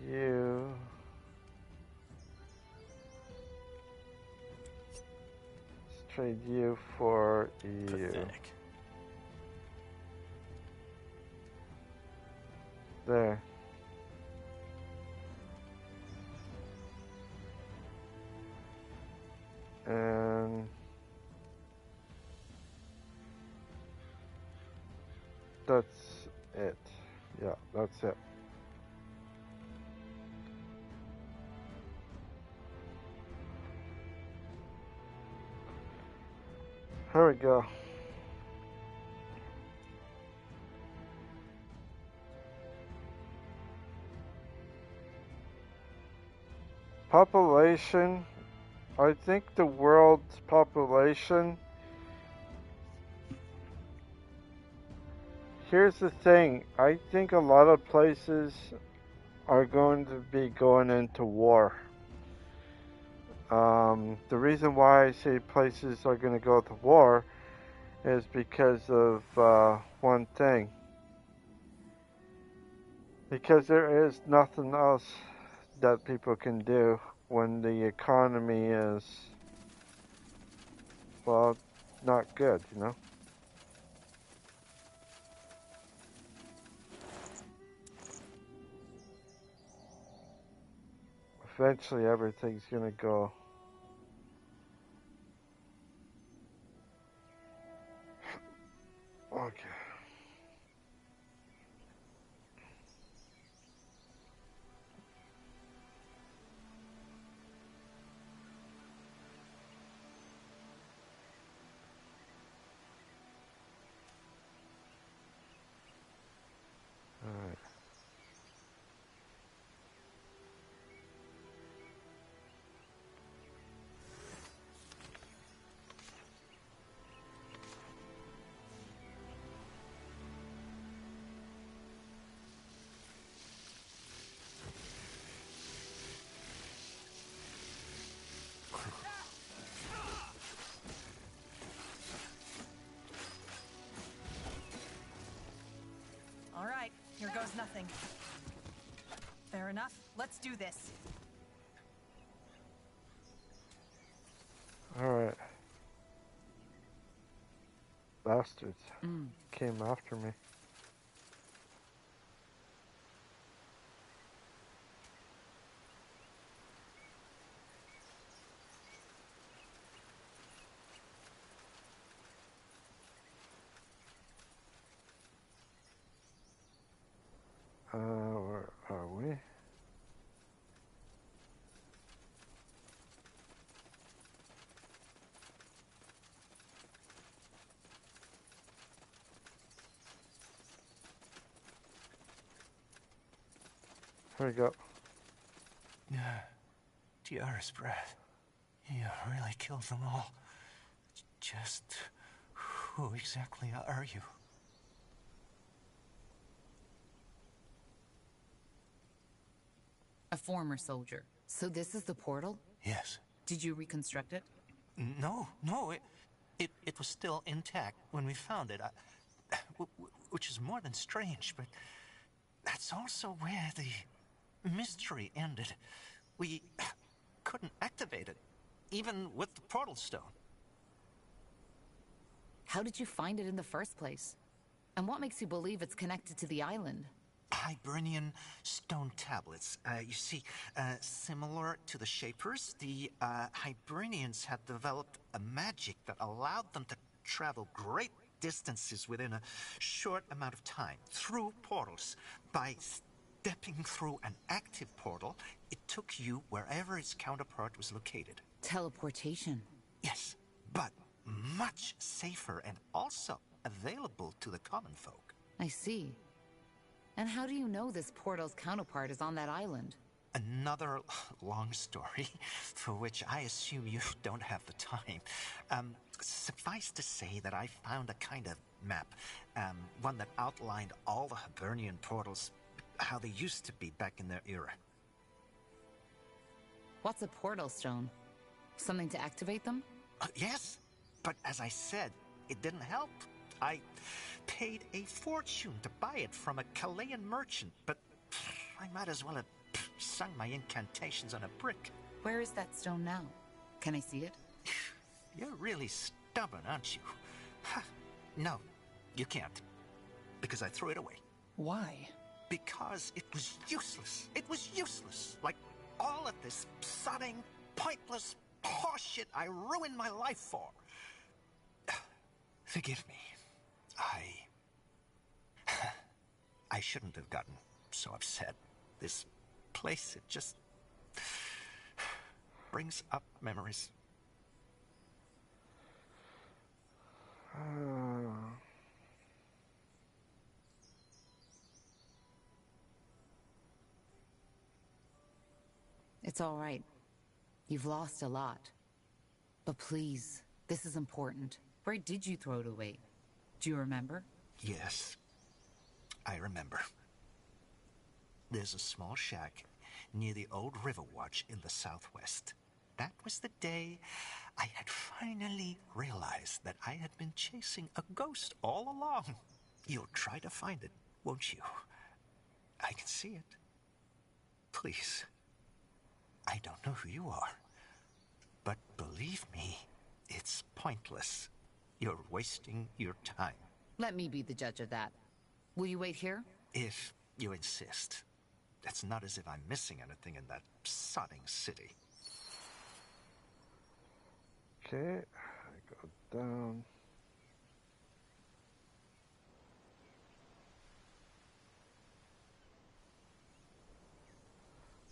You. Let's trade you for you. Pathetic. There. And that's it. Yeah, that's it. Here we go. Population. I think the world's population. Here's the thing. I think a lot of places are going to be going into war. The reason why I say places are going to go to war is because of one thing. Because there is nothing else that people can do when the economy is, well, not good, you know? Eventually everything's gonna go. Okay. anything. Fair enough. Let's do this. Alright. Bastards came after me. Where are we? Here we go. Dearest breath. You really killed them all. Just who exactly are you? A former soldier. So this is the portal? Yes. Did you reconstruct it? No, it was still intact when we found it. Which is more than strange, but that's also where the mystery ended. We couldn't activate it, even with the portal stone. How did you find it in the first place? And what makes you believe it's connected to the island? Hibernian stone tablets. You see, similar to the Shapers, the Hibernians had developed a magic that allowed them to travel great distances within a short amount of time through portals. By stepping through an active portal, it took you wherever its counterpart was located. Teleportation. Yes, but much safer and also available to the common folk. I see. And how do you know this portal's counterpart is on that island? Another long story, for which I assume you don't have the time. Suffice to say that I found a kind of map, one that outlined all the Hibernian portals, how they used to be back in their era. What's a portal stone? Something to activate them? Yes, but as I said, it didn't help. I paid a fortune to buy it from a Chilean merchant, but I might as well have sung my incantations on a brick. Where is that stone now? Can I see it? You're really stubborn, aren't you? No, you can't. Because I threw it away. Why? Because it was useless. It was useless. Like all of this sodding, pointless horseshit I ruined my life for. Forgive me. I shouldn't have gotten so upset. This place, it just brings up memories. It's all right. You've lost a lot. But please, this is important. Where did you throw it away? Do you remember? Yes, I remember. There's a small shack near the old River Watch in the southwest. That was the day I had finally realized that I had been chasing a ghost all along. You'll try to find it, won't you? I can see it. Please. I don't know who you are, but believe me, it's pointless. You're wasting your time. Let me be the judge of that. Will you wait here? If you insist. It's not as if I'm missing anything in that sodding city. Okay, I go down.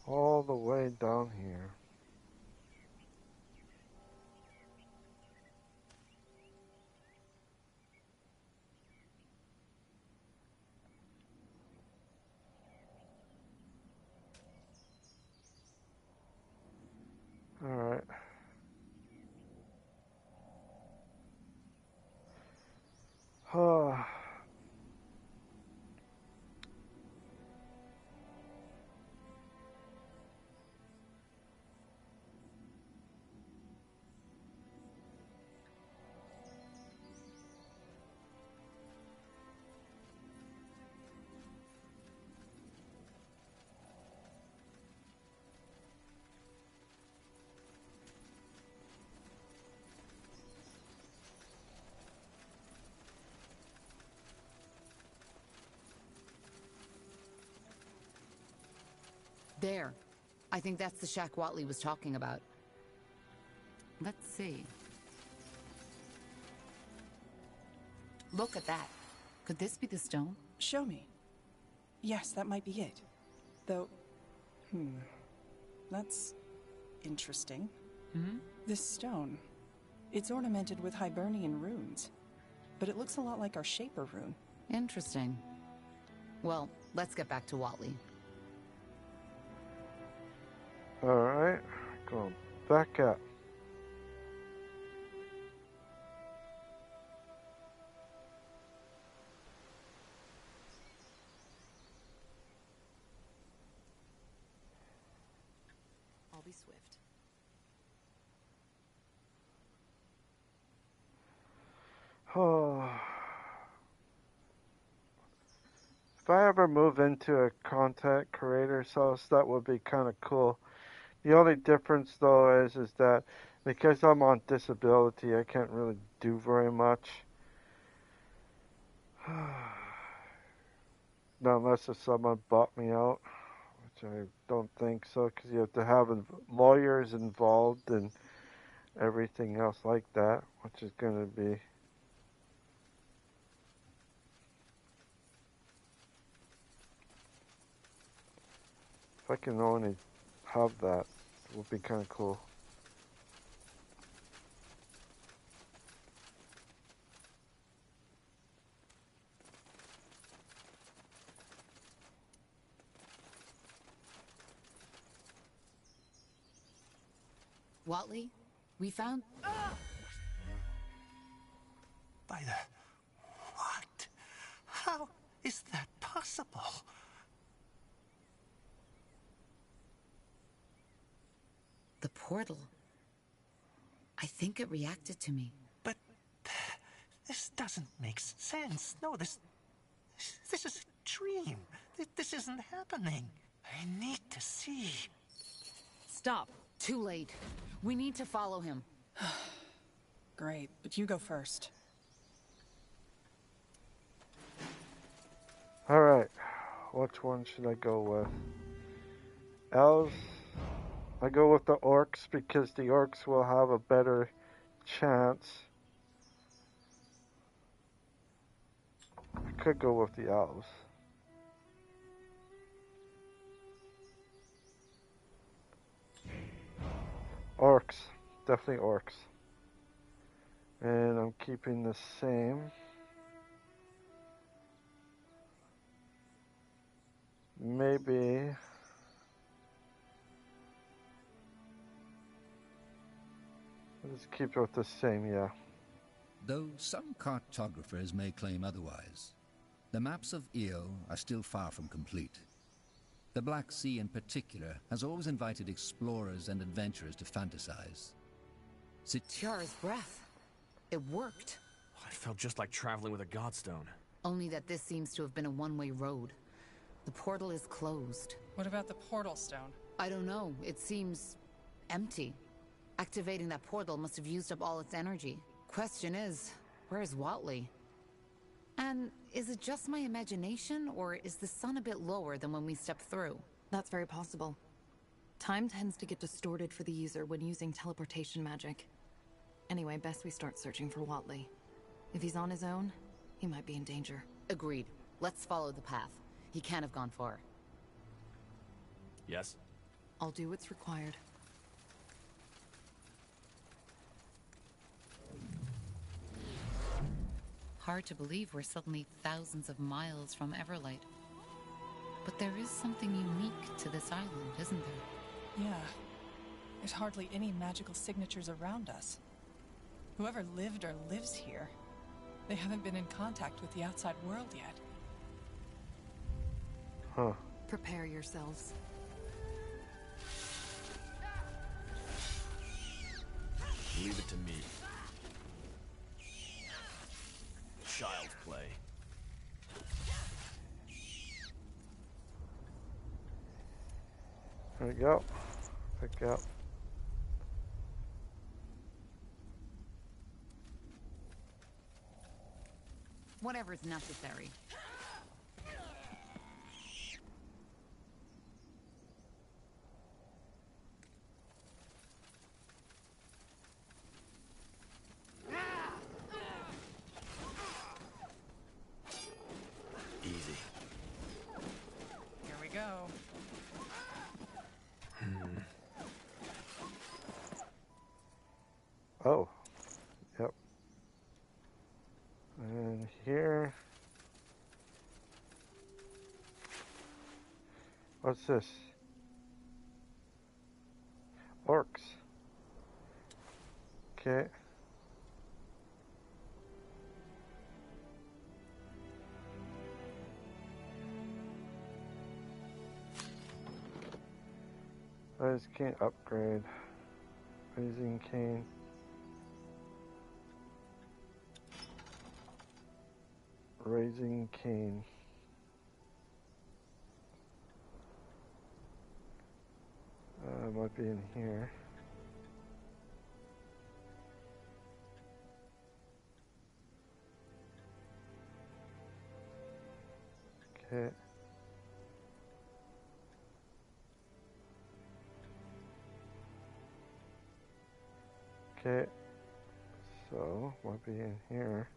All the way down here. All right. There. I think that's the shack Watley was talking about. Let's see. Look at that. Could this be the stone? Show me. Yes, that might be it. Though, that's interesting. This stone, it's ornamented with Hibernian runes, but it looks a lot like our Shaper rune. Interesting. Well, let's get back to Watley. Alright, going back up. I'll be swift. Oh. If I ever move into a content creator's house, that would be kind of cool. The only difference, though, is that because I'm on disability, I can't really do very much. Not unless if someone bought me out, which I don't think so, because you have to have lawyers involved and everything else like that, which is going to be... If I can only have that, it would be kind of cool. Watley, we found... By the... What? How is that possible? The portal. I think it reacted to me. But... this doesn't make sense. No, this is a dream. This isn't happening. I need to see. Stop. Too late. We need to follow him. Great, but you go first. Alright, which one should I go with? Elves? I go with the orcs because the orcs will have a better chance. I could go with the elves. Orcs. Definitely orcs. And I'm keeping the same. Maybe... let's keep it with the same, yeah. Though some cartographers may claim otherwise, the maps of Io are still far from complete. The Black Sea in particular has always invited explorers and adventurers to fantasize. Tiara's breath. It worked. It felt just like traveling with a godstone. Only that this seems to have been a one-way road. The portal is closed. What about the portal stone? I don't know. It seems empty. Activating that portal must have used up all its energy. Question is, where's Watley? And is it just my imagination, or is the sun a bit lower than when we stepped through? That's very possible. Time tends to get distorted for the user when using teleportation magic. Anyway, best we start searching for Watley. If he's on his own, he might be in danger. Agreed. Let's follow the path. He can't have gone far. Yes? I'll do what's required. Hard to believe we're suddenly thousands of miles from Everlight. But there is something unique to this island, isn't there? Yeah. There's hardly any magical signatures around us. Whoever lived or lives here, they haven't been in contact with the outside world yet. Huh. Prepare yourselves. Leave it to me. Child's play. There we go. Pick up. Whatever's necessary. Oh, yep. And here, what's this? Orcs. Okay. I just can't upgrade. Raising cane. Raising cane. Might be in here. Okay. Okay. So, might be in here.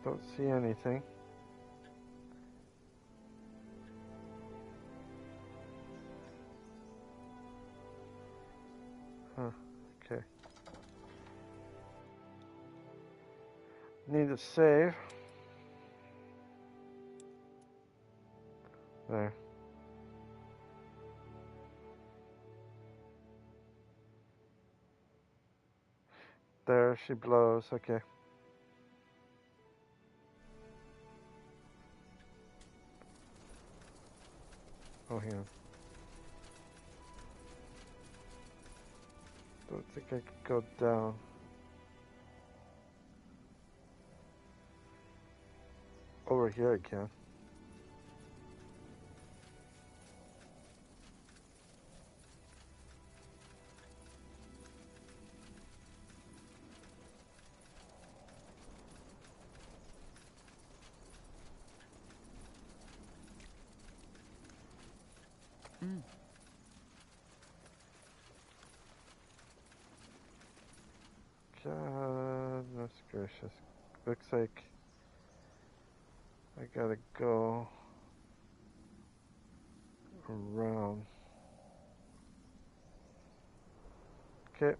Don't see anything. Huh, okay. Need to save. There. There, she blows, okay. Oh, here. Don't think I could go down. Over here I can. Goodness gracious. Looks like I gotta go around. Okay.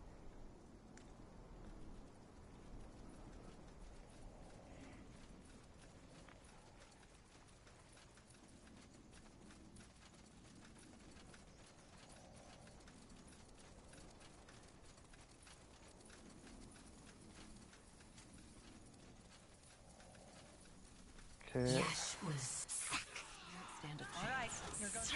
Okay. Yash was sick. Stand a All right, here goes.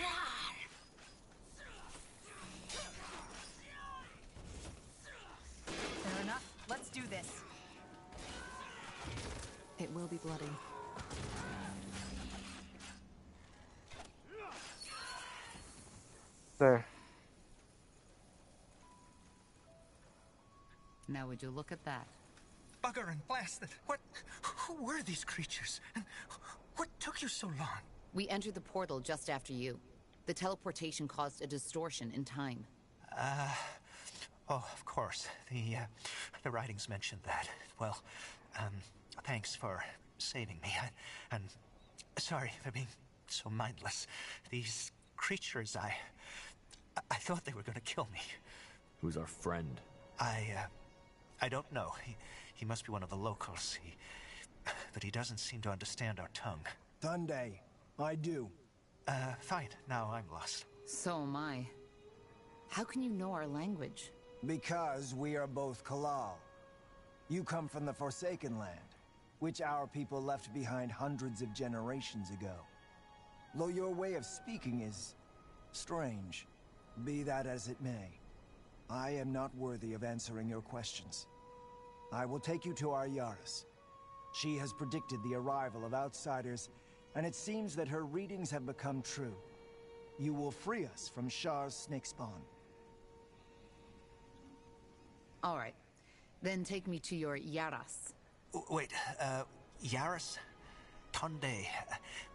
Fair enough. Let's do this. It will be bloody. There. Now would you look at that? Bugger and blast it. Who were these creatures? And what took you so long? We entered the portal just after you. The teleportation caused a distortion in time. Oh, of course. The writings mentioned that. Well, thanks for saving me. And sorry for being so mindless. These creatures, I thought they were going to kill me. Who's our friend? I don't know. He must be one of the locals. But he doesn't seem to understand our tongue. Tunde, I do. Fine. Now I'm lost. So am I. How can you know our language? Because we are both Kalal. You come from the Forsaken Land, which our people left behind hundreds of generations ago. Though your way of speaking is strange, be that as it may, I am not worthy of answering your questions. I will take you to our Yaris. She has predicted the arrival of outsiders, and it seems that her readings have become true. You will free us from Shar's snake spawn. All right. Then take me to your Yaras. Wait, Yaris? Tunde.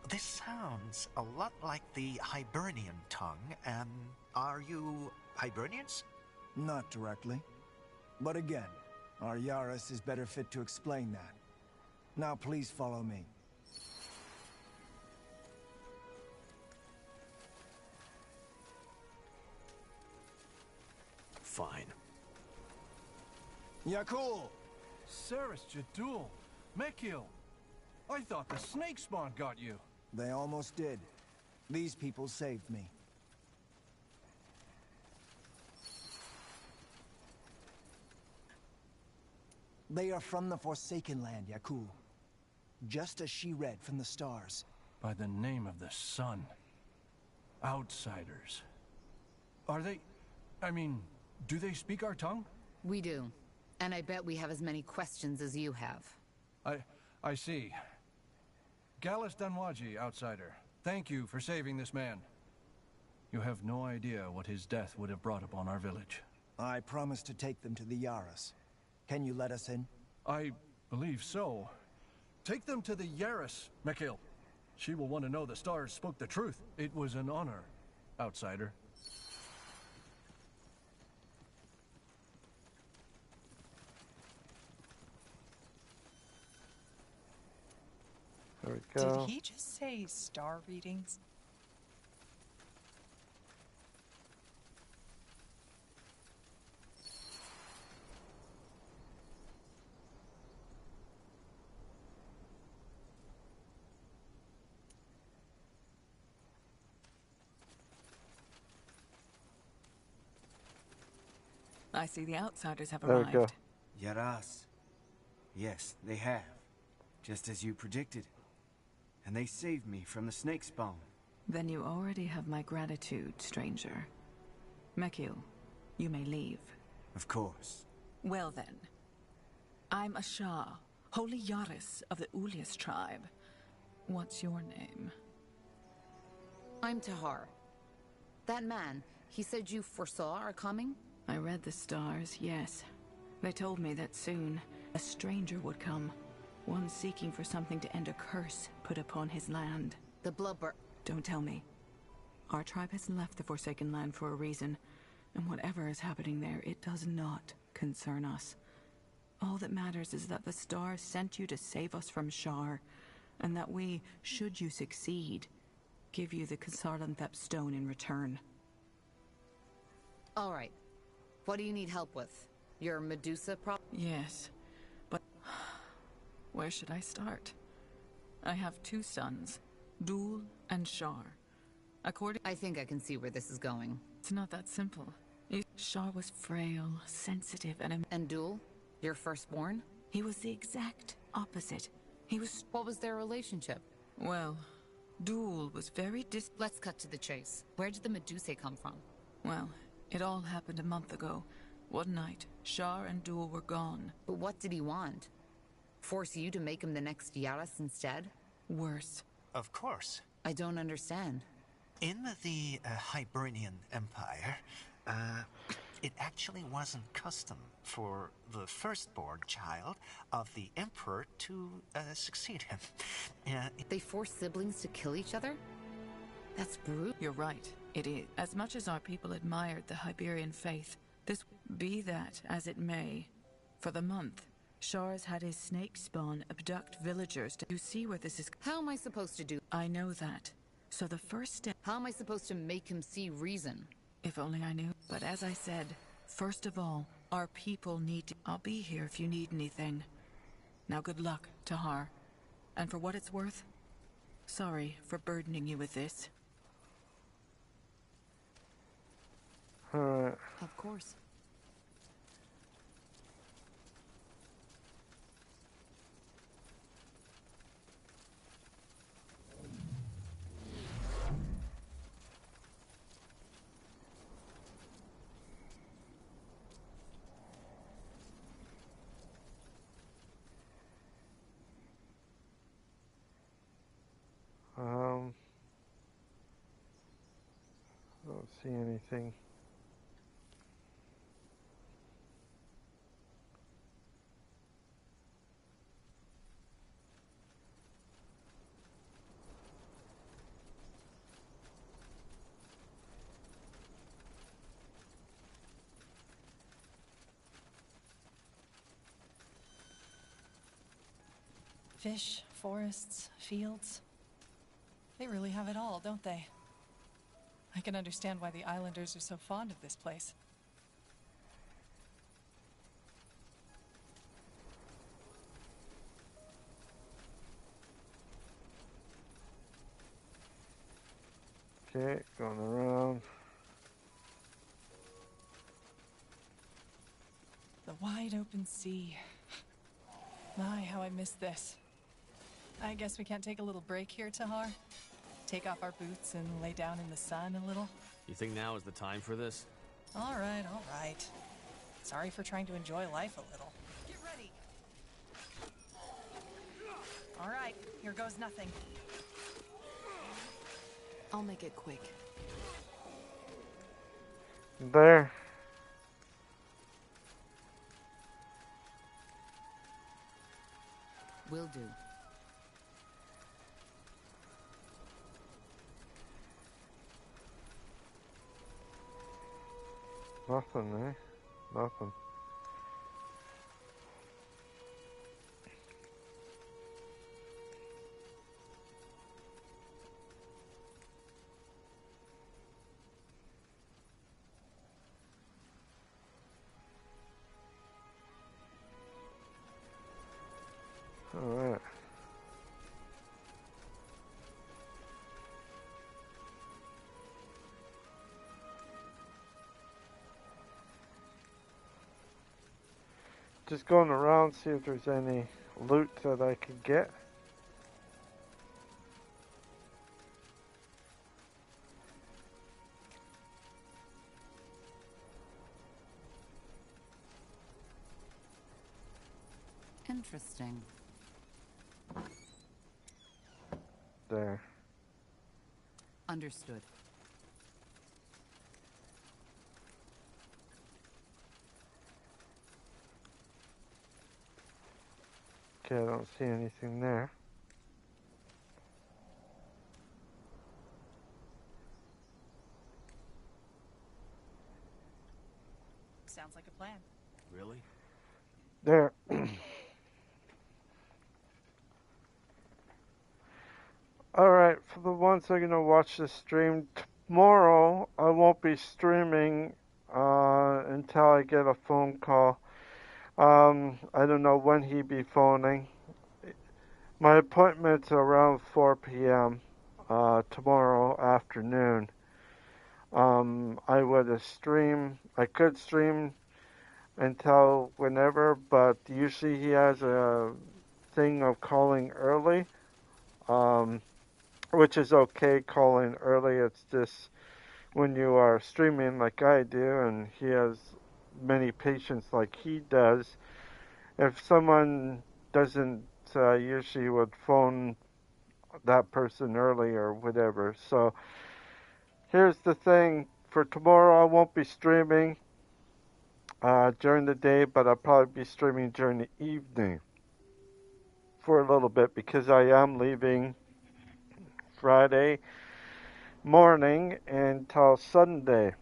This sounds a lot like the Hibernian tongue. Are you Hibernians? Not directly. But again, our Yaris is better fit to explain that. Now please follow me. Yakul! Saris Jadul, Mekil. I thought the snake spawn got you. They almost did. These people saved me. They are from the Forsaken Land, Yakul. Just as she read from the stars. By the name of the sun. Outsiders. Are they... I mean, do they speak our tongue? We do. And I bet we have as many questions as you have. I see. Gallus Danwaji, outsider. Thank you for saving this man. You have no idea what his death would have brought upon our village. I promised to take them to the Yaras. Can you let us in? I believe so. Take them to the Yaris, Mekil. She will want to know the stars spoke the truth. It was an honor, outsider. There we go. Did he just say star readings? I see the outsiders have There we go. arrived. Yaras. Yes, they have. Just as you predicted. And they saved me from the snake spawn. Then you already have my gratitude, stranger. Mekil, you may leave. Of course. Well then. I'm a Shah, holy Yaris of the Ulias tribe. What's your name? I'm Tahar. That man, he said you foresaw our coming? I read the stars, yes. They told me that soon a stranger would come. One seeking for something to end a curse put upon his land. The Blubber. Don't tell me. Our tribe has left the Forsaken Land for a reason, and whatever is happening there, it does not concern us. All that matters is that the stars sent you to save us from Shar, and that we, should you succeed, give you the Kasarlanthep stone in return. All right. What do you need help with? Your Medusa problem? Yes, but where should I start? I have two sons, Dul and Shar. I think I can see where this is going. It's not that simple. Shar was frail, sensitive, And Dul? Your firstborn? He was the exact opposite. He was... What was their relationship? Well, Dul was very Let's cut to the chase. Where did the Medusa come from? Well, it all happened a month ago. One night, Shar and Dul were gone. But what did he want? Force you to make him the next Yaras instead? Worse. Of course. I don't understand. In the Hibernian Empire, it actually wasn't custom for the firstborn child of the Emperor to succeed him. They force siblings to kill each other? That's brutal. You're right. It is. As much as our people admired the Iberian faith, this be that as it may. For the month, Shar's had his snake spawn abduct villagers to see where this is. How am I supposed to do? I know that. So the first step. How am I supposed to make him see reason? If only I knew. But as I said, first of all, our people need to. I'll be here if you need anything. Now good luck, Tahar. And for what it's worth, sorry for burdening you with this. Alright. Of course. I don't see anything. Fish, forests, fields. They really have it all, don't they? I can understand why the islanders are so fond of this place. Okay, going around. The wide open sea. My, how I miss this. I guess we can't take a little break here, Tahar? Take off our boots and lay down in the sun a little? You think now is the time for this? All right, all right. Sorry for trying to enjoy life a little. Get ready! All right, here goes nothing. I'll make it quick. There. Will do. Nothing, eh? Nothing. Alright. Just going around, see if there's any loot that I could get. Interesting. There. Understood. Okay, I don't see anything there. Sounds like a plan. Really? There. Alright, for the ones that are going to watch this stream, tomorrow I won't be streaming until I get a phone call. I don't know when he'd be phoning. My appointment's around 4 p.m. Tomorrow afternoon. I could stream until whenever, but usually he has a thing of calling early, which is okay calling early. It's just when you are streaming like I do and he has many patients like he does, if someone doesn't usually would phone that person early or whatever. So here's the thing, for tomorrow I won't be streaming during the day, but I'll probably be streaming during the evening for a little bit because I am leaving Friday morning until Sunday.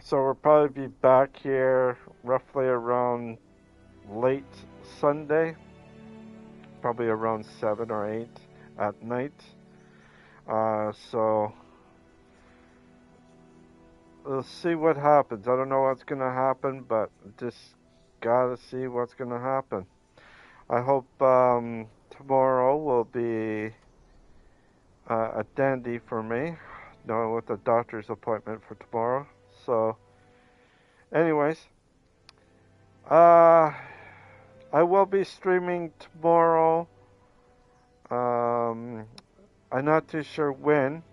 So we'll probably be back here roughly around late Sunday, probably around 7 or 8 at night. So we'll see what happens. I don't know what's going to happen, but just gotta see what's going to happen. I hope tomorrow will be a dandy for me, with a doctor's appointment for tomorrow. So, anyways, I will be streaming tomorrow. I'm not too sure when,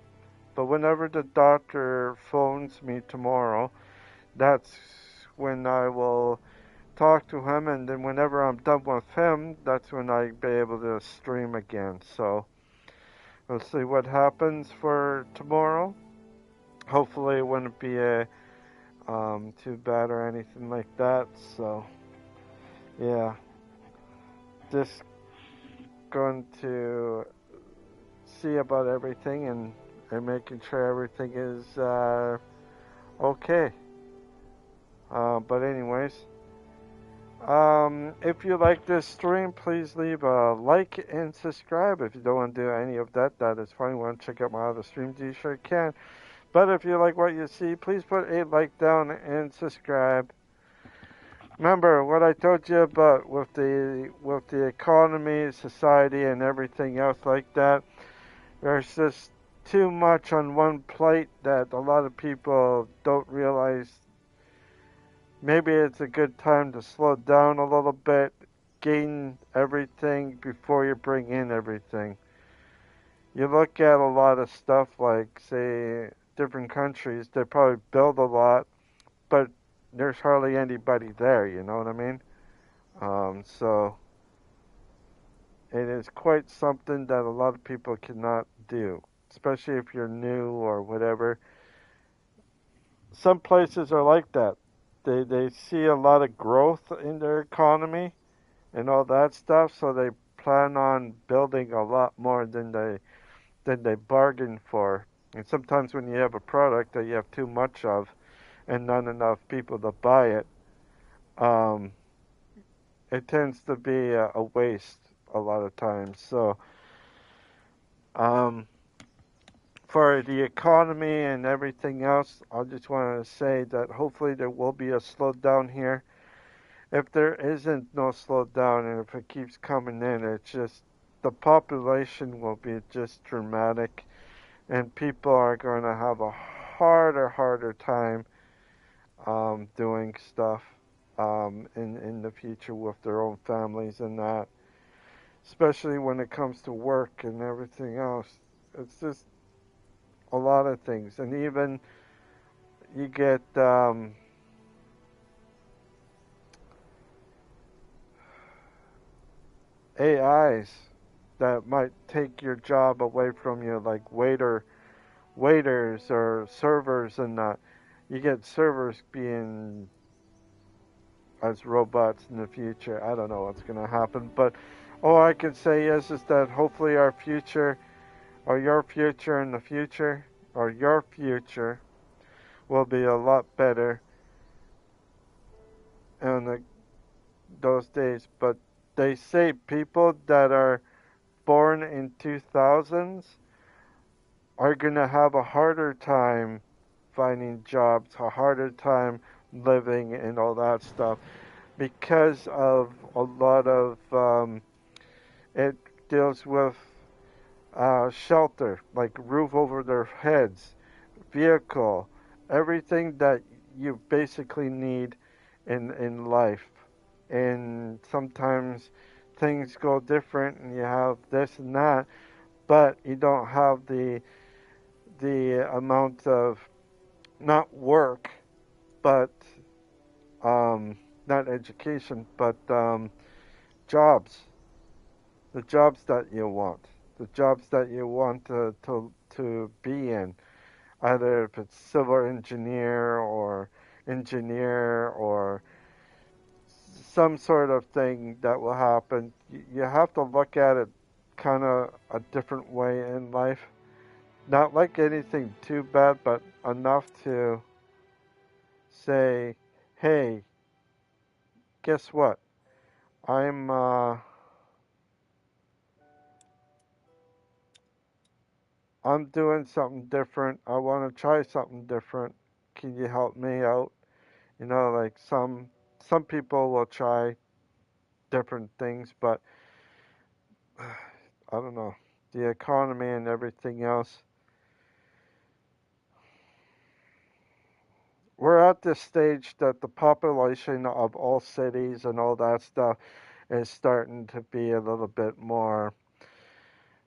but whenever the doctor phones me tomorrow, that's when I will talk to him, and then whenever I'm done with him, that's when I'll be able to stream again. So we'll see what happens for tomorrow. Hopefully it wouldn't be too bad or anything like that. So yeah, just going to see about everything and making sure everything is okay. But anyways, if you like this stream, please leave a like and subscribe. If you don't want to do any of that, that is fine. You want to check out my other streams, you sure can. But if you like what you see, please put a like down and subscribe. Remember what I told you about with the economy, society, and everything else like that. There's just too much on one plate that a lot of people don't realize. Maybe it's a good time to slow down a little bit, gain everything before you bring in everything. You look at a lot of stuff like, say, different countries, they probably build a lot, but there's hardly anybody there, you know what I mean? So it is quite something that a lot of people cannot do, especially if you're new or whatever. Some places are like that. They see a lot of growth in their economy and all that stuff, so they plan on building a lot more than they bargain for. And sometimes when you have a product that you have too much of and not enough people to buy it, um, it tends to be a waste a lot of times. So, um, for the economy and everything else, I just want to say that hopefully there will be a slowdown here. If there isn't no slowdown and if it keeps coming in, it's just the population will be just dramatic and people are going to have a harder time doing stuff in the future with their own families and that, especially when it comes to work and everything else. It's just a lot of things, and even you get AIs that might take your job away from you, like waiters or servers, and that. You get servers being as robots in the future. I don't know what's going to happen, but all I can say is that hopefully our future, or your future in the future, or your future will be a lot better in those days. But they say people that are born in 2000s are going to have a harder time finding jobs, a harder time living and all that stuff because of a lot of it deals with shelter, like roof over their heads, vehicle, everything that you basically need in life. And sometimes things go different and you have this and that, but you don't have the amount of not work, but not education, but jobs. The jobs that you want. The jobs that you want to be in. Either if it's civil engineer or some sort of thing that will happen. You have to look at it kind of a different way in life. Not like anything too bad, but enough to say, hey, guess what? I'm I'm doing something different. I want to try something different. Can you help me out? You know, like some people will try different things, but I don't know. The economy and everything else. We're at this stage that the population of all cities and all that stuff is starting to be a little bit more,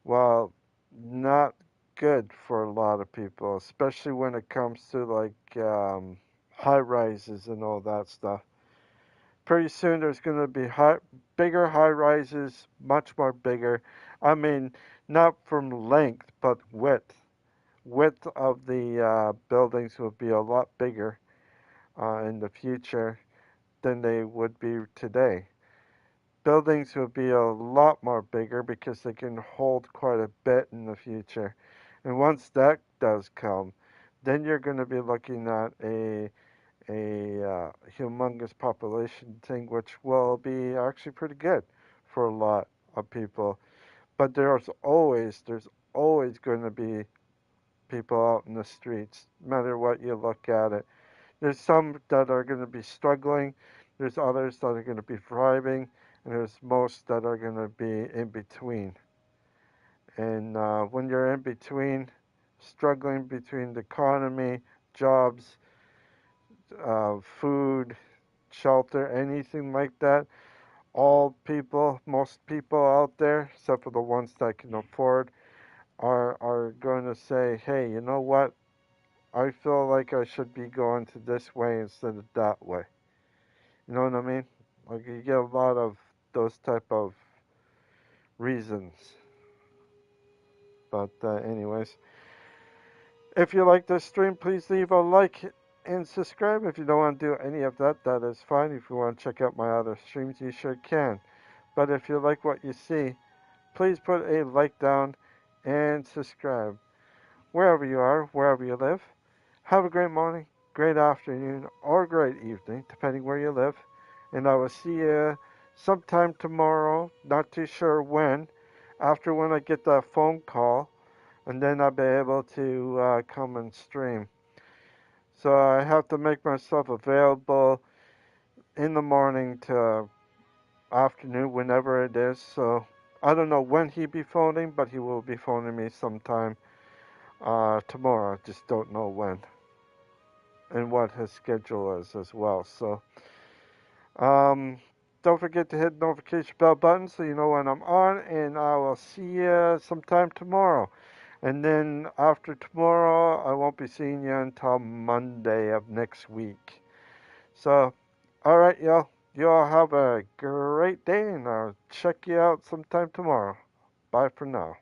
well, not good for a lot of people, especially when it comes to like high rises and all that stuff. Pretty soon there's going to be bigger high rises, much more bigger. I mean, not from length, but width. Width of the buildings will be a lot bigger in the future than they would be today. Buildings will be a lot more bigger because they can hold quite a bit in the future. And once that does come, then you're going to be looking at a humongous population thing, which will be actually pretty good for a lot of people. But there's always going to be people out in the streets, no matter what you look at it. There's some that are going to be struggling. There's others that are going to be thriving, and there's most that are going to be in between. And when you're in between, struggling between the economy, jobs, food, shelter, anything like that. All people, most people out there, except for the ones that can afford, are going to say, hey, you know what? I feel like I should be going to this way instead of that way. You know what I mean? Like you get a lot of those type of reasons. But anyways, if you like this stream, please leave a like and subscribe. If you don't want to do any of that, that is fine. If you want to check out my other streams, you sure can. But if you like what you see, please put a like down and subscribe. Wherever you are, wherever you live, have a great morning, great afternoon, or great evening, depending where you live. And I will see you sometime tomorrow, not too sure when, after when I get that phone call, and then I'll be able to come and stream. So I have to make myself available in the morning to afternoon, whenever it is. So I don't know when he'll be phoning, but he will be phoning me sometime tomorrow. I just don't know when and what his schedule is as well. So don't forget to hit the notification bell button so you know when I'm on, and I will see you sometime tomorrow. And then after tomorrow, I won't be seeing you until Monday of next week. So, alright, y'all. You all have a great day, and I'll check you out sometime tomorrow. Bye for now.